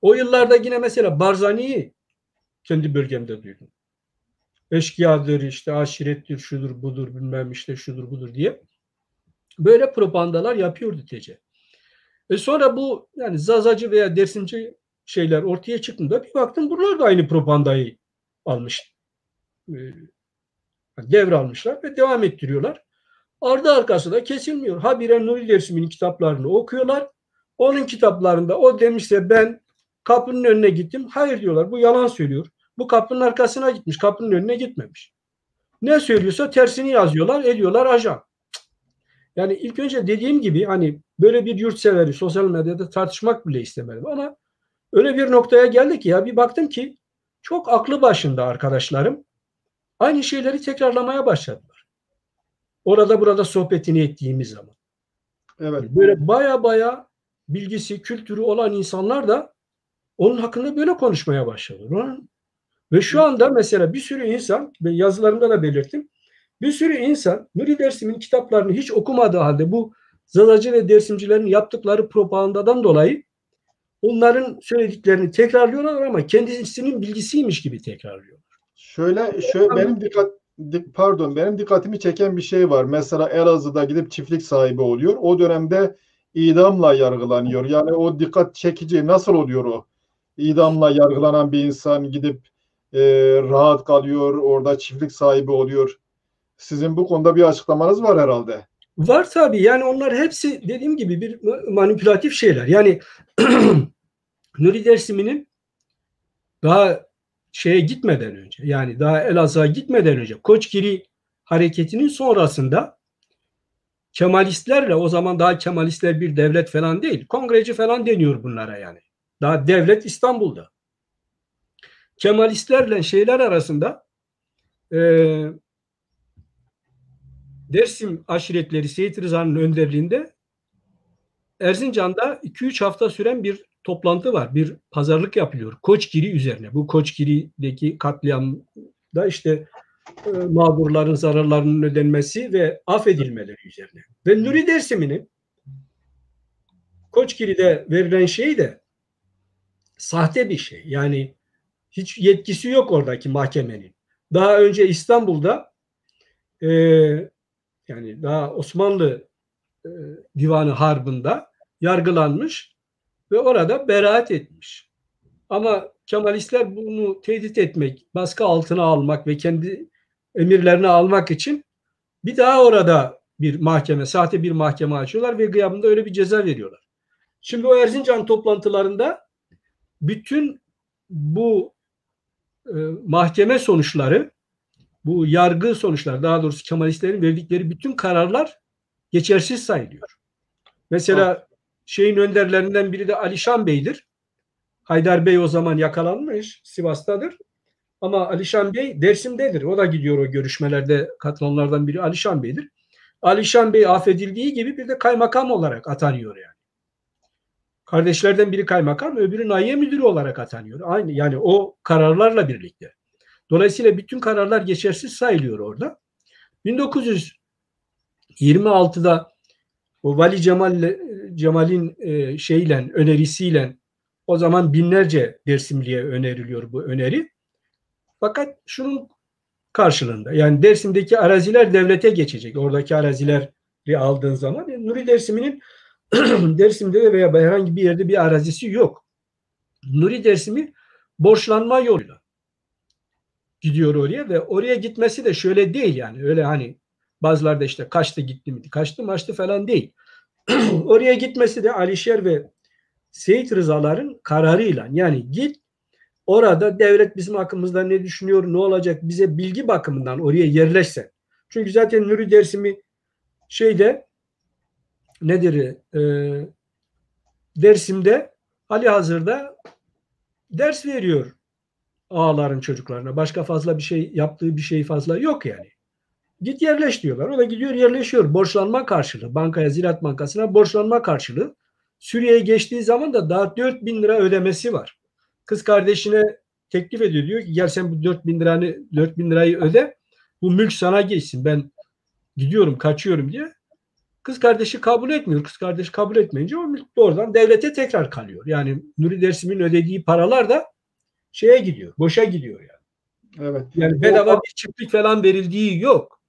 O yıllarda yine mesela Barzani'yi kendi bölgemde duydum. Eşkıyadır, işte aşirettir, şudur budur bilmem işte şudur budur diye. Böyle propagandalar yapıyordu TC. Sonra bu yani Zazacı veya Dersimci şeyler ortaya çıktığında bir baktım bunlar da aynı propagandayı almış. Devralmışlar ve devam ettiriyorlar. Ardı arkası da kesilmiyor. Habire Nuri Dersimi'nin kitaplarını okuyorlar. Onun kitaplarında o demişse ben kapının önüne gittim. Hayır diyorlar, bu yalan söylüyor. Bu kapının arkasına gitmiş, kapının önüne gitmemiş. Ne söylüyorsa tersini yazıyorlar, ediyorlar ajan. Yani ilk önce dediğim gibi hani böyle bir yurtseveri sosyal medyada tartışmak bile istemedim ama öyle bir noktaya geldi ki ya bir baktım ki çok aklı başında arkadaşlarım aynı şeyleri tekrarlamaya başladılar. Orada burada sohbetini ettiğimiz zaman. Evet. Böyle baya bilgisi, kültürü olan insanlar da onun hakkında böyle konuşmaya başladılar. Ve şu anda mesela bir sürü insan, ben yazılarımda da belirttim, bir sürü insan Nuri Dersim'in kitaplarını hiç okumadığı halde bu Zazacı ve Dersimcilerin yaptıkları propagandadan dolayı onların söylediklerini tekrarlıyorlar ama kendisinin bilgisiymiş gibi tekrarlıyorlar. Şöyle benim dikkatimi çeken bir şey var. Mesela Elazığ'da gidip çiftlik sahibi oluyor. O dönemde idamla yargılanıyor. Yani o dikkat çekici. Nasıl oluyor o? İdamla yargılanan bir insan gidip rahat kalıyor, orada çiftlik sahibi oluyor. Sizin bu konuda bir açıklamanız var herhalde. Var tabii, yani onlar hepsi dediğim gibi bir manipülatif şeyler. Yani Nuri Dersimi'nin daha şeye gitmeden önce, yani daha Elazığ'a gitmeden önce Koçgiri hareketinin sonrasında Kemalistlerle, o zaman daha Kemalistler bir devlet falan değil, kongreci falan deniyor bunlara yani. Daha devlet İstanbul'da. Kemalistlerle şeyler arasında Dersim aşiretleri Seyit Rıza'nın önderliğinde Erzincan'da 2-3 hafta süren bir toplantı var. Bir pazarlık yapılıyor Koçgiri üzerine. Bu Koçgiri'deki katliamda işte mağdurların zararlarının ödenmesi ve affedilmeleri üzerine. Ve Nuri Dersimi'nin Koçgiri'de verilen şey de sahte bir şey. Yani hiç yetkisi yok oradaki mahkemenin. Daha önce İstanbul'da yani daha Osmanlı Divanı Harbi'nde yargılanmış ve orada beraat etmiş. Ama Kemalistler bunu tehdit etmek, baskı altına almak ve kendi emirlerini almak için bir daha orada bir mahkeme, sahte bir mahkeme açıyorlar ve gıyabında öyle bir ceza veriyorlar. Şimdi o Erzincan toplantılarında bütün bu mahkeme sonuçları, bu yargı sonuçları, daha doğrusu Kemalistlerin verdikleri bütün kararlar geçersiz sayılıyor. Mesela şeyin önderlerinden biri de Alişan Bey'dir. Haydar Bey o zaman yakalanmış, Sivas'tadır. Ama Alişan Bey Dersim'dedir. O da gidiyor o görüşmelerde, katılanlardan biri Alişan Bey'dir. Alişan Bey affedildiği gibi bir de kaymakam olarak atanıyor yani. Kardeşlerden biri kaymakam, öbürü nahiye müdürü olarak atanıyor. Aynı, yani o kararlarla birlikte. Dolayısıyla bütün kararlar geçersiz sayılıyor orada. 1926'da o Vali Cemal'in şeyle, önerisiyle o zaman binlerce Dersimli'ye öneriliyor bu öneri. Fakat şunun karşılığında, yani Dersim'deki araziler devlete geçecek. Oradaki arazileri aldığın zaman Nuri Dersim'in Dersim'de veya herhangi bir yerde bir arazisi yok. Nuri Dersimi borçlanma yoluyla gidiyor oraya ve oraya gitmesi de şöyle değil, yani öyle hani bazılarda işte kaçtı gitti mi, kaçtı maçtı falan değil. Oraya gitmesi de Alişer ve Seyit Rızaların kararıyla, yani git orada devlet bizim hakkımızda ne düşünüyor, ne olacak, bize bilgi bakımından oraya yerleşse. Çünkü zaten Nuri Dersimi şeyde nedir, Dersim'de halihazırda ders veriyor ağaların çocuklarına. Başka fazla bir şey yaptığı bir şey fazla yok yani. Git yerleş diyorlar. O da gidiyor yerleşiyor. Borçlanma karşılığı. Bankaya, Ziraat Bankası'na borçlanma karşılığı. Suriye'ye geçtiği zaman da daha 4.000 lira ödemesi var. Kız kardeşine teklif ediyor. Diyor ki gel sen bu 4.000 lirayı öde. Bu mülk sana geçsin. Ben gidiyorum, kaçıyorum diye. Kız kardeşi kabul etmiyor. Kız kardeşi kabul etmeyince o mülk doğrudan devlete tekrar kalıyor. Yani Nuri Dersim'in ödediği paralar da şeye gidiyor. Boşa gidiyor yani. Evet. Yani bedava bir çiftlik falan verildiği yok.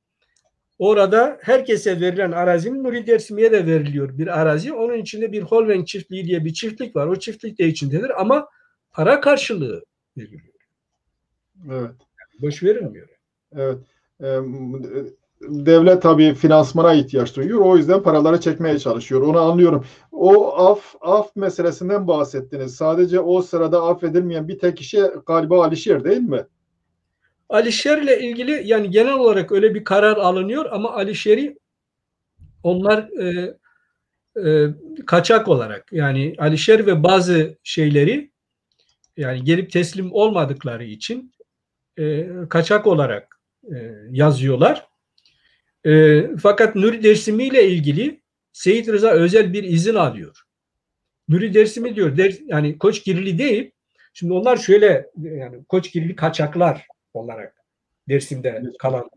Orada herkese verilen arazinin Nuri Dersimi'ye de veriliyor bir arazi. Onun içinde bir Holvenk çiftliği diye bir çiftlik var. O çiftlik de içindedir ama para karşılığı veriliyor. Evet. Boş verilmiyor. Evet. Devlet tabii finansmana ihtiyaç duyuyor. O yüzden paraları çekmeye çalışıyor. Onu anlıyorum. O af meselesinden bahsettiniz. Sadece o sırada affedilmeyen bir tek kişi galiba Alişer değil mi? Alişer'le ilgili yani genel olarak öyle bir karar alınıyor ama Alişer'i onlar kaçak olarak, yani Alişer ve bazı şeyleri yani gelip teslim olmadıkları için kaçak olarak yazıyorlar. Fakat Nuri Dersimi ile ilgili Seyit Rıza özel bir izin alıyor. Nuri Dersimi diyor, yani Koçgirili değil. Şimdi onlar şöyle, yani Koçgirili kaçaklar olarak Dersim'de kalan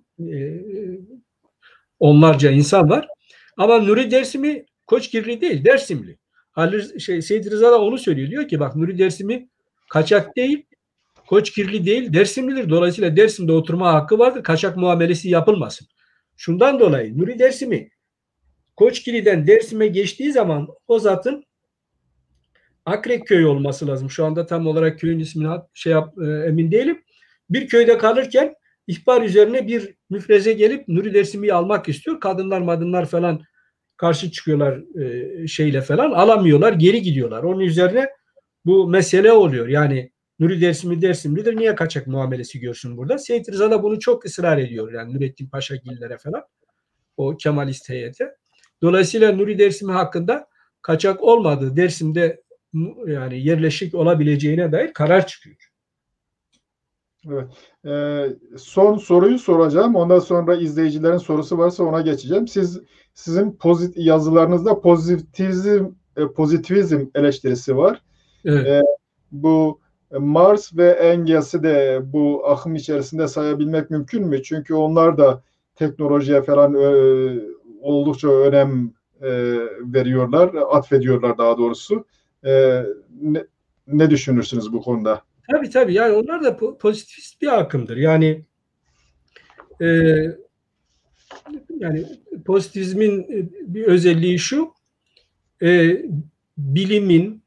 onlarca insan var. Ama Nuri Dersimi Koçgirili değil, Dersimli. Seyit Rıza da onu söylüyor. Diyor ki bak, Nuri Dersimi kaçak değil, Koçgirili değil, Dersimlidir. Dolayısıyla Dersim'de oturma hakkı vardır. Kaçak muamelesi yapılmasın. Şundan dolayı Nuri Dersimi Koçgiri'den Dersim'e geçtiği zaman o zatın Akrek köyü olması lazım. Şu anda tam olarak köyün ismini emin değilim. Bir köyde kalırken ihbar üzerine bir müfreze gelip Nuri Dersimi'yi almak istiyor. Kadınlar falan karşı çıkıyorlar, şeyle falan alamıyorlar, geri gidiyorlar. Onun üzerine bu mesele oluyor. Yani Nuri Dersimi Dersimlidir, niye kaçak muamelesi görsün burada? Seyit Rıza da bunu çok ısrar ediyor. Yani Nurettin Paşagillere falan, o Kemalist heyete. Dolayısıyla Nuri Dersimi hakkında kaçak olmadığı, Dersim'de yani yerleşik olabileceğine dair karar çıkıyor. Evet. Son soruyu soracağım. Ondan sonra izleyicilerin sorusu varsa ona geçeceğim. Sizin yazılarınızda pozitivizm eleştirisi var. Evet. Bu Marx ve Engels'i de bu akım içerisinde sayabilmek mümkün mü? Çünkü onlar da teknolojiye falan oldukça önem veriyorlar, atfediyorlar daha doğrusu. Ne düşünürsünüz bu konuda? Tabii, yani onlar da pozitivist bir akımdır. Yani pozitivizmin bir özelliği şu: bilimin,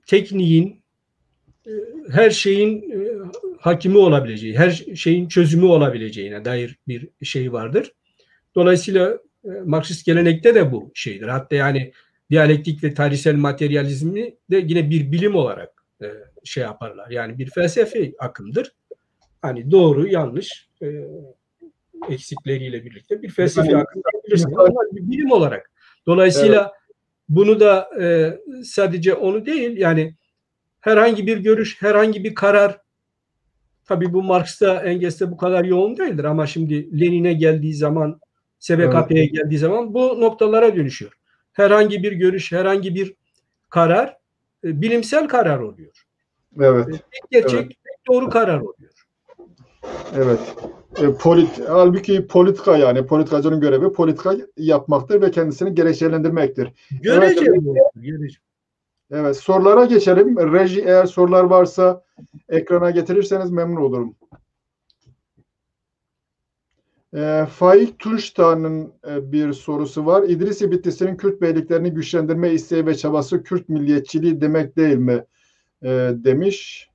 tekniğin, her şeyin hakimi olabileceği, her şeyin çözümü olabileceğine dair bir şey vardır. Dolayısıyla Marksist gelenekte de bu şeydir. Hatta yani diyalektik ve tarihsel materyalizmi de yine bir bilim olarak şey yaparlar. Yani bir felsefi akımdır. Hani doğru, yanlış eksikleriyle birlikte bir felsefi akım diyebilirsiniz. Ama bir bilim olarak. Dolayısıyla bunu da sadece onu değil, yani herhangi bir görüş, herhangi bir karar, tabii bu Marx'ta, Engels'te bu kadar yoğun değildir ama şimdi Lenin'e geldiği zaman, SBKP'ye geldiği zaman bu noktalara dönüşüyor. Herhangi bir görüş, herhangi bir karar bilimsel karar oluyor. Evet. Tek gerçek, tek doğru karar oluyor. Evet. Halbuki politika, yani politikacının görevi politika yapmaktır ve kendisini gerekçelendirmektir. Görece Evet, bu. Görece. evet, sorulara geçelim. Reji, eğer sorular varsa ekrana getirirseniz memnun olurum. Faik Tunçtan'ın bir sorusu var. İdrisi Bitlisi'nin Kürt beyliklerini güçlendirme isteği ve çabası Kürt milliyetçiliği demek değil mi? Demiş.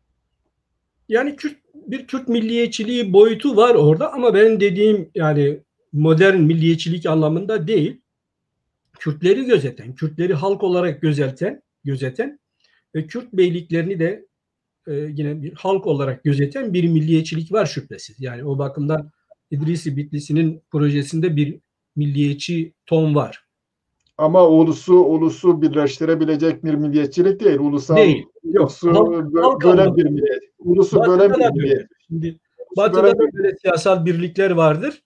Yani bir Kürt milliyetçiliği boyutu var orada ama benim dediğim yani modern milliyetçilik anlamında değil. Kürtleri gözeten, Kürtleri halk olarak gözeten ve Kürt beyliklerini de yine bir halk olarak gözeten bir milliyetçilik var şüphesiz. Yani o bakımdan İdrisi Bitlisi'nin projesinde bir milliyetçi ton var. Ama ulusu birleştirebilecek bir milliyetçilik değil. Değil. Yok. Ulusu Halk bölen bir anlamında. milliyet. Ulusu bölen Batı'da bir da milliyet. böyle. Şimdi Ulusu Batı'da bölen da bir böyle siyasal birlikler vardır.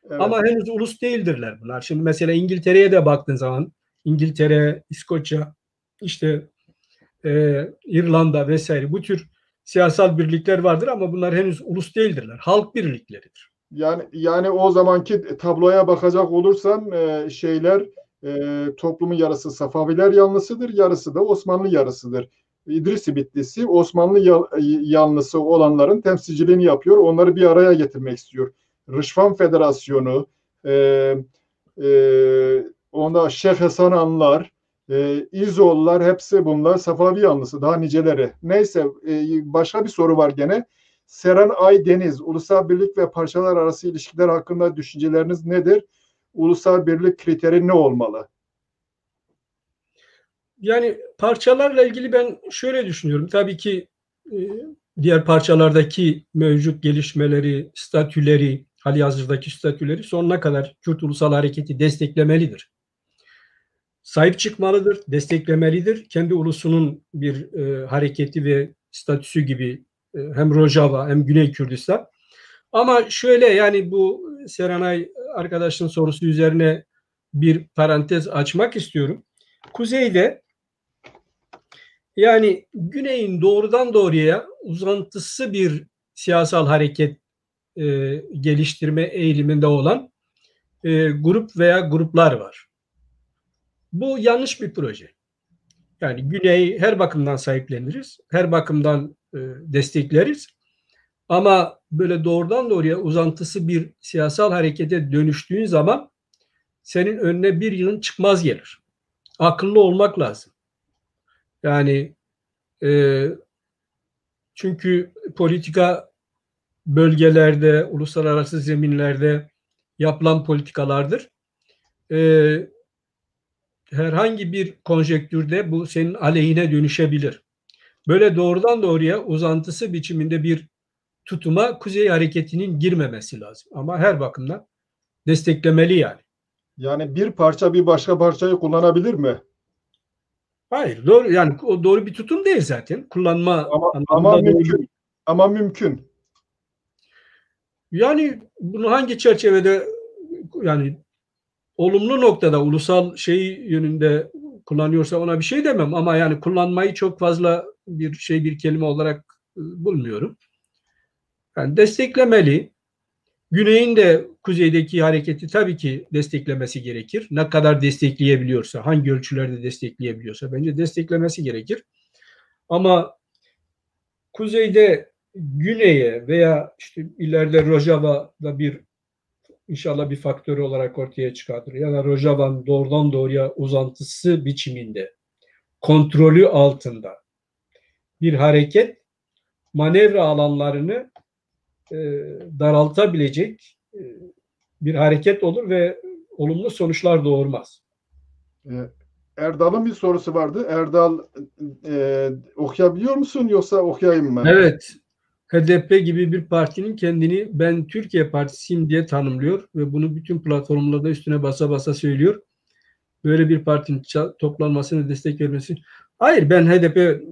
Evet. Ama henüz ulus değildirler bunlar. Şimdi mesela İngiltere'ye de baktığın zaman, İngiltere, İskoçya, işte İrlanda vesaire, bu tür siyasal birlikler vardır ama bunlar henüz ulus değildirler. Halk birlikleridir. Yani o zamanki tabloya bakacak olursan toplumun yarısı Safaviler yanlısıdır, yarısı da Osmanlı yarısıdır. İdrisi Bitlisi Osmanlı yanlısı olanların temsilciliğini yapıyor. Onları bir araya getirmek istiyor. Rışvan Federasyonu, onda Şeyh Hasananlar, İzoğullar, hepsi bunlar Safavi yanlısı. Daha niceleri. Neyse, başka bir soru var gene. Seren Aydeniz, ulusal birlik ve parçalar arası ilişkiler hakkında düşünceleriniz nedir? Ulusal birlik kriteri ne olmalı? Yani parçalarla ilgili ben şöyle düşünüyorum. Tabii ki diğer parçalardaki mevcut gelişmeleri, statüleri, halihazırdaki statüleri sonuna kadar Kürt Ulusal Hareketi desteklemelidir. Sahip çıkmalıdır, desteklemelidir. Kendi ulusunun bir hareketi ve statüsü gibi hem Rojava hem Güney Kürdistan. Ama şöyle, yani bu Serenay arkadaşın sorusu üzerine bir parantez açmak istiyorum. Kuzeyde, yani Güney'in doğrudan doğruya uzantısı bir siyasal hareket geliştirme eğiliminde olan grup veya gruplar var. Bu yanlış bir proje. Yani Güney'i her bakımdan sahipleniriz, her bakımdan destekleriz. Ama böyle doğrudan doğruya uzantısı bir siyasal harekete dönüştüğün zaman senin önüne bir yılın çıkmaz gelir. Akıllı olmak lazım. Yani çünkü politika bölgelerde, uluslararası zeminlerde yapılan politikalardır. Herhangi bir konjektürde bu senin aleyhine dönüşebilir. Böyle doğrudan doğruya uzantısı biçiminde bir tutuma Kuzey Hareketi'nin girmemesi lazım. Ama her bakımdan desteklemeli yani. Yani bir parça bir başka parçayı kullanabilir mi? Hayır, doğru, yani o doğru bir tutum değil zaten. Kullanma Ama anlamında doğru. mümkün. Ama mümkün. Yani bunu hangi çerçevede, yani olumlu noktada ulusal yönünde kullanıyorsa ona bir şey demem, ama yani kullanmayı çok fazla bir kelime olarak bulmuyorum. Yani desteklemeli. Güney'in de kuzeydeki hareketi tabii ki desteklemesi gerekir. Ne kadar destekleyebiliyorsa, hangi ölçülerde destekleyebiliyorsa bence desteklemesi gerekir. Ama kuzeyde Güney'e veya işte ileride Rojava'da inşallah bir faktör olarak ortaya çıkartır. Ya da Rojava'nın doğrudan doğruya uzantısı biçiminde, kontrolü altında bir hareket manevra alanlarını daraltabilecek bir hareket olur ve olumlu sonuçlar doğurmaz. Erdal'ın bir sorusu vardı. Erdal, okuyabiliyor musun yoksa okuyayım mı? Evet, HDP gibi bir partinin kendini ben Türkiye Partisiyim diye tanımlıyor ve bunu bütün platformlarda üstüne basa basa söylüyor. Böyle bir partinin toplanmasına destek vermesi. Hayır, ben HDP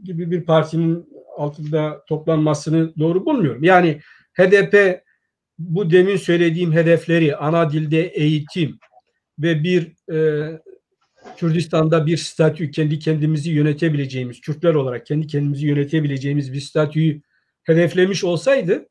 gibi bir partinin altında toplanmasını doğru bulmuyorum. Yani HDP bu demin söylediğim hedefleri, ana dilde eğitim ve Kürdistan'da bir statü, kendi kendimizi yönetebileceğimiz, Kürtler olarak kendi kendimizi yönetebileceğimiz bir statüyü hedeflemiş olsaydı,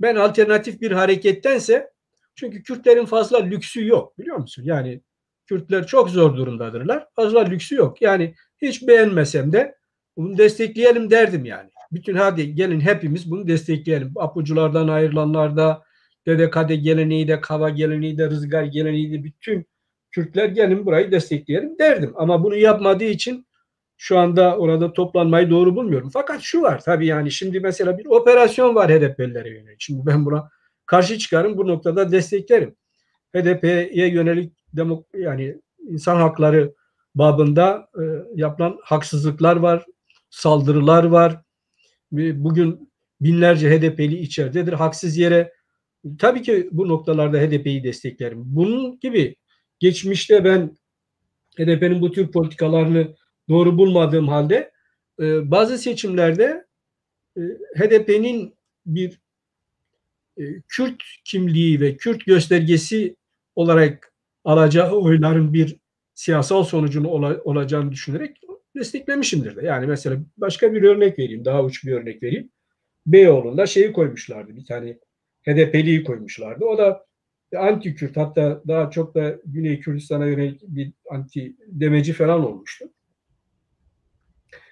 ben alternatif bir harekettense, çünkü Kürtlerin fazla lüksü yok, biliyor musun? Yani Kürtler çok zor durumdadırlar. Fazla lüksü yok. Yani hiç beğenmesem de bunu destekleyelim derdim yani. Hadi gelin hepimiz bunu destekleyelim. Apuculardan ayrılanlar da, Dedekade geleneği de, Kava geleneği de, Rızgar geleneği de, bütün Kürtler gelin burayı destekleyelim derdim. Ama bunu yapmadığı için şu anda orada toplanmayı doğru bulmuyorum. Fakat şu var tabii, yani şimdi mesela bir operasyon var HDP'lilere yönelik. Şimdi ben buna karşı çıkarım, bu noktada desteklerim. HDP'ye yönelik yani insan hakları babında yapılan haksızlıklar var, saldırılar var. Bugün binlerce HDP'li içeridedir. Haksız yere, tabii ki bu noktalarda HDP'yi desteklerim. Bunun gibi geçmişte ben HDP'nin bu tür politikalarını doğru bulmadığım halde bazı seçimlerde HDP'nin bir Kürt kimliği ve Kürt göstergesi olarak alacağı oyların bir siyasal sonucunun olacağını düşünerek desteklemişimdir de. Yani mesela başka bir örnek vereyim, daha uç bir örnek vereyim. Beyoğlu'nda koymuşlardı, bir tane HDP'liyi koymuşlardı. O da anti Kürt, hatta daha çok da Güney Kürdistan'a yönelik bir anti demeci falan olmuştu.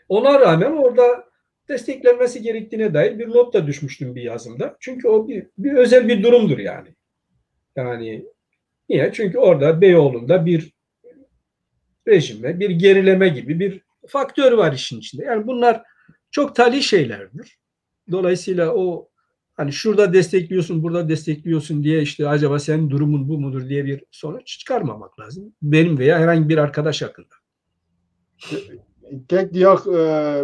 Ona rağmen orada desteklenmesi gerektiğine dair bir not da düşmüştüm bir yazımda. Çünkü o bir özel bir durumdur yani. Yani niye? Çünkü orada Beyoğlu'nda bir rejime, bir gerileme gibi bir faktör var işin içinde. Yani bunlar çok tali şeylerdir. Dolayısıyla o, hani şurada destekliyorsun, burada destekliyorsun diye işte acaba senin durumun bu mudur diye bir sonuç çıkarmamak lazım. Benim veya herhangi bir arkadaş hakkında. Tek Diyak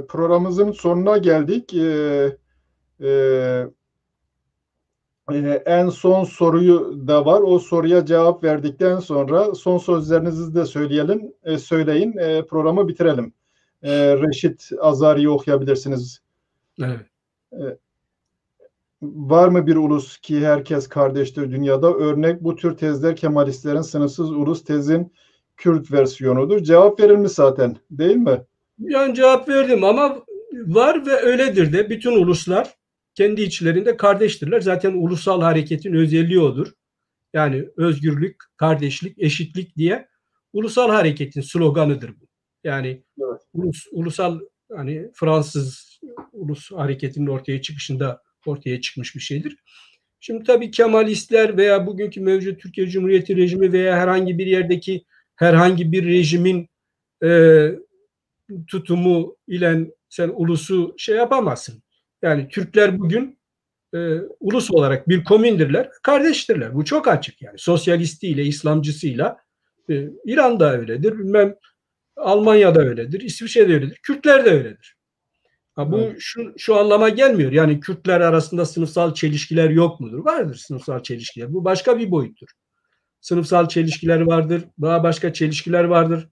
programımızın sonuna geldik. En son soruyu da var. O soruya cevap verdikten sonra son sözlerinizi de söyleyin. Programı bitirelim. Reşit Azari'yi okuyabilirsiniz. Evet. var mı bir ulus ki herkes kardeştir dünyada? Örnek bu tür tezler Kemalistlerin sınıfsız ulus tezin Kürt versiyonudur. Cevap verilmiş zaten, değil mi? Yani cevap verdim ama var ve öyledir de. Bütün uluslar kendi içlerinde kardeştirler. Zaten ulusal hareketin özelliği odur. Yani özgürlük, kardeşlik, eşitlik diye ulusal hareketin sloganıdır bu. Yani Evet. ulusal, hani Fransız ulus hareketinin ortaya çıkışında ortaya çıkmış bir şeydir. Şimdi tabii Kemalistler veya bugünkü mevcut Türkiye Cumhuriyeti rejimi veya herhangi bir yerdeki herhangi bir rejimin tutumu ile sen ulusu şey yapamazsın. Yani Türkler bugün ulus olarak bir komündirler, kardeştirler. Bu çok açık yani. Sosyalistiyle, İslamcısıyla İran'da öyledir, bilmem Almanya'da öyledir, İsviçre'de öyledir, Kürtler de öyledir. Ha, bu Evet. şu anlama gelmiyor. Yani Kürtler arasında sınıfsal çelişkiler yok mudur? Vardır sınıfsal çelişkiler. Bu başka bir boyuttur. Sınıfsal çelişkiler vardır, daha başka çelişkiler vardır.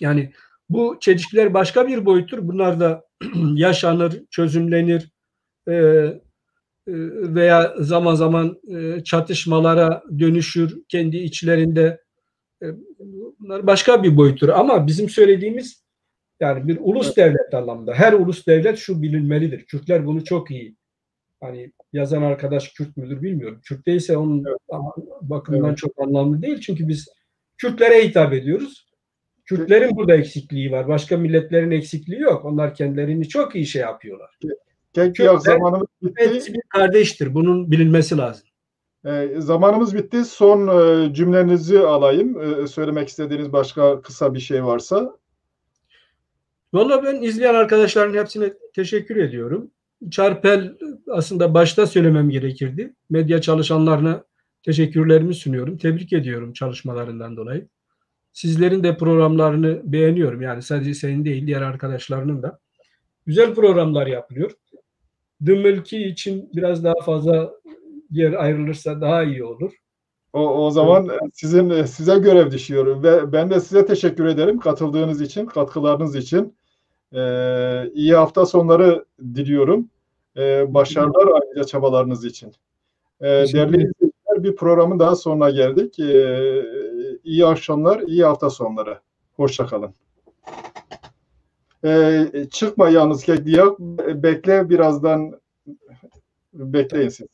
Yani bu çelişkiler başka bir boyuttur. Bunlar da yaşanır, çözümlenir veya zaman zaman çatışmalara dönüşür kendi içlerinde. Bunlar başka bir boyuttur. Ama bizim söylediğimiz yani bir ulus devlet anlamında. Her ulus devlet şu bilinmelidir. Kürtler bunu çok iyi. Hani yazan arkadaş Kürt müdür bilmiyorum. Kürt değilse onun Evet. bakımından Evet. çok anlamlı değil. Çünkü biz Kürtlere hitap ediyoruz. Kürtlerin burada eksikliği var. Başka milletlerin eksikliği yok. Onlar kendilerini çok iyi şey yapıyorlar. Ya Kürtler zamanımız hepsi bitti. bir kardeştir. Bunun bilinmesi lazım. Zamanımız bitti. Son cümlenizi alayım. Söylemek istediğiniz başka kısa bir şey varsa. Valla ben izleyen arkadaşların hepsine teşekkür ediyorum. Çarpel aslında başta söylemem gerekirdi. Medya çalışanlarına teşekkürlerimi sunuyorum. Tebrik ediyorum çalışmalarından dolayı. Sizlerin de programlarını beğeniyorum. Yani sadece senin değil, diğer arkadaşlarının da. Güzel programlar yapılıyor. The Mülki için biraz daha fazla yer ayrılırsa daha iyi olur. O zaman size görev düşüyor ve ben de size teşekkür ederim katıldığınız için, katkılarınız için. İyi hafta sonları diliyorum. Başarılar ayrıca çabalarınız için. Değerli izleyiciler, bir programın daha sonuna geldik. İyi akşamlar, iyi hafta sonları. Hoşça kalın. Çıkma yalnız diye bekle, birazdan bekleyin siz.